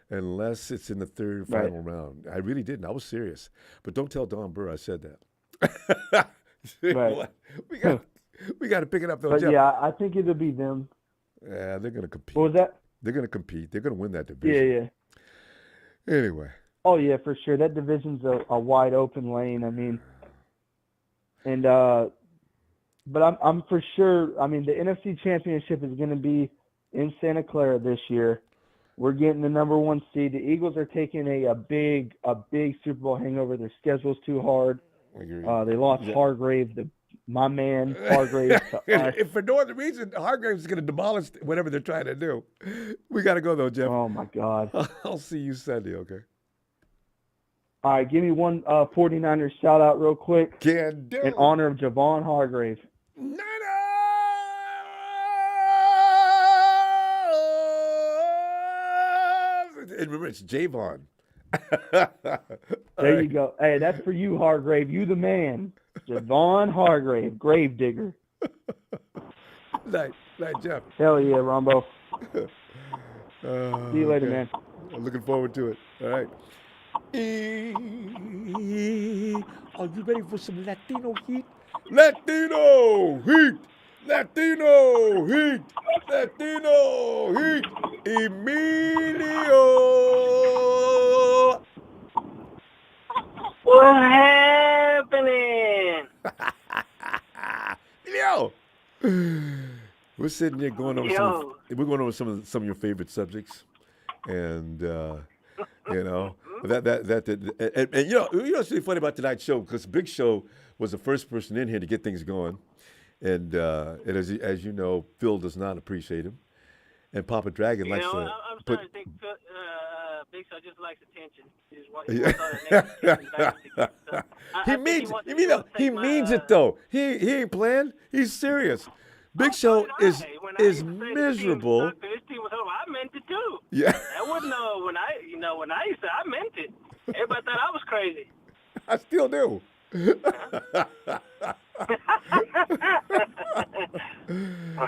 unless it's in the 3rd final round. I really didn't. I was serious. But don't tell Don Burr I said that. We got to pick it up, though, but Jeff. Yeah, I think it'll be them. Yeah, they're going to compete. What was that? They're going to compete. They're going to win that division. Yeah. Anyway. Oh, yeah, for sure. That division's a wide open lane. But I'm for sure. The NFC Championship is going to be in Santa Clara this year. We're getting the number 1 seed. The Eagles are taking a big Super Bowl hangover. Their schedule's too hard. They lost Hargrave, my man Hargrave. If for no other reason, Hargrave is going to demolish whatever they're trying to do. We got to go though, Jeff. Oh my God. I'll see you Sunday, okay? All right, give me one 49ers shout out real quick. Can do. In honor of Javon Hargrave. Niners! And remember, it's Javon. There you go. Hey, that's for you, Hargrave. You the man. Javon Hargrave, grave digger. Night, Jeff. Hell yeah, Ronbo. See you later, Okay. man. I'm looking forward to it. All right. Are you ready for some Latino heat? Latino heat! Latino heat! Latino heat! Emilio! What's happening? Emilio! We're sitting here going over some of your favorite subjects, and you know and you know what's really funny about tonight's show, because Big Show was the first person in here to get things going, and as you know, Phil does not appreciate him, and Papa Dragon likes to I'm put. starting to think Big Show just likes attention. He means it though. He ain't playing. He's serious. Big Show is miserable. This team was over. I meant it too. Yeah. That wasn't when I used to. I meant it. Everybody thought I was crazy. I still do.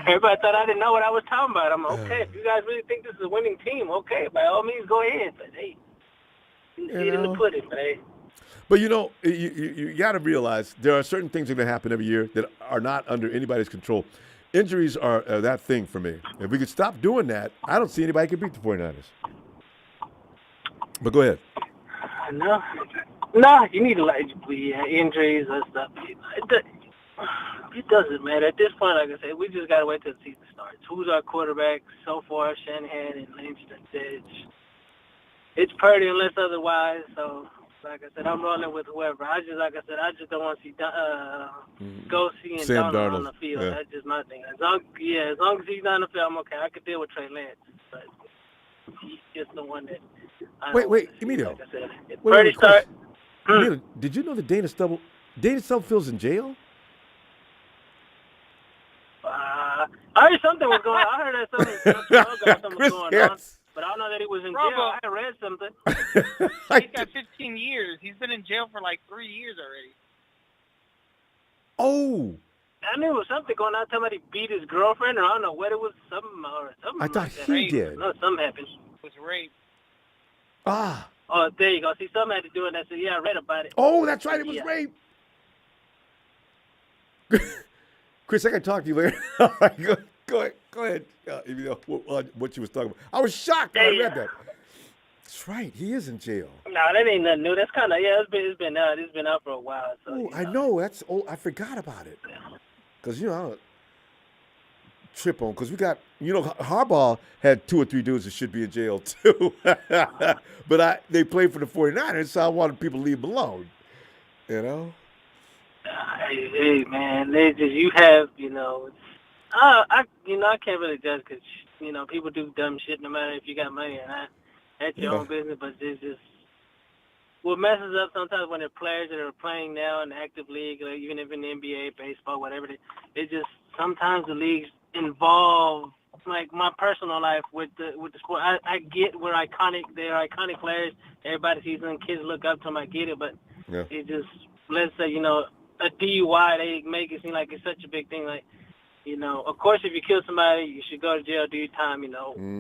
Everybody thought I didn't know what I was talking about. I'm okay. If you guys really think this is a winning team, okay, by all means, go ahead. But hey, eat in the pudding, but hey. But you know, you got to realize there are certain things that are going to happen every year that are not under anybody's control. Injuries are that thing for me. If we could stop doing that, I don't see anybody can beat the 49ers. But go ahead. No, you need to injuries and stuff. It doesn't matter. At this point, like I said, we just got to wait till the season starts. Who's our quarterback? So far, Shanahan and Lynch. It's Purdy unless otherwise. So, like I said, I'm rolling with whoever. I just don't want to see Gosey and Sam Donald on Darnold. the field. Yeah. That's just my thing. As long as he's not on the field, I'm okay. I could deal with Trey Lance, but he's just the one that. Wait, Emilio. Like I said, if Wait, Purdy start. Emilio, did you know that Dana Stubblefield's in jail? I heard something was going on. I heard that something was going on. But I don't know that he was in jail. Ronbo. I read something. He's got 15 years. He's been in jail for like 3 years already. Oh. I knew it was something going on. Somebody beat his girlfriend, or I don't know what it was. Something. I thought he did. No, something happened. It was rape. Ah. Oh, there you go. See, something had to do with that. So, yeah, I read about it. Oh, that's right. It was rape. Chris, I can talk to you later. All right, go ahead. Emilio, what you was talking about. I was shocked when I read that. That's right. He is in jail. No, that ain't nothing new. That's kind of it's been out for a while. So Oh, I know. That's I forgot about it. Because I don't trip on because we got Harbaugh had 2 or 3 dudes that should be in jail too. But they played for the 49ers, so I wanted people to leave them alone. Hey man, you have I can't really judge because people do dumb shit no matter if you got money or not. That's your own business, but it's just what messes up sometimes when they're players that are playing now in the active league, like even if in the NBA, baseball, whatever. It just sometimes the leagues involve like my personal life with the sport. I get where they're iconic players. Everybody sees them, kids look up to them. I get it, but it just let's say a DUI, they make it seem like it's such a big thing. Like, of course, if you kill somebody, you should go to jail, do your time,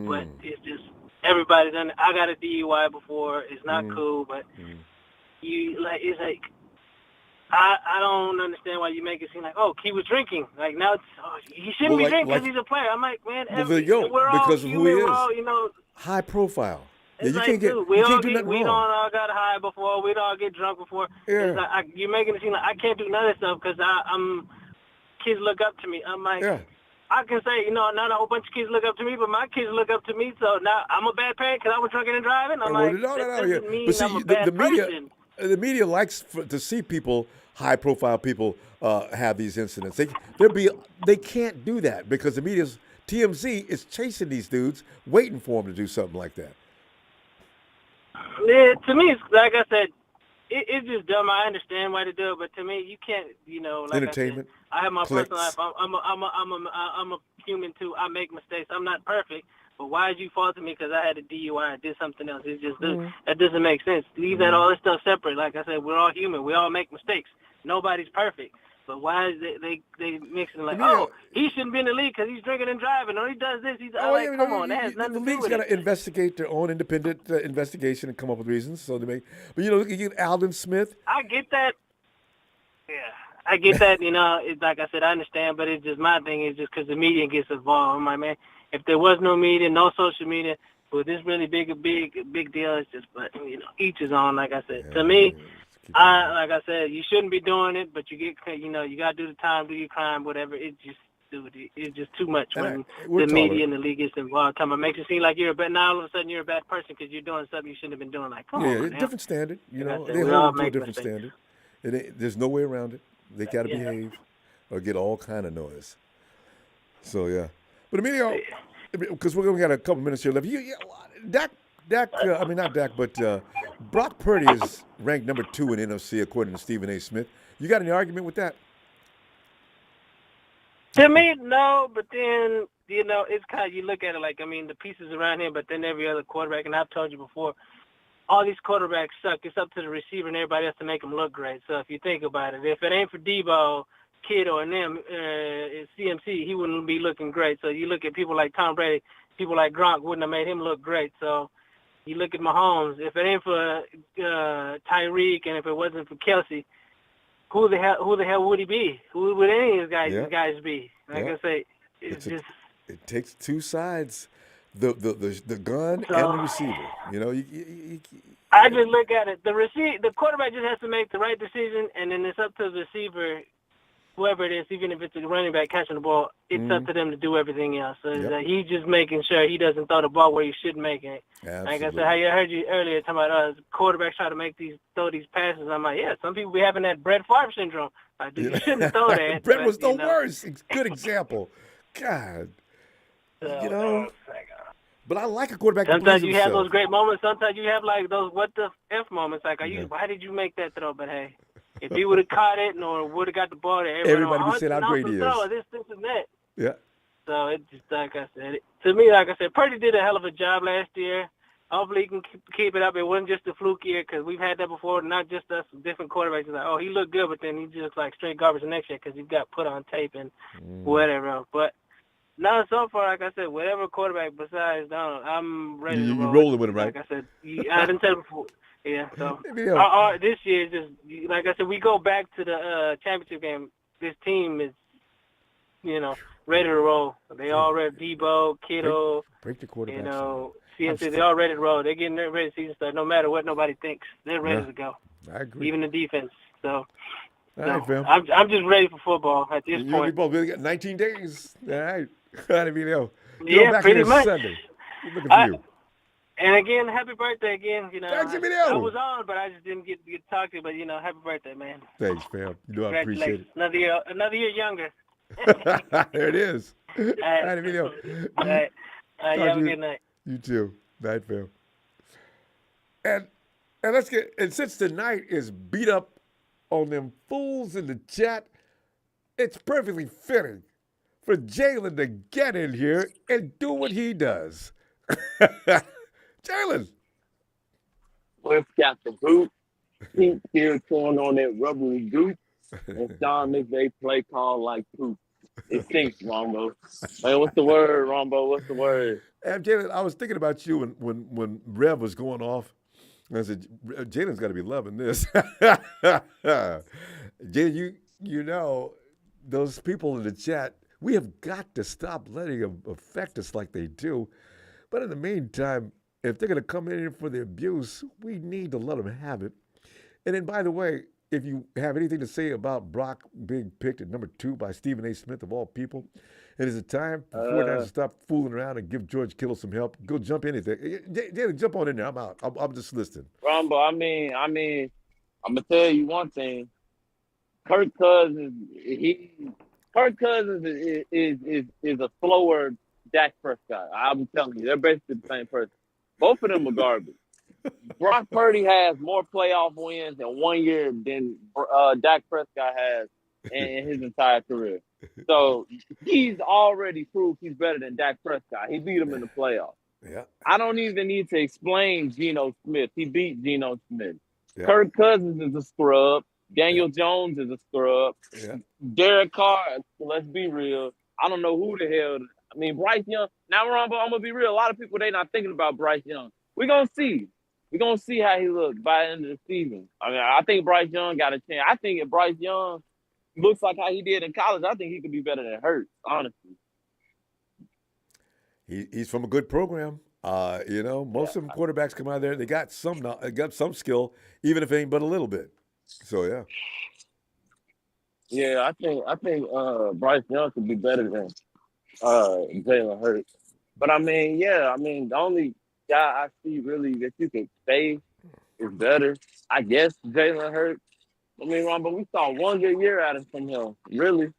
But it's just everybody's done it. I got a DUI before. It's not cool, but it's like I don't understand why you make it seem like, he was drinking. Like now, he shouldn't be drinking because he's a player. I'm like, man, we're all because of who human. he is. We're all, high profile. It's you like, can't dude, you can't do nothing we wrong. don't all got high before. We don't all get drunk before. Yeah. It's like, you're making it seem like I can't do none of this stuff because kids look up to me. I'm like, I can say, not a whole bunch of kids look up to me, but my kids look up to me. So now I'm a bad parent because I was drinking and driving. I'm like, that doesn't mean But see, I'm a bad person. the media likes to see people, high profile people, have these incidents. They can't do that because the media's TMZ is chasing these dudes, waiting for them to do something like that. Yeah, to me, it's like I said, it's just dumb. I understand why they do it, but to me, you can't. Like Entertainment. I have my clicks. personal life. I'm a human too. I make mistakes. I'm not perfect. But why did you fault me because I had a DUI and did something else? It just that doesn't make sense. Leave that all this stuff separate. Like I said, we're all human. We all make mistakes. Nobody's perfect. But why is they mixing like, he shouldn't be in the league because he's drinking and driving, or he does this. Come on, that has nothing to do with it. The league's got to investigate their own independent investigation and come up with reasons. So they make, but look at Alden Smith. I get that. Yeah, I get that. It's like I said, I understand, but it's just my thing is just because the media gets involved. I'm like, man, if there was no media, no social media, with this really big deal, it's just, but each is on. Like I said, to me. Like I said, you shouldn't be doing it, but you get, you got to do the time, do your crime, whatever. It's just too much when the media and the league gets involved. It makes it seem like you're a bad. Now all of a sudden you're a bad person because you're doing something you shouldn't have been doing. Like, come on, man. Different standard. They hold them to a different standard. There's no way around it. They got to behave or get all kind of noise. So yeah, but Emilio, because we got a couple minutes here left. Brock Purdy is ranked number 2 in NFC according to Stephen A. Smith. You got any argument with that? To me, no, but then, it's kind of, you look at it like, the pieces around him, but then every other quarterback, and I've told you before, all these quarterbacks suck. It's up to the receiver and everybody else to make them look great. So if you think about it, if it ain't for Debo, Kittle, and them, CMC, he wouldn't be looking great. So you look at people like Tom Brady, people like Gronk wouldn't have made him look great. So you look at Mahomes. If it ain't for Tyreek and if it wasn't for Kelsey, who the hell would he be? Who would any of these guys be? Like I say, it takes two sides, the gun and the receiver. I just look at it. The quarterback just has to make the right decision, and then it's up to the receiver, whoever it is, even if it's a running back catching the ball, it's up to them to do everything else. So he's just making sure he doesn't throw the ball where he should make it. Absolutely. Like I said, I heard you earlier talking about quarterbacks try to throw these passes. I'm like, some people be having that Brett Favre syndrome. Like, dude, you shouldn't throw that. Brett was the worst. Good example. God. But I like a quarterback. Sometimes you have those great moments. Sometimes you have like those what the F moments. Like, why did you make that throw? But hey, if he would have caught it or would have got the ball, everybody would say how great he is. This and that. Yeah. So it's just like I said. To me, like I said, Purdy did a hell of a job last year. Hopefully he can keep it up. It wasn't just a fluke year because we've had that before. Not just us, different quarterbacks. It's like, he looked good, but then he just like straight garbage the next year because he got put on tape and whatever. But no, so far, like I said, whatever quarterback besides Donald, I'm ready to roll. You rolling with him, right? Like I said, I didn't tell you before. Yeah, so this year, just like I said, we go back to the championship game. This team is, ready to roll. They all ready. Debo, Kittle, break the quarterback. CMC, they all ready to roll. They're getting ready to season start. No matter what nobody thinks, they're ready to go. I agree. Even the defense. So. All right, fam. I'm just ready for football at this point. We got 19 days. All right. Yeah, pretty much. Sunday. Looking for you. And again, happy birthday again. Thanks, I was on, but I just didn't get to talk to you. But happy birthday, man. Thanks, fam. I appreciate it. Another year younger. There it is. All right, Emilio. All right. You have a good night. You too. Night, fam. And let's get. And since tonight is beat up on them fools in the chat, it's perfectly fitting for Jalen to get in here and do what he does. Jalen. We've got the boot. Pink here torn on that rubbery goop. And Sean McVay play call like poop. It stinks, Ronbo. Hey, what's the word, Ronbo? What's the word? Hey, Jalen, I was thinking about you when Rev was going off. I said, Jalen's got to be loving this. Jalen, those people in the chat, we have got to stop letting them affect us like they do. But in the meantime, if they're going to come in here for the abuse, we need to let them have it. And then, by the way, if you have anything to say about Brock being picked at number 2 by Stephen A. Smith, of all people, it is a time for 49ers to stop fooling around and give George Kittle some help. Go jump anything. Jalen, jump on in there. I'm out. I'm just listening. Ronbo, I mean, I'm going to tell you one thing. Kirk Cousins is a slower Dak Prescott. I'm telling you, they're basically the same person. Both of them are garbage. Brock Purdy has more playoff wins in 1 year than Dak Prescott has in his entire career. So he's already proved he's better than Dak Prescott. He beat him in the playoffs. Yeah. I don't even need to explain Geno Smith. He beat Geno Smith. Yeah. Kirk Cousins is a scrub. Daniel Jones is a scrub. Yeah. Derek Carr, let's be real. I don't know who the hell. I mean, Bryce Young. Now, Ronbo, I'm going to be real. A lot of people, they not thinking about Bryce Young. We're going to see. We're going to see how he looks by the end of the season. I mean, I think Bryce Young got a chance. I think if Bryce Young looks like how he did in college, I think he could be better than Hurts, honestly. He's from a good program. Most of them quarterbacks come out of there. They got some skill, even if it ain't but a little bit. So yeah. Yeah, I think Bryce Young could be better than Jalen Hurts. But the only guy I see really that you can say is better, I guess, Jalen Hurts. I mean, Ron, but we saw 1 good year out of from him. Really.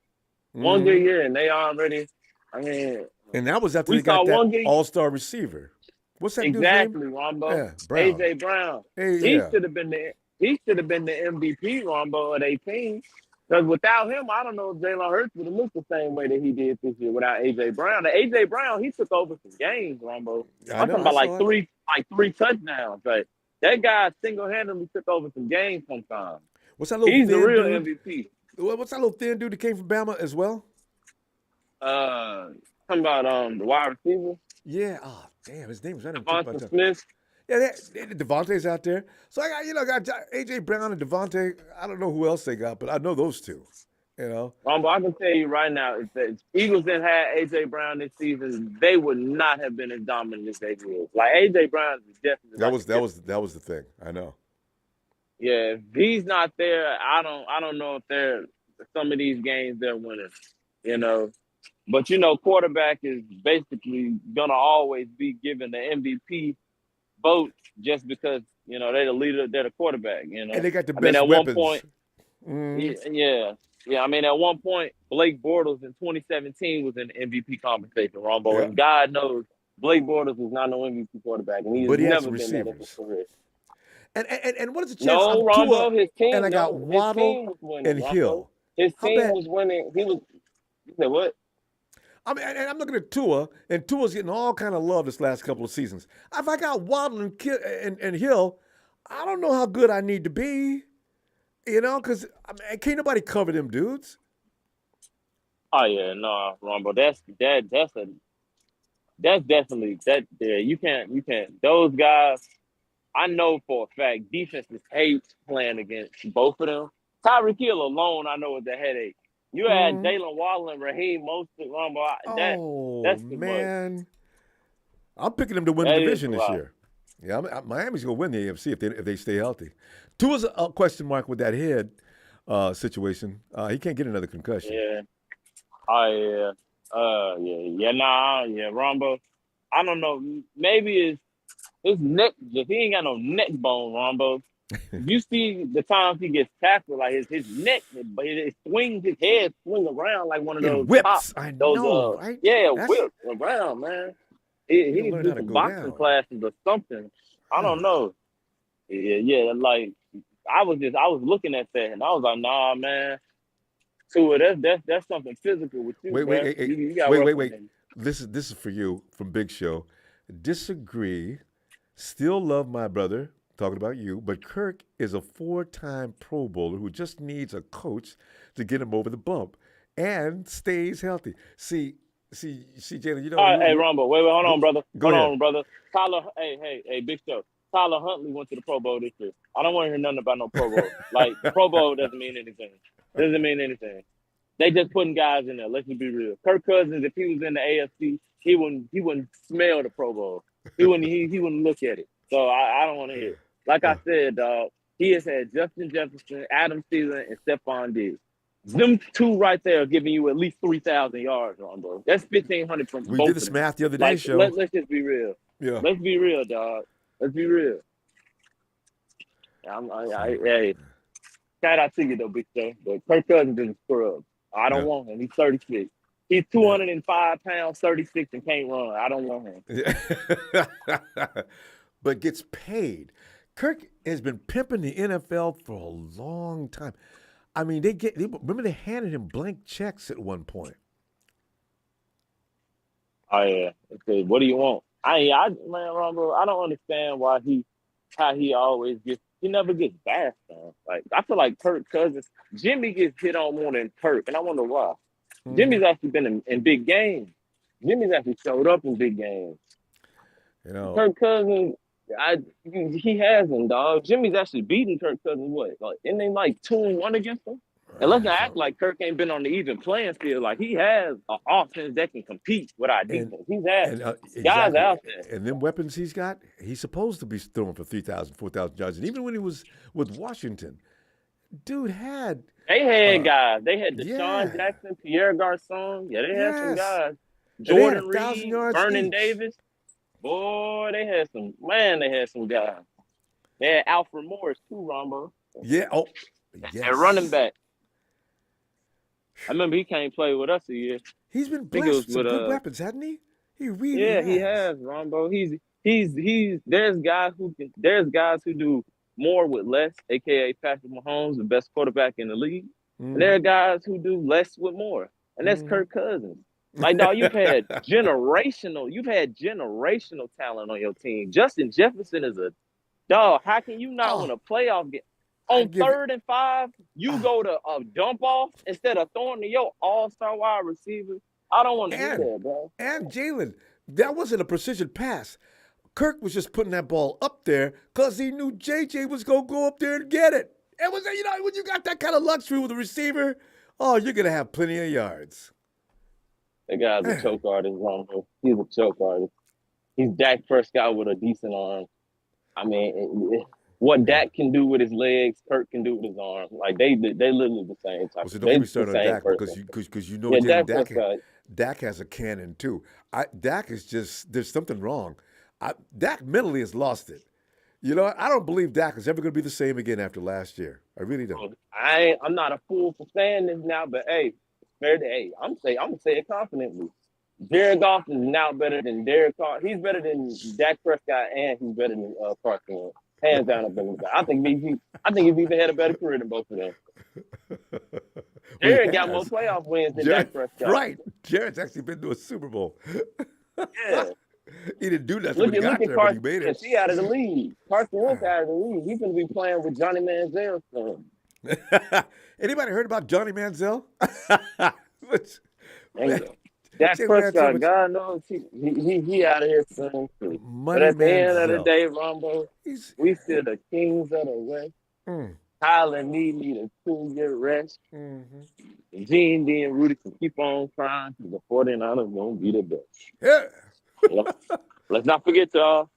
1 good year, and they already, and that was after they got that all-star receiver. What's that dude's name? Exactly, Rombo. Yeah, Brown. AJ Brown. Hey, he yeah. should have been the MVP, Rombo, at 18. Because without him, I don't know if Jalen Hurts would have looked the same way that he did this year without AJ Brown. Now, AJ Brown, he took over some games, Rombo. I'm talking about three touchdowns. But that guy single-handedly took over some games sometimes. What's that little He's thin the real dude? MVP. What's that little thin dude that came from Bama as well? Talking about the wide receiver. Yeah. Oh, damn. His name was Devonta Smith. Yeah, Devontae's out there. So I got AJ Brown and Devontae. I don't know who else they got, but I know those two. Rombo, I can tell you right now, if the Eagles didn't have AJ Brown this season, they would not have been as dominant as they were. Like AJ Brown is definitely that was the thing. I know. Yeah, if he's not there, I don't know if they're some of these games they're winning. But quarterback is basically gonna always be given the MVP vote just because they're the leader, they're the quarterback. And they got the best weapons. One point, yeah. I mean, at one point, Blake Bortles in 2017 was in MVP conversation, Ronbo, Yeah. and God knows Blake Bortles was not no MVP quarterback, and he's never been that in his career. And what is the chance? No, Ronbo, his team. And I got Waddle and Hill. His team was winning. You said what? I mean, and I'm looking at Tua, and Tua's getting all kind of love this last couple of seasons. If I got Waddle and Hill, I don't know how good I need to be, because can't nobody cover them dudes. Oh yeah, no, Ronbo, that's definitely that. Yeah, you can't. Those guys, I know for a fact, defenses hate playing against both of them. Tyreek Hill alone, I know, is a headache. You had Jalen Waddle and Raheem Mostert, Ronbo. That's too man. much. I'm picking them to win the division this year. Yeah, Miami's going to win the AFC if they stay healthy. Tua's a question mark with that head situation. He can't get another concussion. Yeah. Oh, yeah. Rombo. I don't know. Maybe his neck, if he ain't got no neck bone, Rombo. You see the times he gets tackled, like his neck, but his head swing around like one of those whips. I know, right? Yeah, whip around, man. He needs to do some boxing classes or something. I don't know. Yeah, like I was looking at that and I was like, nah, man. Tua, that's something physical with you. Wait. This is for you from Big Show. Disagree. Still love my brother. Talking about you, but Kirk is a 4-time Pro Bowler who just needs a coach to get him over the bump and stays healthy. See, Jalen, hey, Ronbo, wait, hold on, brother. Hold on, brother. Tyler, hey, Big Show. Tyler Huntley went to the Pro Bowl this year. I don't want to hear nothing about no Pro Bowl. Like, Pro Bowl doesn't mean anything. They just putting guys in there. Let's just be real. Kirk Cousins, if he was in the AFC, he wouldn't smell the Pro Bowl. He wouldn't look at it. So I don't want to hear it. Like I said, dog, he has had Justin Jefferson, Adam Thielen, and Stephon Diggs. Them two right there are giving you at least 3,000 yards, bro. That's 1,500 from both. We did this math the other day, Show. Let's just be real. Yeah. Let's be real, dog. Let's be real. Hey, shout out to you, though, Big Show. But Kirk Cousins is a scrub. I don't want him. He's 36. He's 205 pounds, 36, and can't run. I don't want him. but gets paid. Kirk has been pimping the NFL for a long time. I mean, remember they handed him blank checks at one point. Oh yeah. Okay, what do you want? Man, Ronbo, I don't understand how he always gets. He never gets bashed on. Like I feel like Kirk Cousins, Jimmy gets hit on more than Kirk, and I wonder why. Mm-hmm. Jimmy's actually been in big games. Jimmy's actually showed up in big games. You know, Kirk Cousins, he hasn't, dog. Jimmy's actually beaten Kirk Cousins. What? Like, isn't they like 2-1 against him? And let's not act like Kirk ain't been on the even playing field. Like he has an offense that can compete with our defense. He's had guys out there. And them weapons he's got, he's supposed to be throwing for 3,000, 4,000 yards. And even when he was with Washington, dude had. They had guys. They had Deshaun Jackson, Pierre Garçon. Yeah, they had some guys. Jordan Reed, Vernon Davis. Boy, they had some guys. They had Alfred Morris too, Ronbo. Yeah. Oh, yes. And running back. I remember he came play with us a year. He's been blessed with good weapons, hasn't he? He really has. He has, Ronbo. There's guys who do more with less, aka Patrick Mahomes, the best quarterback in the league. Mm-hmm. And there are guys who do less with more. And that's Kirk Cousins. Like, dog, you've had generational talent on your team. Justin Jefferson is a dog. How can you not win a playoff game? On 3rd and 5, you go to a dump off instead of throwing to your all-star wide receiver. I don't want to do that, bro. And Jalen, that wasn't a precision pass. Kirk was just putting that ball up there because he knew JJ was going to go up there and get it. It was, when you got that kind of luxury with a receiver, you're going to have plenty of yards. That guy's a choke artist, Ronbo. He's a choke artist. He's Dak Prescott with a decent arm. I mean, what Dak can do with his legs, Kirk can do with his arm. Like they literally the same type. So don't get me started on Dak because you know Dak has a cannon too. Dak is just there's something wrong. Dak mentally has lost it. I don't believe Dak is ever going to be the same again after last year. I really don't. I'm not a fool for saying this now, but I'm gonna say it confidently. Jared Goff is now better than Derek Carr. He's better than Dak Prescott, and he's better than Carson Wentz. Hands down, I think he's even had a better career than both of them. Jared got more playoff wins than Dak Prescott. Right. Jared's actually been to a Super Bowl. Yeah. He didn't do nothing when he got there, but he made it. He out of the league. Carson Wentz out of the league. He's going to be playing with Johnny Manziel's son. Anybody heard about Johnny Manziel? Dak Prescott, God knows he out of here soon too. But at the end of the day, Ronbo, we still the kings of the West. Tyler need a 2-year rest. Mm-hmm. Gene D and Rudy can keep on crying because the 49ers going to be the best. Yeah. Let's not forget, y'all,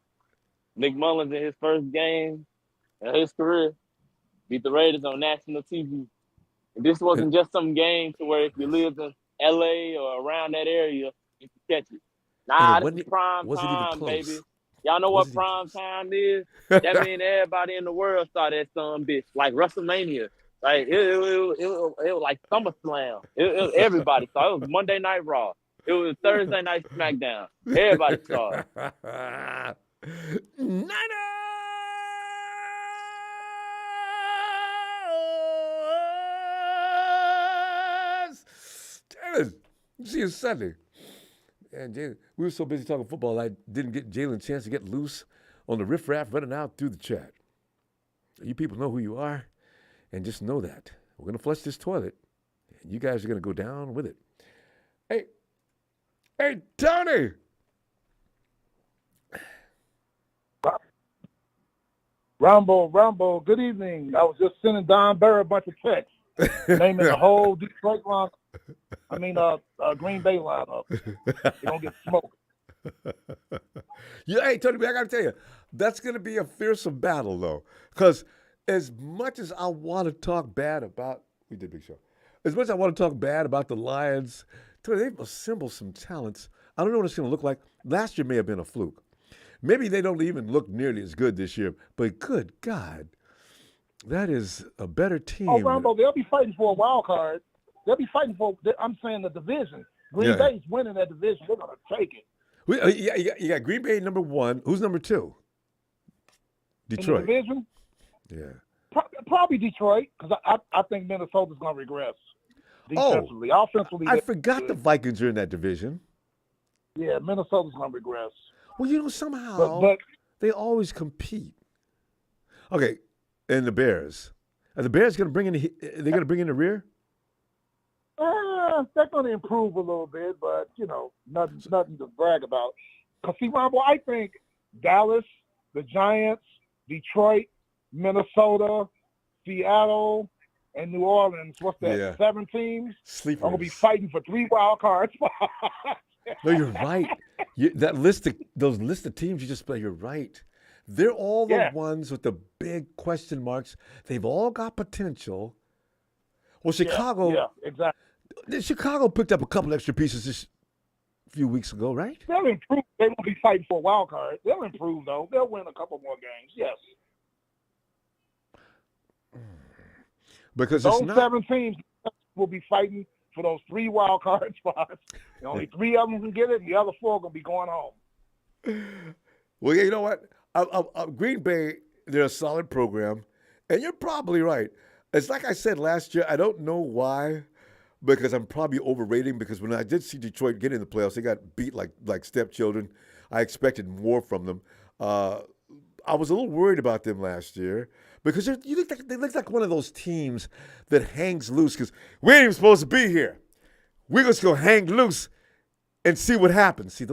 Nick Mullins in his first game in his career beat the Raiders on national TV. And this wasn't just some game to where if you lived in LA or around that area, you can catch it. Nah, this is prime time, baby. Y'all know what prime time is? That means everybody in the world saw that son bitch. Like WrestleMania. Like it was like SummerSlam. Everybody saw it. It was Monday Night Raw. It was Thursday Night SmackDown. Everybody saw it. Niners! Jalen, see you Sunday. And Jalen, we were so busy talking football, I didn't get Jalen a chance to get loose on the riffraff running out through the chat. You people know who you are, and just know that. We're going to flush this toilet, and you guys are going to go down with it. Hey, Tony! Ronbo, good evening. I was just sending Don Barry a bunch of texts, naming the whole Detroit line. Green Bay lineup. You're going to get smoked. Hey, Tony, I got to tell you, that's going to be a fearsome battle, though. Because as much as I want to talk bad about, we did Big Show. As much as I want to talk bad about the Lions, Tony, they've assembled some talents. I don't know what it's going to look like. Last year may have been a fluke. Maybe they don't even look nearly as good this year. But good God, that is a better team. Oh, Ronbo, they'll be fighting for a wild card. They'll be fighting for, I'm saying, the division. Green Bay's winning that division. They're going to take it. You got Green Bay number 1. Who's number 2? Detroit. In the division? Yeah. Probably Detroit, because I think Minnesota's going to regress defensively. Offensively, I forgot the Vikings are in that division. Yeah, Minnesota's going to regress. Well, somehow they always compete. Okay, and the Bears. Are the Bears going to bring in? They're going to bring in the rear. They're going to improve a little bit, but nothing to brag about. Because see, Ronbo, I think Dallas, the Giants, Detroit, Minnesota, Seattle, and New Orleans. What's that? Yeah. 7 teams. Sleepers. I'm gonna be fighting for 3 wild cards. No, you're right. Those list of teams you just play. You're right. They're all the ones with the big question marks. They've all got potential. Well, Chicago. Yeah, exactly. Chicago picked up a couple extra pieces this few weeks ago, right? They'll improve. They won't be fighting for a wild card. They'll improve though. They'll win a couple more games. Yes. Because those 7 teams will be fighting for those 3 wild card spots. And only 3 of them can get it, and the other 4 are going to be going home. Well, yeah, you know what? Green Bay, they're a solid program, and you're probably right. It's like I said last year, I don't know why, because I'm probably overrating, because when I did see Detroit get in the playoffs, they got beat like stepchildren. I expected more from them. I was a little worried about them last year, because they look like one of those teams that hangs loose because we ain't even supposed to be here. We're just going to hang loose and see what happens. See,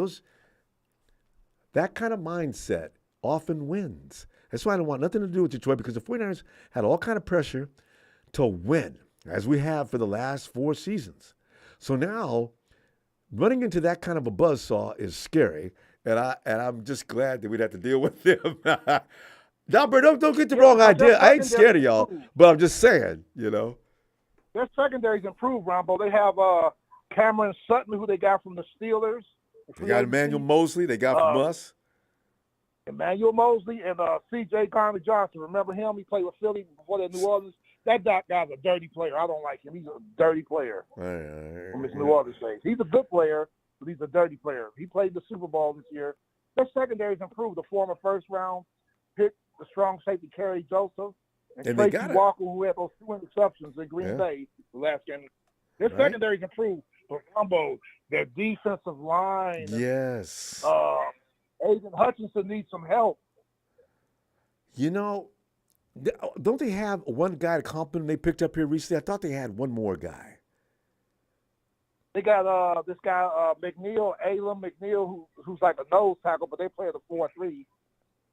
that kind of mindset often wins. That's why I don't want nothing to do with Detroit, because the 49ers had all kind of pressure to win, as we have for the last 4 seasons. So now, running into that kind of a buzzsaw is scary, and I'm just glad that we'd have to deal with them. Dalbert, don't get the wrong idea. I ain't scared of y'all, but I'm just saying, Their secondary's improved, Ronbo. They have Cameron Sutton, who they got from the Steelers. They got Emmanuel Mosley. They got from us. Emmanuel Mosley and C.J. Garner-Johnson. Remember him? He played with Philly before that New Orleans. That guy's a dirty player. I don't like him. He's a dirty player from his New Orleans days. He's a good player, but he's a dirty player. He played the Super Bowl this year. Their secondary's improved. The former first-round pick, the strong safety Kerry Joseph, and Tracy Walker, who had those 2 interceptions in Green Bay the last game. Their secondary's improved. But Ronbo, their defensive line. Yes. Aiden Hutchinson needs some help. Don't they have one guy to compliment they picked up here recently? I thought they had one more guy. They got this guy, McNeil, Alam McNeil, who's like a nose tackle, but they play at a 4-3.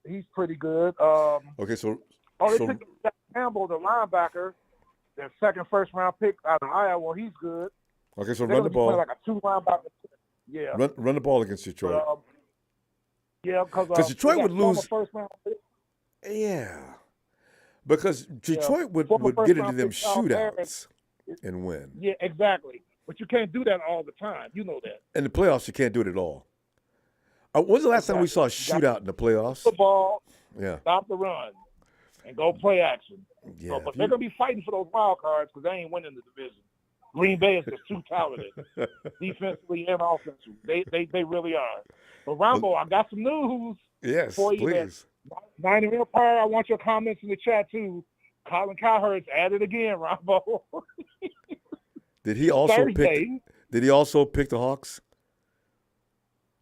He's pretty good. Okay, so they picked up Jack Campbell, the linebacker, their second first-round pick out of Iowa. He's good. Okay, so They're run the ball. Like a 2 linebacker. Yeah. Run the ball against Detroit. Because Detroit would lose. First-round pick. Yeah. Because Detroit would get into them shootouts and win. Yeah, exactly. But you can't do that all the time. You know that. In the playoffs, you can't do it at all. When's the last time we saw a shootout in the playoffs? The ball, Yeah. stop the run, and go play action. Yeah. But they're going to be fighting for those wild cards because they ain't winning the division. Green Bay is just too talented, defensively and offensively. They really are. But Ronbo, I got some news Yes, for you. please. Niner Empire, I want your comments in the chat too. Colin Cowherd's at it again, Ronbo. Did he also pick the Hawks?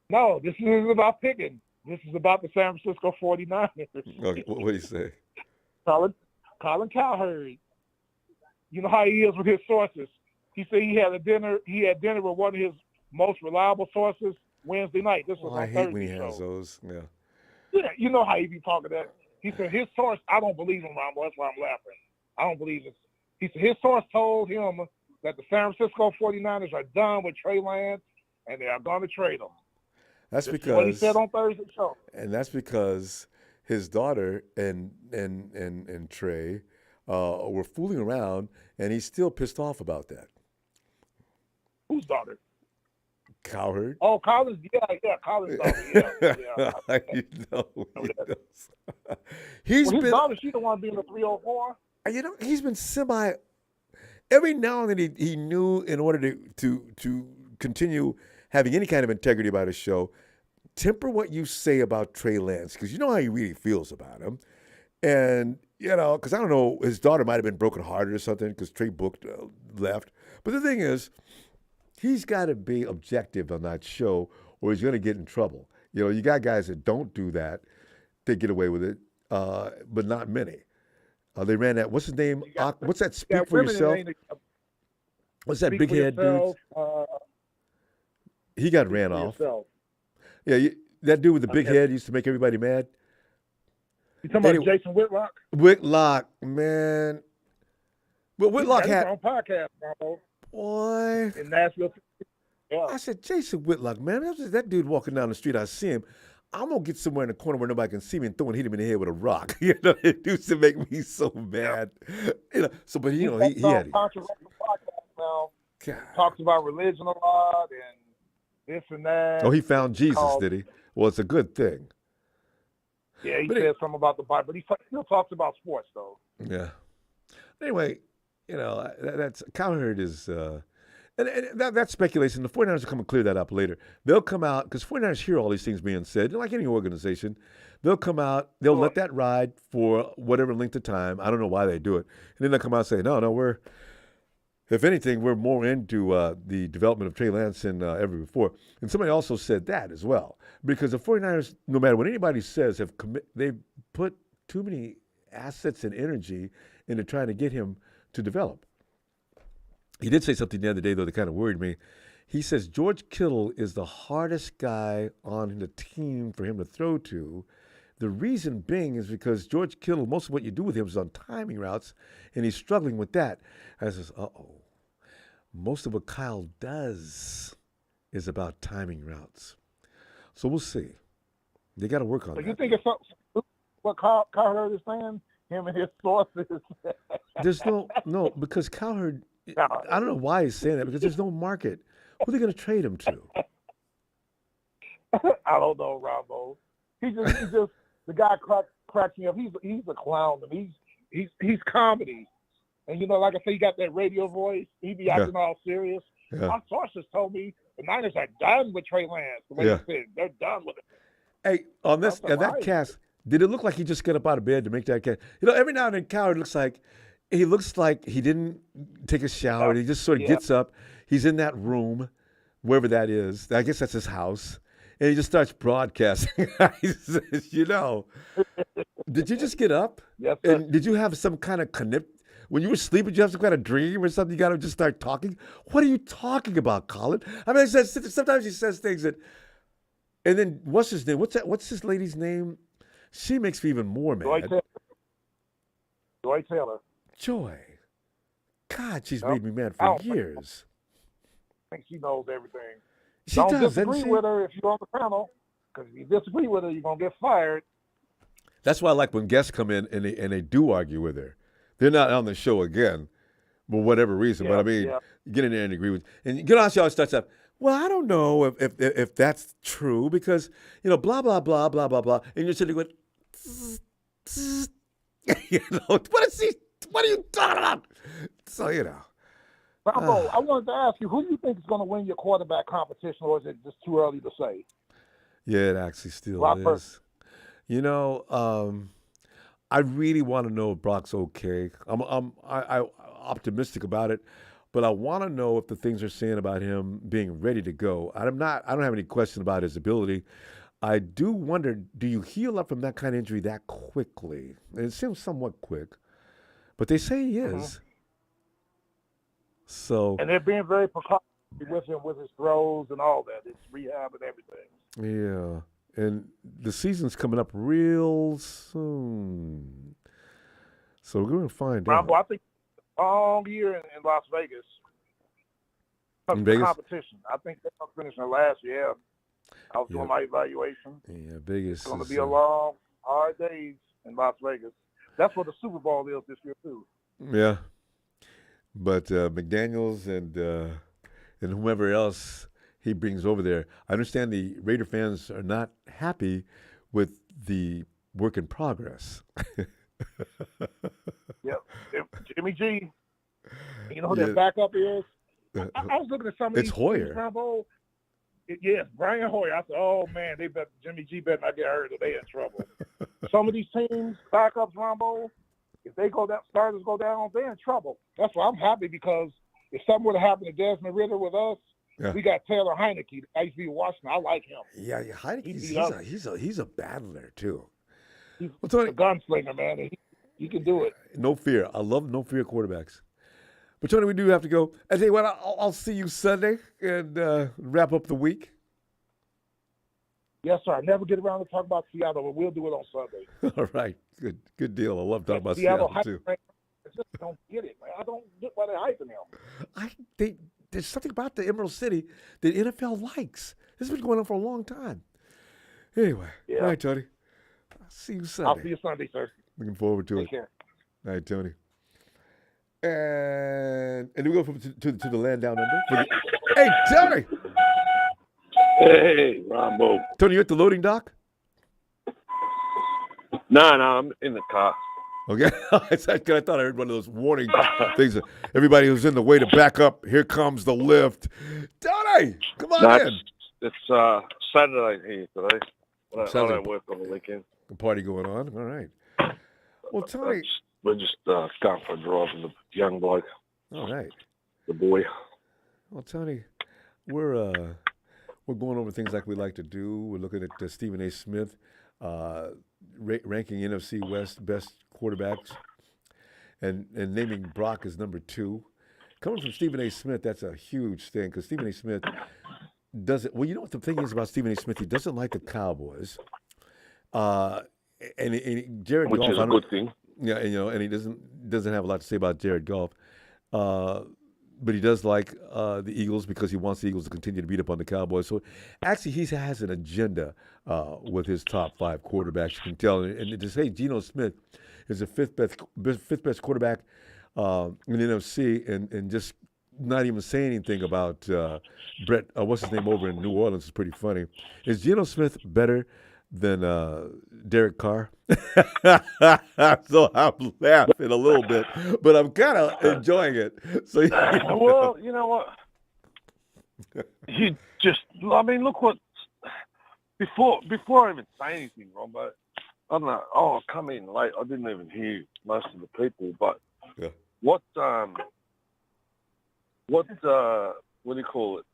No, this isn't about picking. This is about the San Francisco 49ers. Okay, what do you say? Colin Cowherd. You know how he is with his sources. He said he had dinner with one of his most reliable sources Wednesday night. This was on I Thursday hate when he show. has those. Yeah. Yeah, you know how he be talking that. He said his source, I don't believe him, Ronbo. That's why I'm laughing. I don't believe it. He said his source told him that the San Francisco 49ers are done with Trey Lance and they are going to trade him. That's This is because what he said on Thursday show. And that's because his daughter and Trey were fooling around, and he's still pissed off about that. Whose daughter? Cowherd. Oh, Collins. Yeah, Collins' daughter. Yeah. You know, he knows. His daughter, she's the one being the 304. He's been semi. Every now and then he knew, in order to continue having any kind of integrity about his show, temper what you say about Trey Lance, because you know how he really feels about him. And, because I don't know, his daughter might have been brokenhearted or something because Trey Book left. But the thing is, he's got to be objective on that show or he's going to get in trouble. You got guys that don't do that. They get away with it, but not many. They ran that. What's his name? What's that? Speak for yourself. What's that big head dude? He got ran off. Yeah, that dude with the big head used to make everybody mad. You talking about Jason Whitlock? Whitlock, man. But Whitlock had his own podcast, bro. Boy. In Nashville. Yeah. I said, Jason Whitlock, man, that dude walking down the street, I see him. I'm going to get somewhere in the corner where nobody can see me and hit him in the head with a rock. It used to make me so mad. But he had it. Controversial podcast now. God. Talks about religion a lot and this and that. Oh, he found Jesus, did he? Well, it's a good thing. Yeah, he said something about the Bible, but he still talks about sports, though. Yeah. Anyway, that's Cowherd is, and that's speculation. The 49ers will come and clear that up later. They'll come out, because 49ers hear all these things being said, like any organization. They'll come out, they'll let that ride for whatever length of time. I don't know why they do it. And then they'll come out and say, no, if anything, we're more into the development of Trey Lance than ever before. And somebody also said that as well. Because the 49ers, no matter what anybody says, they've put too many assets and energy into trying to get him to develop. He did say something the other day, though, that kind of worried me. He says George Kittle is the hardest guy on the team for him to throw to. The reason being is because George Kittle, most of what you do with him is on timing routes, and he's struggling with that. I says, most of what Kyle does is about timing routes. So we'll see. They got to work on that. You think it's what Cowherd is saying? Him and his sources. There's no, because Cowherd, I don't know why he's saying that, because there's no market. Who are they going to trade him to? I don't know, Ronbo. He's just the guy cracks me up. He's a clown, and he's comedy. And like I say, he got that radio voice. He be acting all serious. Yeah. My sources told me the Niners are done with Trey Lance. The way he said, they're done with it. Hey, on that cast, did it look like he just got up out of bed to make that cast? Every now and then, Cowherd looks like he didn't take a shower. He just sort of gets up. He's in that room, wherever that is. I guess that's his house. And he just starts broadcasting. He says, did you just get up? Yes, sir. And did you have some kind of when you were sleeping, did you have some kind of dream or something? You got to just start talking? What are you talking about, Colin? I mean, sometimes he says things that, and then what's his name? What's this lady's name? She makes me even more mad. Joy Taylor. Joy. God, she's made me mad for years. I think she knows everything. She Don't does, disagree with her if you're on the panel, because if you disagree with her, you're going to get fired. That's why I like when guests come in and they do argue with her. They're not on the show again for whatever reason. But I mean, you get in there and agree with, and you know, she always starts up. Well, I don't know if that's true because blah blah blah blah blah blah, and you're sitting going, what are you talking about? So Ronbo, I wanted to ask you, who do you think is going to win your quarterback competition, or is it just too early to say? Yeah, it actually still is. I really want to know if Brock's okay. I'm optimistic about it, but I want to know if the things they're saying about him being ready to go. I don't have any question about his ability. I do wonder, do you heal up from that kind of injury that quickly? And it seems somewhat quick, but they say he is. Mm-hmm. So. And they're being very precautionary with him, with his throws and all that. It's rehab and everything. Yeah. And the season's coming up real soon. So we're going to find out. I think a long year in Las Vegas. In Vegas? Competition. I think they're going to finish in last year. I was doing my evaluation. Yeah, Vegas. It's going to be a long, hard days in Las Vegas. That's what the Super Bowl is this year, too. Yeah. But McDaniels and whomever else he brings over there. I understand the Raider fans are not happy with the work in progress. Yep. Jimmy G. You know who that backup is? I was looking at some of these Hoyer. Yes, Brian Hoyer. I said, oh, man, Jimmy G better not get hurt or they in trouble. Some of these teams, backups, Ronbo, if they go down, starters go down, they're in trouble. That's why I'm happy, because if something would have happened to Desmond Ritter with us, we got Taylor Heineke. I used to be in Washington. I like him. Yeah, Heineke, he's a battler too. He's a gunslinger, man. And he can do it. No fear. I love no fear quarterbacks. But Tony, we do have to go. I tell you what, I'll see you Sunday and wrap up the week. Yes, sir. I never get around to talk about Seattle, but we'll do it on Sunday. All right. Good deal. I love talking about Seattle too. I just don't get it, man. I don't get why they're hyping him. There's something about the Emerald City that NFL likes. This has been going on for a long time. Anyway, all right, Tony. I'll see you Sunday. I'll see you Sunday, sir. Looking forward to it. Take care. All right, Tony. And we go to the land down under. Hey, Tony. Hey, Ronbo. Tony, you at the loading dock? No, I'm in the car. Okay. I thought I heard one of those warning things. Everybody who's in the way to back up, here comes the lift. Tony, come on in. It's Saturday here today. I don't work on the weekend. A party going on. All right. Well, Tony. We're just going for a drive with the young bloke. All right. The boy. Well, Tony, we're going over things like we like to do. We're looking at Stephen A. Smith, ranking NFC West best quarterbacks, and naming Brock as number 2. Coming from Stephen A. Smith, that's a huge thing, because Stephen A. Smith doesn't. Well, you know what the thing is about Stephen A. Smith? He doesn't like the Cowboys, and Jared Goff, which is a good thing. Yeah, and he doesn't have a lot to say about Jared Goff, but he does like the Eagles because he wants the Eagles to continue to beat up on the Cowboys. So actually, he has an agenda with his top 5 quarterbacks. You can tell, and to say Geno Smith is the fifth best quarterback in the NFC, and just not even say anything about Brett. What's his name over in New Orleans is pretty funny. Is Geno Smith better than Derek Carr? So I'm laughing a little bit, but I'm kind of enjoying it. So well, you know what? Look what before I even say anything, Ronbo, I don't know. Oh, I come in late. I didn't even hear most of the people, but what do you call it?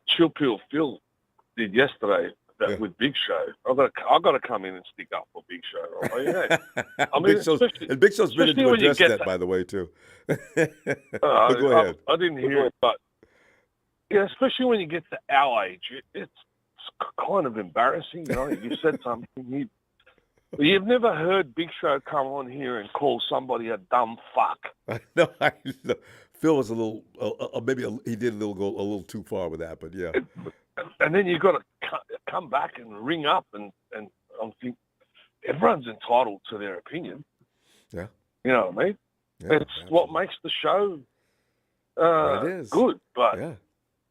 Chill Pill Phil did yesterday with Big Show. I've got to come in and stick up for Big Show. Right? Yeah. I mean, Big Show's been to address that, by the way, too. Go ahead. I didn't hear it, but yeah, especially when you get to our age, it's kind of embarrassing. You said something. You've never heard Big Show come on here and call somebody a dumb fuck. No, Phil was a little, he did go a little too far with that, but yeah. And then you've got to come back and ring up, and I'm thinking, everyone's entitled to their opinion. Yeah. You know what I mean? Yeah, it's absolutely what makes the show good. But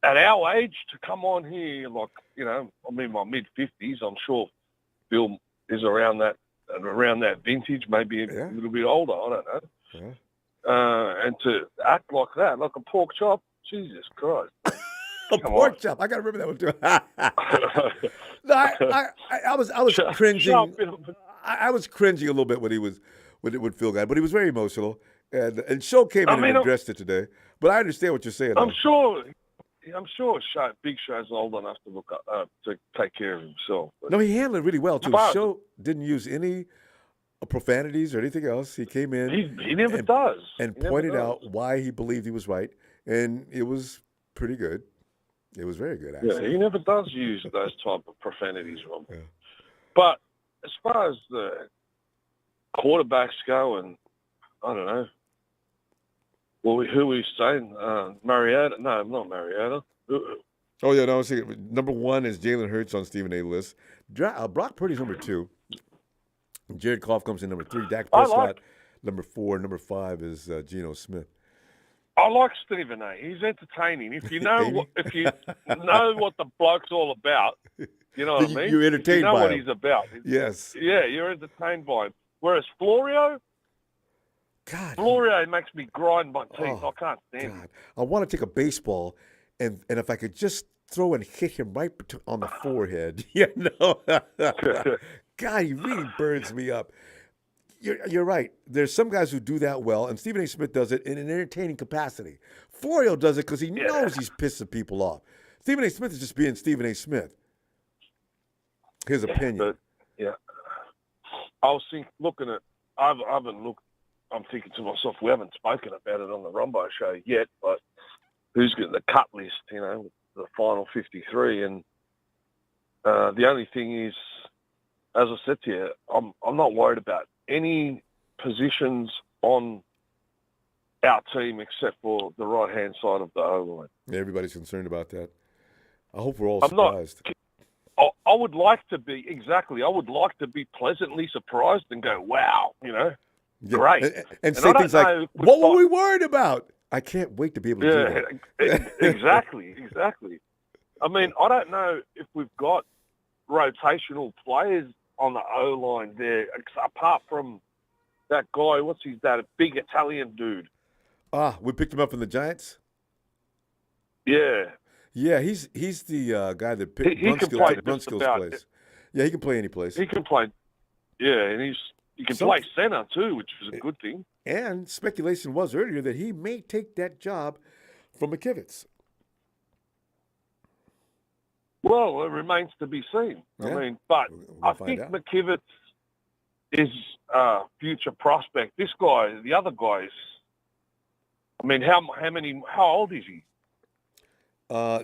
at our age, to come on here, I'm in my mid-50s, I'm sure Bill is around that vintage, maybe a little bit older, I don't know. Yeah. And to act like that, like a pork chop, Jesus Christ. A pork chop. I got to remember that one too. No, I was cringing. I was cringing a little bit when it Phil got, but he was very emotional. And Show came in and addressed it today. But I understand what you're saying. I'm sure Big Show's old enough to look up, to take care of himself. No, he handled it really well too. Show didn't use any profanities or anything else. He came in. He never does. And pointed out why he believed he was right, and it was pretty good. It was very good, actually. Yeah, he never does use those type of profanities, Rob. Yeah. But as far as the quarterbacks go, and I don't know, who we saying? Mariota? No, not Mariota. Oh, yeah, no, I was thinking, number 1 is Jalen Hurts on Stephen A. list. Brock Purdy's number 2. Jared Goff comes in number 3. Dak Prescott, number 4. Number 5 is Geno Smith. I like Stephen A. He's entertaining. If you know what the bloke's all about, you know what I mean? You're entertained by him. You know what he's about. Yes. Yeah, you're entertained by him. Whereas Florio makes me grind my teeth. I can't stand him. I want to take a baseball, and if I could just throw and hit him right on the forehead. You know, God, he really burns me up. You're right. There's some guys who do that well, and Stephen A. Smith does it in an entertaining capacity. Florio does it because he knows he's pissing people off. Stephen A. Smith is just being Stephen A. Smith. His opinion. But, yeah. I was looking at. I haven't looked. I'm thinking to myself, we haven't spoken about it on the Ronbo show yet, but who's getting the cut list? You know, the final 53, and the only thing is, as I said to you, I'm not worried about any positions on our team except for the right-hand side of the O-line. Yeah, everybody's concerned about that. I hope we're all I'm surprised. I would like to be, exactly, I would like to be pleasantly surprised and go, wow, you know, great. And say things like, what were we worried about? I can't wait to be able to do that. Exactly. I mean, I don't know if we've got rotational players on the O-line there, apart from that guy, what's his name, a big Italian dude. We picked him up from the Giants? Yeah. Yeah, he's the guy that Brunskill plays. Yeah, he can play any place. He can play. Yeah, and he can play center too, which is a good thing. And speculation was earlier that he may take that job from McKivitz. Well, it remains to be seen. Yeah. I mean, but I think McKivitz is a future prospect. This guy, the other guy is. I mean, how old is he? I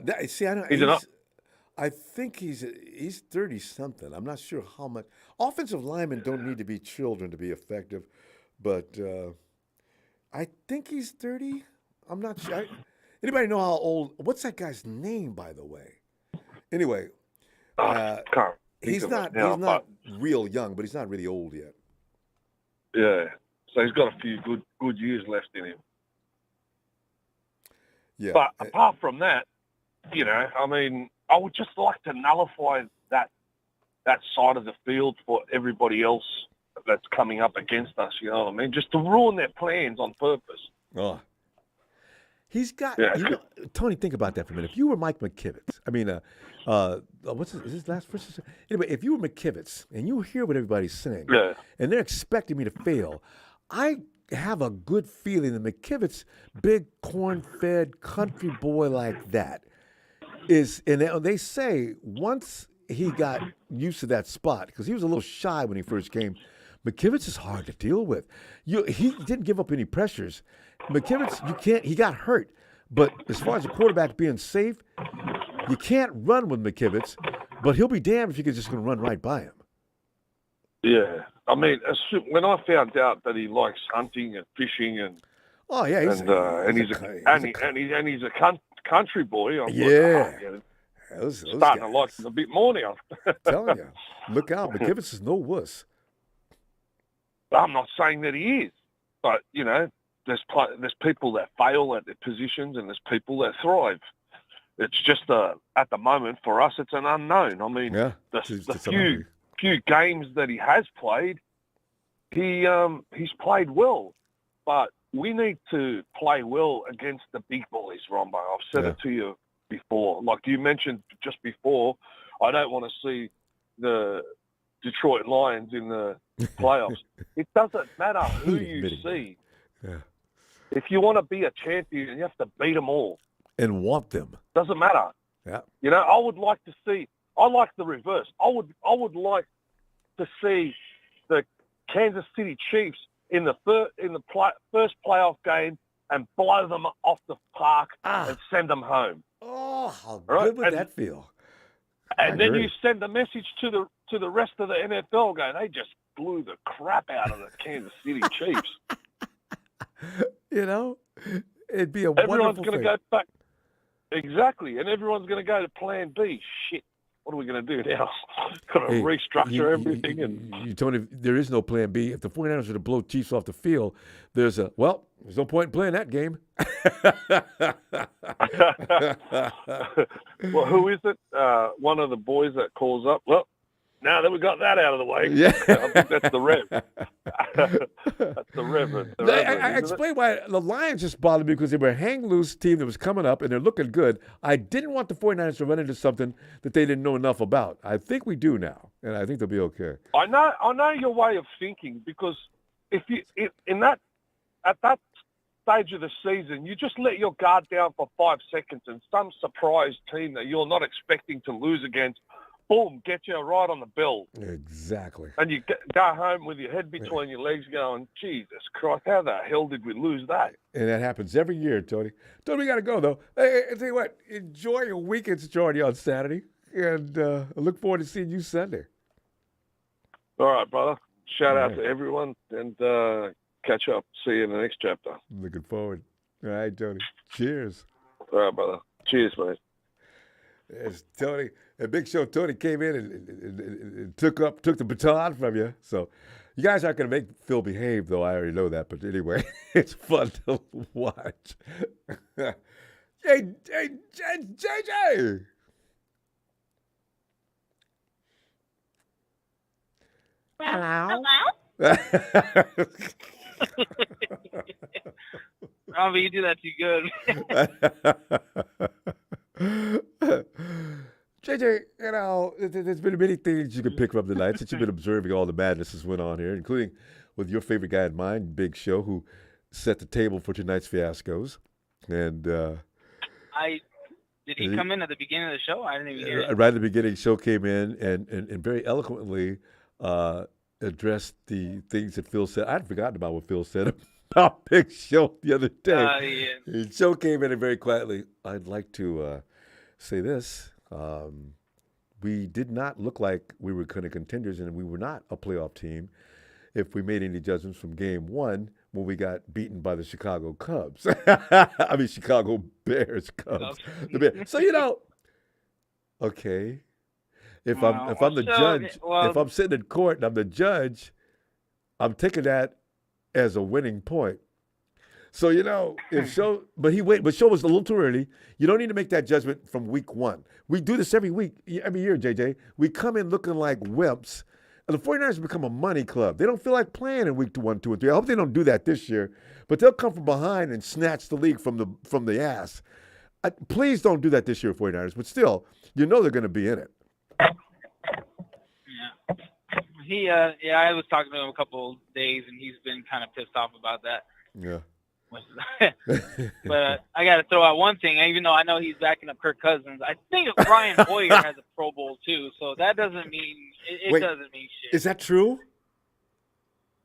think he's 30-something. I'm not sure how much. Offensive linemen don't need to be children to be effective, but I think he's 30. I'm not sure. Anybody know how old? What's that guy's name, by the way? Anyway, he's not real young, but he's not really old yet. Yeah, so he's got a few good years left in him. Yeah, but apart from that, you know, I mean, I would just like to nullify that side of the field for everybody else that's coming up against us. You know what I mean? Just to ruin their plans on purpose. Oh, he's got. Yeah. You know, Tony, think about that for a minute. If you were Mike McKivitz, I mean, what's his last first? Anyway, if you were McKivitz and you hear what everybody's saying, and they're expecting me to fail, I have a good feeling that McKivitz, big corn-fed country boy like that, is, and they say once he got used to that spot, because he was a little shy when he first came, McKivitz is hard to deal with. He didn't give up any pressures. McKivitz, he got hurt, but as far as the quarterback being safe, you can't run with McKivitz, but he'll be damned if you're just going to run right by him. Yeah. I mean, when I found out that he likes hunting and fishing and he's a country boy, I'm starting to like him a bit more now. Telling you, look out, McKivitz is no wuss. I'm not saying that he is, but you know, there's people that fail at their positions and there's people that thrive. It's just at the moment for us, it's an unknown. I mean, the few games that he has played, he's played well, but we need to play well against the big boys, Ronbo. I've said it to you before. Like you mentioned just before, I don't want to see the Detroit Lions in the playoffs. It doesn't matter who you see. Yeah. If you want to be a champion, you have to beat them all. And want them. Doesn't matter. Yeah. You know, I would like to see. I like the reverse. I would like to see the Kansas City Chiefs in the first playoff game and blow them off the park and send them home. Oh, how good would that feel? And then you send a message to the rest of the NFL going, they just blew the crap out of the Kansas City Chiefs. You know, it'd be everyone's going to go back. Exactly. And everyone's going to go to plan B. Shit. What are we going to do now? Got to restructure everything. You told me there is no plan B. If the 49ers were to blow Chiefs off the field, there's no point in playing that game. Well, who is it? One of the boys that calls up. Well, now that we got that out of the way, Yeah. I think that's the Rev. That's the Reverend. The Reverend, I explained why the Lions just bothered me because they were a hang-loose team that was coming up, and they're looking good. I didn't want the 49ers to run into something that they didn't know enough about. I think we do now, and I think they'll be okay. I know your way of thinking, because at that stage of the season, you just let your guard down for 5 seconds, and some surprise team that you're not expecting to lose against, boom, get you right on the bill. Exactly. And you go home with your head between your legs going, Jesus Christ, how the hell did we lose that? And that happens every year, Tony. Tony, we got to go, though. Hey, I tell you what, enjoy your weekends, Jordy, on Saturday, and I look forward to seeing you Sunday. All right, brother. Shout out to everyone, and catch up. See you in the next chapter. Looking forward. All right, Tony. Cheers. All right, brother. Cheers, mate. There's Tony. A Big Show Tony came in and took the baton from you. So you guys aren't going to make Phil behave, though. I already know that. But anyway, it's fun to watch. Hey, JJ. Hello? Robbie, you do that too good. JJ, you know, there's been many things you can pick from tonight since you've been observing all the madness that's went on here, including with your favorite guy in mind, Big Show, who set the table for tonight's fiascos. And did he come in at the beginning of the show? I didn't even hear it. Right at the beginning, Show came in and very eloquently addressed the things that Phil said. I'd forgotten about what Phil said about Big Show the other day. And Show came in and very quietly, I'd like to say this. We did not look like we were kind of contenders, and we were not a playoff team if we made any judgments from game one when we got beaten by the Chicago Cubs. I mean, Chicago Bears Cubs. The Bears. So, you know, okay. If I'm the judge, if I'm sitting in court and I'm the judge, I'm taking that as a winning point. So, you know, if Show, but Show was a little too early. You don't need to make that judgment from week one. We do this every week, every year, JJ. We come in looking like wimps, and the 49ers become a money club. They don't feel like playing in week 1, 2, and 3. I hope they don't do that this year, but they'll come from behind and snatch the league from the ass. Please don't do that this year, 49ers, but still, you know they're going to be in it. Yeah. I was talking to him a couple of days, and he's been kind of pissed off about that. Yeah. But I got to throw out one thing. Even though I know he's backing up Kirk Cousins, I think Brian Hoyer has a Pro Bowl too. So that doesn't mean it doesn't mean shit. Is that true?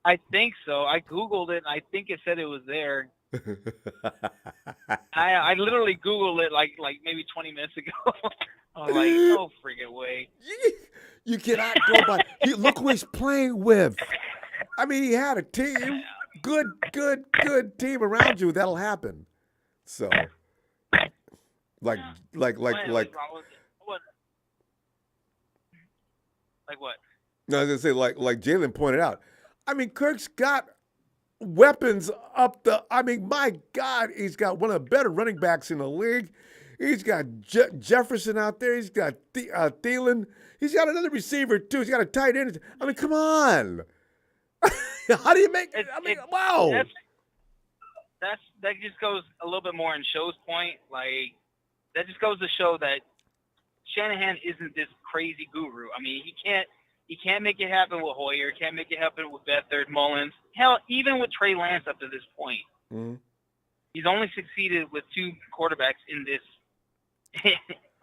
I think so. I Googled it, and I think it said it was there. I literally Googled it like maybe 20 minutes ago. I was like, no friggin' way. You cannot go by. Look who he's playing with. I mean, he had a team. Good team around you. That'll happen. So, like Like what? No, I was gonna say like Jalen pointed out. I mean, Kirk's got weapons up the. I mean, my God, he's got one of the better running backs in the league. He's got Jefferson out there. He's got Thielen. He's got another receiver too. He's got a tight end. I mean, come on. How do you make it? I mean, wow. That just goes a little bit more in Show's point. Like, that just goes to show that Shanahan isn't this crazy guru. I mean, he can't make it happen with Hoyer. Can't make it happen with Beathard, Mullins. Hell, even with Trey Lance up to this point, he's only succeeded with 2 quarterbacks in this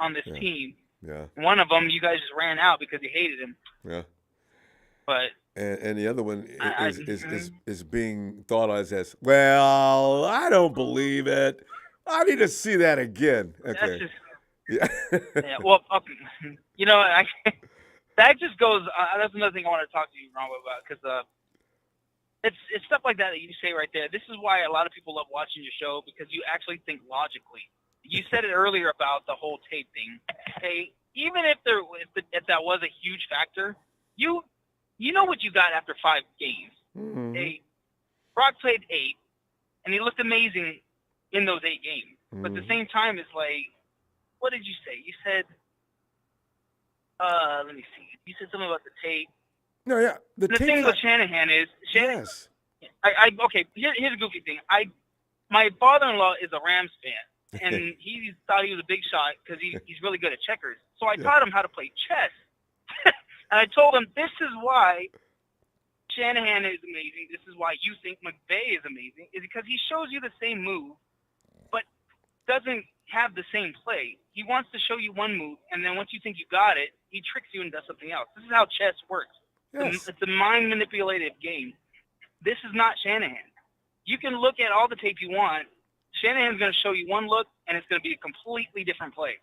on this team. Yeah. One of them, you guys just ran out because you hated him. Yeah. But and the other one is being thought of as, well, I don't believe it. I need to see that again. Okay. Yeah. Well, you know, that just goes. That's another thing I want to talk to you, Ronbo, about, because it's stuff like that you say right there. This is why a lot of people love watching your show, because you actually think logically. You said it earlier about the whole tape thing. Hey, even if that was a huge factor, you know what you got after 5 games. Mm-hmm. Hey, Brock played 8, and he looked amazing in those 8 games. But at the same time, it's like, what did you say? You said Let me see. You said something about the tape. No, yeah. The thing with Shanahan is yes. Okay. Here's a goofy thing. My father-in-law is a Rams fan, and he thought he was a big shot because he's really good at checkers. So I taught him how to play chess, and I told him this is why Shanahan is amazing. This is why you think McVay is amazing, is because he shows you the same move, but doesn't have the same play. He wants to show you one move, and then once you think you got it, he tricks you and does something else. This is how chess works. Yes. It's a mind manipulative game. This is not Shanahan. You can look at all the tape you want. Shanahan's going to show you one look, and it's going to be a completely different play.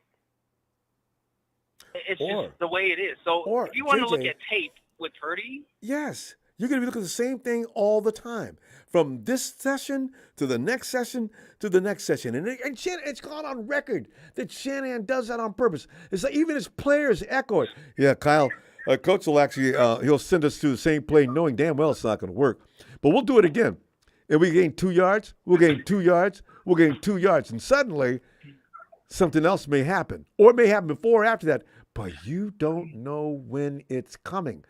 It's just the way it is. So if you want to look at tape with Purdy, yes, you're going to be looking at the same thing all the time, from this session to the next session to the next session. And it's gone on record that Shanahan does that on purpose. It's like even his players echo it. Yeah, Kyle, Coach will actually, he'll send us through the same play knowing damn well it's not going to work. But we'll do it again. And we gain 2 yards, we'll gain 2 yards, we'll gain 2 yards. And suddenly something else may happen. Or it may happen before or after that. But you don't know when it's coming.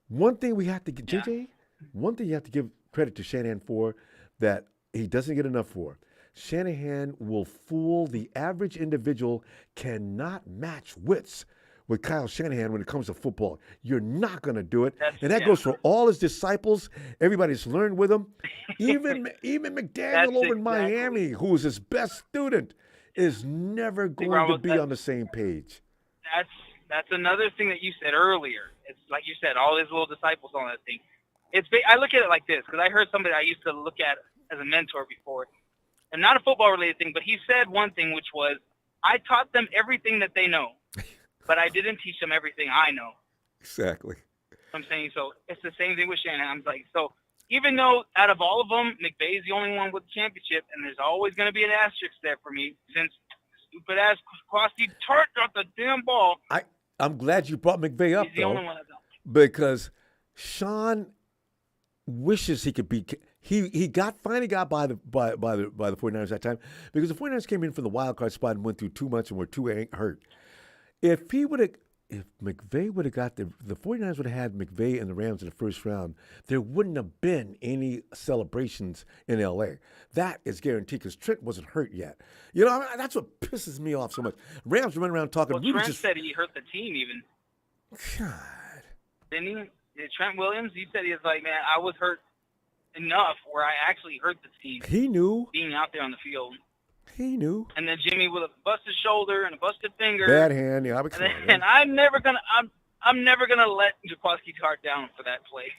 One thing we have to get, JJ, one thing you have to give credit to Shanahan for that he doesn't get enough for. Shanahan will fool the average individual, cannot match wits with Kyle Shanahan when it comes to football. You're not going to do it. And that goes for all his disciples, everybody's learned with him. Even McDaniel over in Miami, who is his best student, is never going to be on the same page. That's another thing that you said earlier. It's like you said, all his little disciples on that thing. I look at it like this, because I heard somebody I used to look at as a mentor before, and not a football-related thing, but he said one thing, which was, I taught them everything that they know, but I didn't teach them everything I know. Exactly. I'm saying, so it's the same thing with Shanahan. I'm like, so even though out of all of them, McVay's the only one with the championship, and there's always going to be an asterisk there for me, since stupid-ass Crosby Tart got the damn ball. I'm glad you brought McVay up, He's the only one that don't. because Sean wishes he could be. He finally got by the 49ers that time, because the 49ers came in from the wild card spot and went through too much and were too hurt. If McVay would have got the 49ers would have had McVay and the Rams in the first round, there wouldn't have been any celebrations in L.A. That is guaranteed, because Trent wasn't hurt yet. You know, that's what pisses me off so much. Rams run around talking. Well, Trent said he hurt the team even. God. Didn't he? Trent Williams, he said he was like, man, I was hurt enough where I actually hurt the team. He knew. Being out there on the field. He knew. And then Jimmy with a busted shoulder and a busted finger. Bad hand, yeah. And I'm never gonna let Jaquaski Tart down for that play.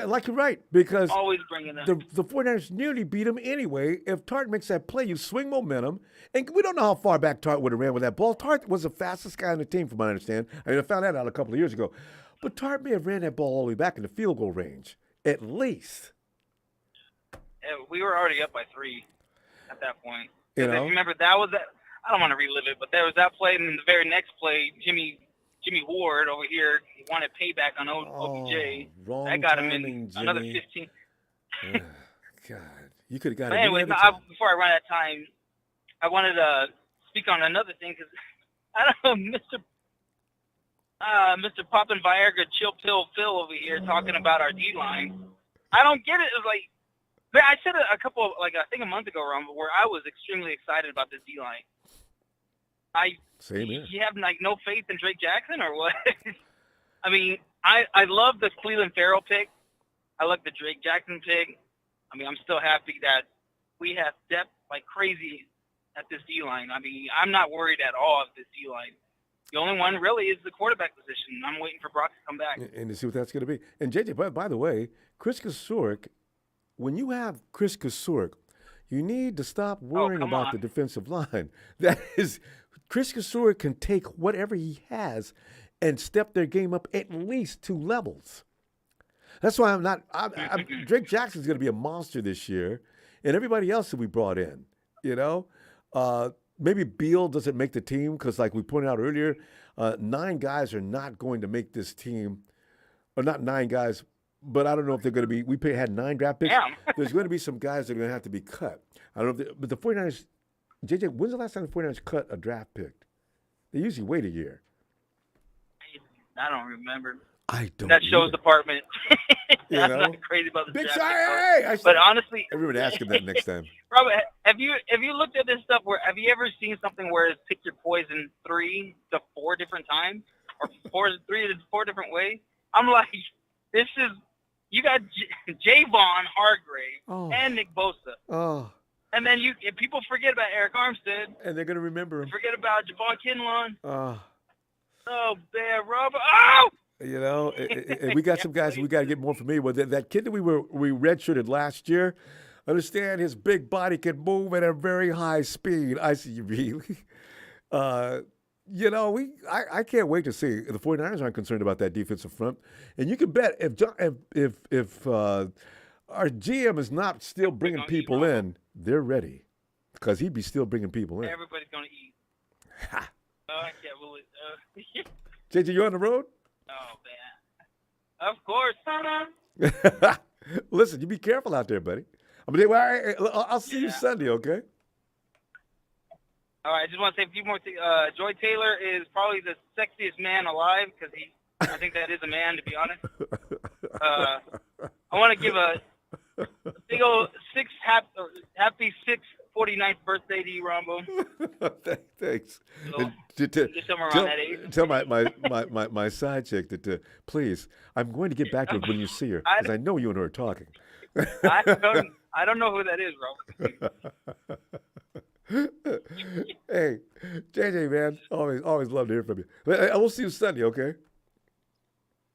Like you're right, because always bringing the 49ers nearly beat him anyway. If Tart makes that play, you swing momentum. And we don't know how far back Tart would have ran with that ball. Tart was the fastest guy on the team, from what I understand. I mean, I found that out a couple of years ago. But Tart may have ran that ball all the way back in the field goal range, at least. Yeah, we were already up by 3 at that point. You If know? you remember, that was that. I don't want to relive it, but there was that play, and then the very next play, Jimmy Ward over here, he wanted payback on OBJ. Wrong that got him timing, in another Jimmy. 15. God, you could have got But it. anyway, every time. before I run out of time, I wanted to speak on another thing, because I don't know, Mr. Poppin' Viagra Chill Pill Phil over here talking about our D-line. I don't get it. It was like, I said it a month ago, Ronbo, where I was extremely excited about this D-line. Same here. You have no faith in Drake Jackson or what? I mean, I love the Cleveland Farrell pick. I like the Drake Jackson pick. I mean, I'm still happy that we have depth like crazy at this D-line. I mean, I'm not worried at all of this D-line. The only one really is the quarterback position. I'm waiting for Brock to come back. And to see what that's going to be. And JJ, by the way, Chris Kasurek, when you have Chris Kasurek, you need to stop worrying about the defensive line. That is, Chris Kasurek can take whatever he has and step their game up at least 2 levels. That's why Drake Jackson's going to be a monster this year, and everybody else that we brought in, you know. Maybe Beal doesn't make the team because, like we pointed out earlier, 9 guys are not going to make this team. Or not 9 guys, but I don't know if they're going to be. We had 9 draft picks. There's going to be some guys that are going to have to be cut. I don't know but the 49ers, JJ, when's the last time the 49ers cut a draft pick? They usually wait a year. I don't remember. I don't. That show's department. You I'm know? not crazy about the Big draft. Hey, but honestly, everyone ask him that next time. Robert, have you looked at this stuff? Have you ever seen something where it's pick your poison 3 to 4 different times, or 3 to 4 different ways? I'm like, this is you got Javon Hargrave and Nick Bosa. Oh. And then people forget about Eric Armstead. And they're gonna remember him. Forget about Javon Kinlaw. Oh. Oh, there, Robert. Oh. You know, and we got some guys we got to get more familiar with. That kid that we redshirted last year, understand his big body can move at a very high speed. I see you mean. You know, I can't wait to see. The 49ers aren't concerned about that defensive front. And you can bet if our GM is not still bringing people in, they're ready. Because he'd be still bringing people in. Everybody's going to eat. I can't believe JJ, you on the road? Oh, man. Of course. Listen, you be careful out there, buddy. I'll see you Sunday, okay? All right, I just want to say a few more things. Joy Taylor is probably the sexiest man alive because I think that is a man, to be honest. I want to give a big old happy 49th birthday to you, Ronbo. Thanks. So, just somewhere around that age. Tell my side chick that please, I'm going to get back to her when you see her because I know you and her are talking. I don't know who that is, Robert. Hey, JJ, man, always love to hear from you. I will see you Sunday, okay?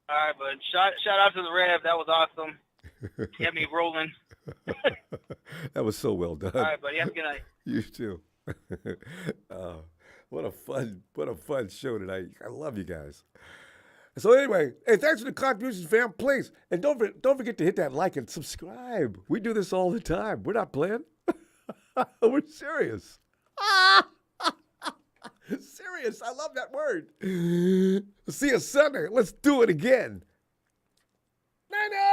All right, bud. Shout out to the Rev. That was awesome. Get me rolling. That was so well done. All right, buddy. Have a good night. You too. What a fun show tonight. I love you guys. So anyway, hey, thanks for the contributions, fam. Please, and don't forget to hit that like and subscribe. We do this all the time. We're not playing. We're serious. Serious. I love that word. See you Sunday. Let's do it again. Nana!